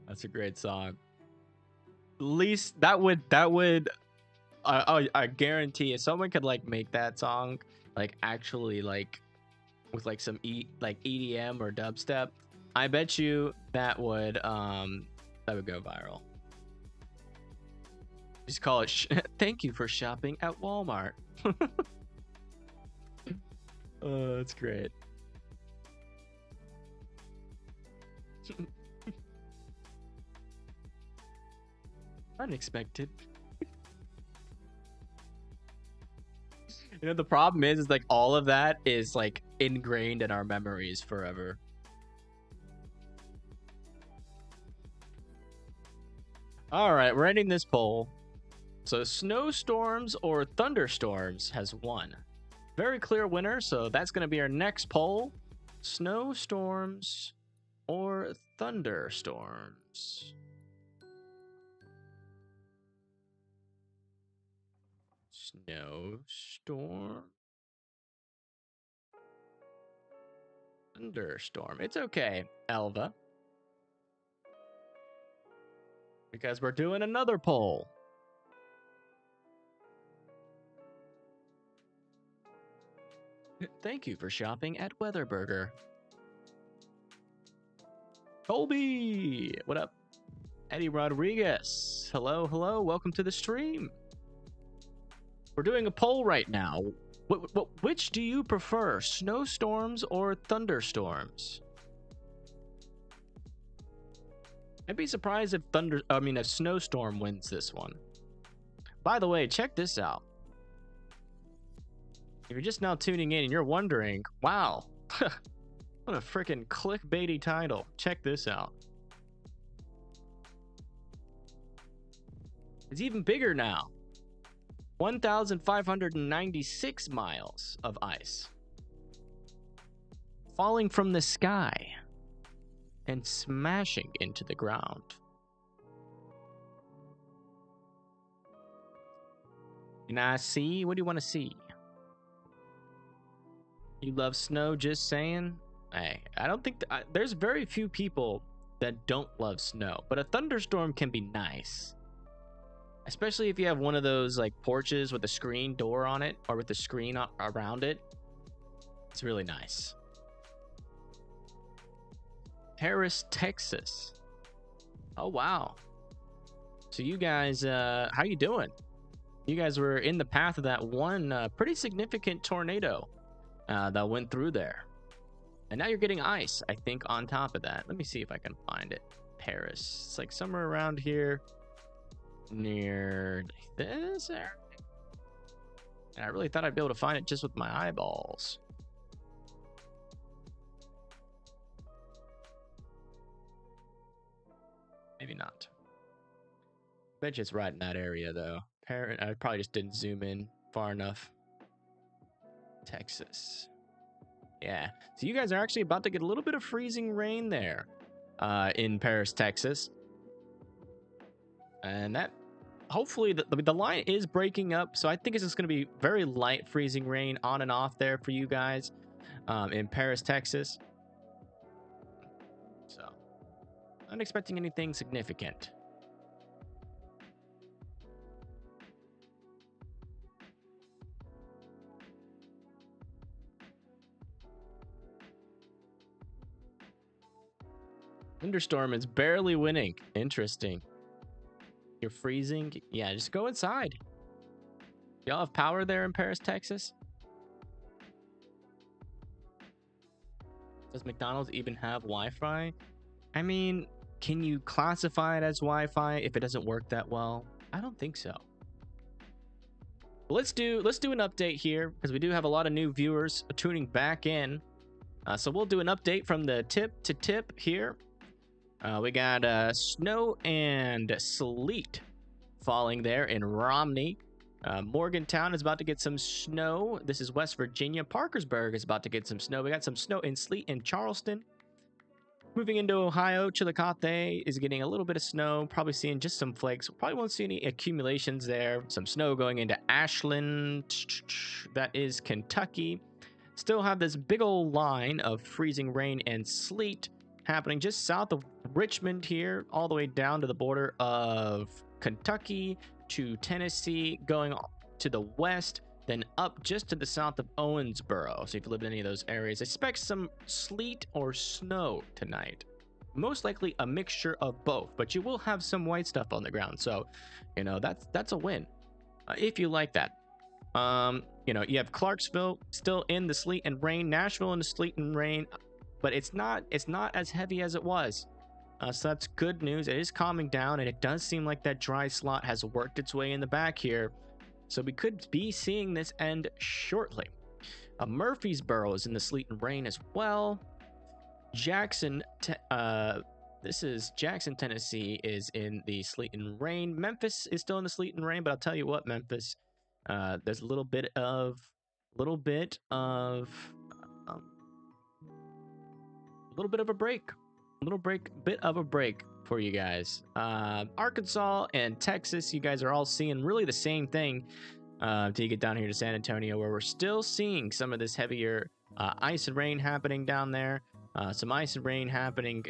That's a great song. At least that would I guarantee if someone could like make that song like actually like with like some EDM or dubstep, I bet you that would go viral. Just call it thank you for shopping at Walmart. Oh, that's great. Unexpected. You know, the problem is like all of that is like ingrained in our memories forever. All right, we're ending this poll. So snowstorms or thunderstorms has won. Very clear winner, so that's going to be our next poll. Snowstorms or thunderstorms? Snowstorm. Thunderstorm. It's okay, Elva. Because we're doing another poll. Thank you for shopping at Weatherburger. Colby, what up? Eddie Rodriguez, hello, hello, welcome to the stream. We're doing a poll right now. Which do you prefer, snowstorms or thunderstorms? I'd be surprised if a snowstorm wins this one. By the way, check this out. If you're just now tuning in and you're wondering, wow, what a freaking clickbaity title. Check this out. It's even bigger now. 1,596 miles of ice falling from the sky and smashing into the ground. Can I see? What do you want to see? You love snow, just saying? Hey, I don't think there's very few people that don't love snow, but a thunderstorm can be nice. Especially if you have one of those like porches with a screen door on it or with the screen around it. It's really nice. Paris, Texas. Oh, wow. So you guys, how you doing? You guys were in the path of that one pretty significant tornado that went through there. And now you're getting ice, I think, on top of that. Let me see if I can find it. Paris. It's like somewhere around here near this area. And I really thought I'd be able to find it just with my eyeballs. Maybe not. Bet you it's right in that area, though. I probably just didn't zoom in far enough. Texas. Yeah. So you guys are actually about to get a little bit of freezing rain there in Paris, Texas. And that, hopefully, the line is breaking up. So I think it's just going to be very light freezing rain on and off there for you guys in Paris, Texas. So, not expecting anything significant. Thunderstorm is barely winning. Interesting. You're freezing? Yeah, just go inside. Y'all have power there in Paris, Texas? Does McDonald's even have Wi-Fi? I mean, can you classify it as Wi-Fi if it doesn't work that well? I don't think so. Let's do an update here because we do have a lot of new viewers tuning back in. So we'll do an update from the tip to tip here. We got snow and sleet falling there in Romney. Morgantown is about to get some snow. This is West Virginia. Parkersburg is about to get some snow. We got some snow and sleet in Charleston. Moving into Ohio, Chillicothe is getting a little bit of snow. Probably seeing just some flakes. Probably won't see any accumulations there. Some snow going into Ashland. That is Kentucky. Still have this big old line of freezing rain and sleet happening just south of Richmond here, all the way down to the border of Kentucky to Tennessee, going to the west, then up just to the south of Owensboro. So if you live in any of those areas, expect some sleet or snow tonight. Most likely a mixture of both, but you will have some white stuff on the ground. So, you know, that's a win if you like that. You know, you have Clarksville still in the sleet and rain, Nashville in the sleet and rain, but it's not as heavy as it was. So that's good news. It is calming down, and it does seem like that dry slot has worked its way in the back here. So we could be seeing this end shortly. Murfreesboro is in the sleet and rain as well. Jackson, Tennessee is in the sleet and rain. Memphis is still in the sleet and rain, but I'll tell you what, Memphis, there's a little bit of a break for you guys. Arkansas and Texas, you guys are all seeing really the same thing till you get down here to San Antonio, where we're still seeing some of this heavier ice and rain happening down there. Some ice and rain happening,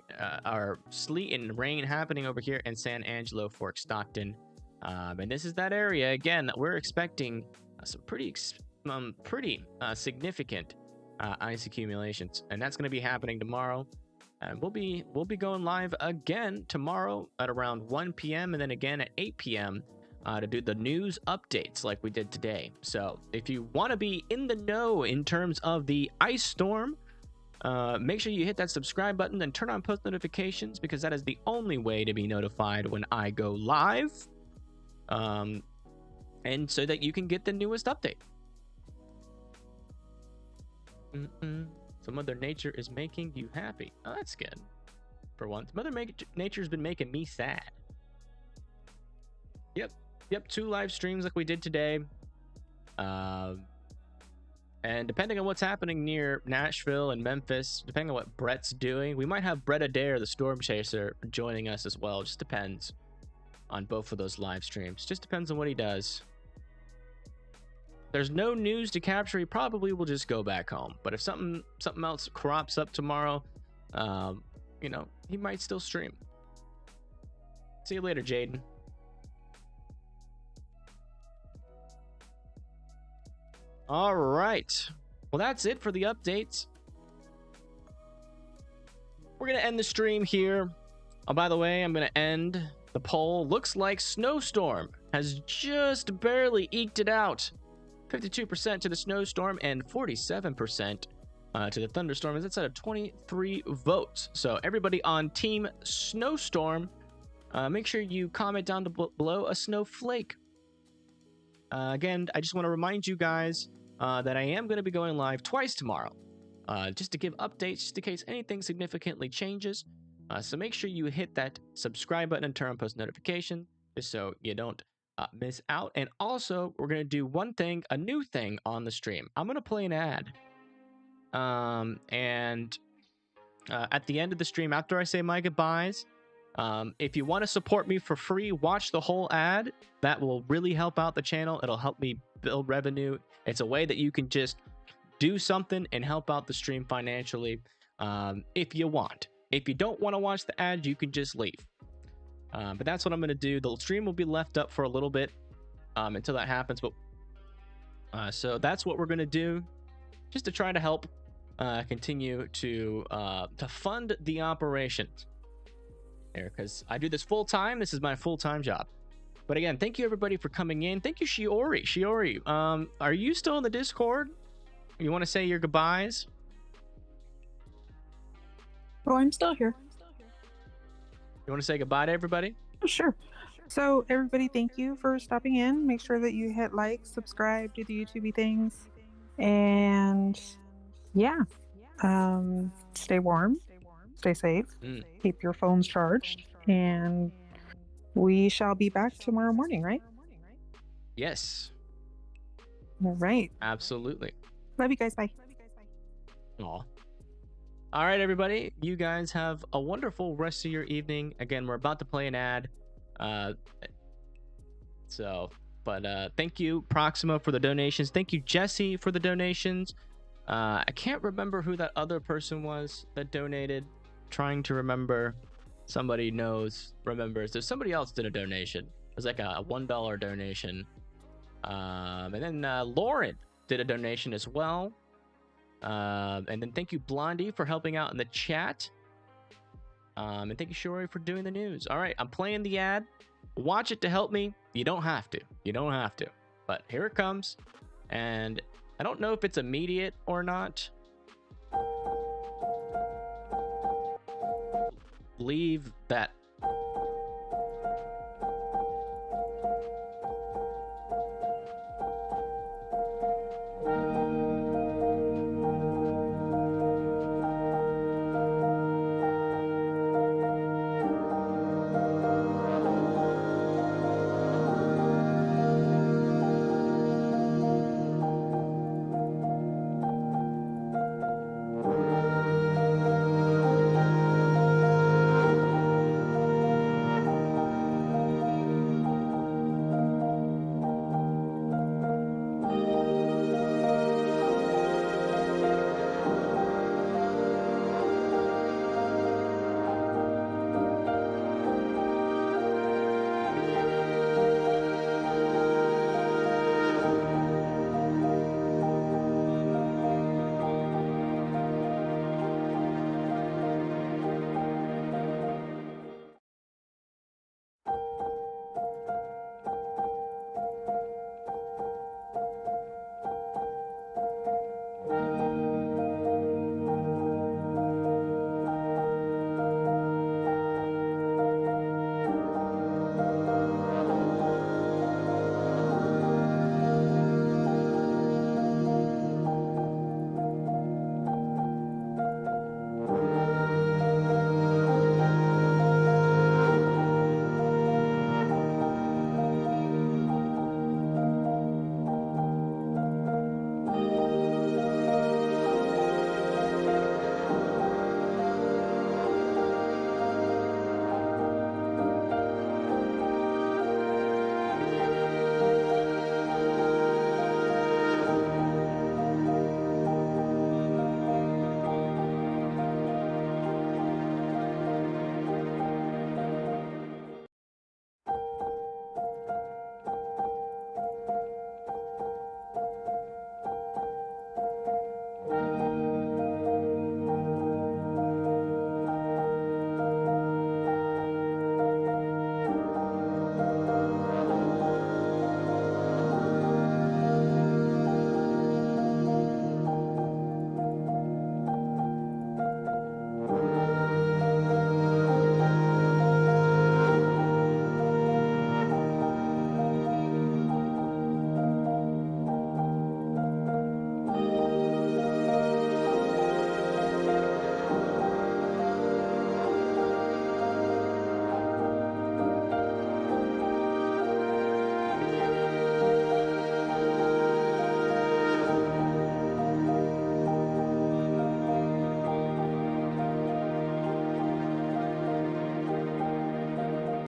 or sleet and rain happening over here in San Angelo, Fort Stockton. And this is that area again that we're expecting some pretty significant ice accumulations, and that's going to be happening tomorrow. And we'll be going live again tomorrow at around 1 p.m. and then again at 8 p.m. to do the news updates like we did today. So if you want to be in the know in terms of the ice storm, make sure you hit that subscribe button and turn on post notifications, because that is the only way to be notified when I go live. And so that you can get the newest update. So Mother Nature is making you happy. Oh, that's good. For once, Mother Nature's been making me sad. Yep, 2 live streams like we did today. And depending on what's happening near Nashville and Memphis, depending on what Brett's doing, we might have Brett Adair, the Storm Chaser, joining us as well. Just depends on both of those live streams. Just depends on what he does. There's no news to capture. He probably will just go back home. But if something else crops up tomorrow, you know, he might still stream. See you later, Jaden. All right. Well, that's it for the updates. We're going to end the stream here. Oh, by the way, I'm going to end the poll. Looks like Snowstorm has just barely eked it out. 52% to the snowstorm and 47% to the thunderstorm. That's out of 23 votes. So everybody on Team Snowstorm, make sure you comment down below a snowflake. Again, I just want to remind you guys that I am going to be going live twice tomorrow, just to give updates, just in case anything significantly changes. So make sure you hit that subscribe button and turn on post notification, just so you don't miss out. And also, we're going to do one thing, a new thing on the stream. I'm going to play an ad. And at the end of the stream, after I say my goodbyes, if you want to support me for free, watch the whole ad. That will really help out the channel. It'll help me build revenue. It's a way that you can just do something and help out the stream financially, if you want. If you don't want to watch the ad, you can just leave. But that's what I'm going to do. The stream will be left up for a little bit until that happens. But so that's what we're going to do, just to try to help continue to fund the operations here, because I do this full time. This is my full-time job. But again, thank you everybody for coming in. Thank you, Shiori. Shiori, are you still in the Discord? You want to say your goodbyes? Oh, I'm still here. You want to say goodbye to everybody? Sure. So everybody, thank you for stopping in. Make sure that you hit like, subscribe, do the YouTubey things, and yeah, stay warm, stay safe, keep your phones charged, and we shall be back tomorrow morning, right? Yes. All right. Absolutely. Love you guys. Bye. Aw. All right, everybody. You guys have a wonderful rest of your evening. Again, we're about to play an ad. Thank you, Proxima, for the donations. Thank you, Jesse, for the donations. I can't remember who that other person was that donated. Trying to remember. Somebody remembers. There's somebody else did a donation. It was like a $1 donation. And then Lauren did a donation as well. And then thank you, Blondie, for helping out in the chat. And thank you, Shori, for doing the news. All right, I'm playing the ad. Watch it to help me. You don't have to. You don't have to. But here it comes. And I don't know if it's immediate or not. Leave that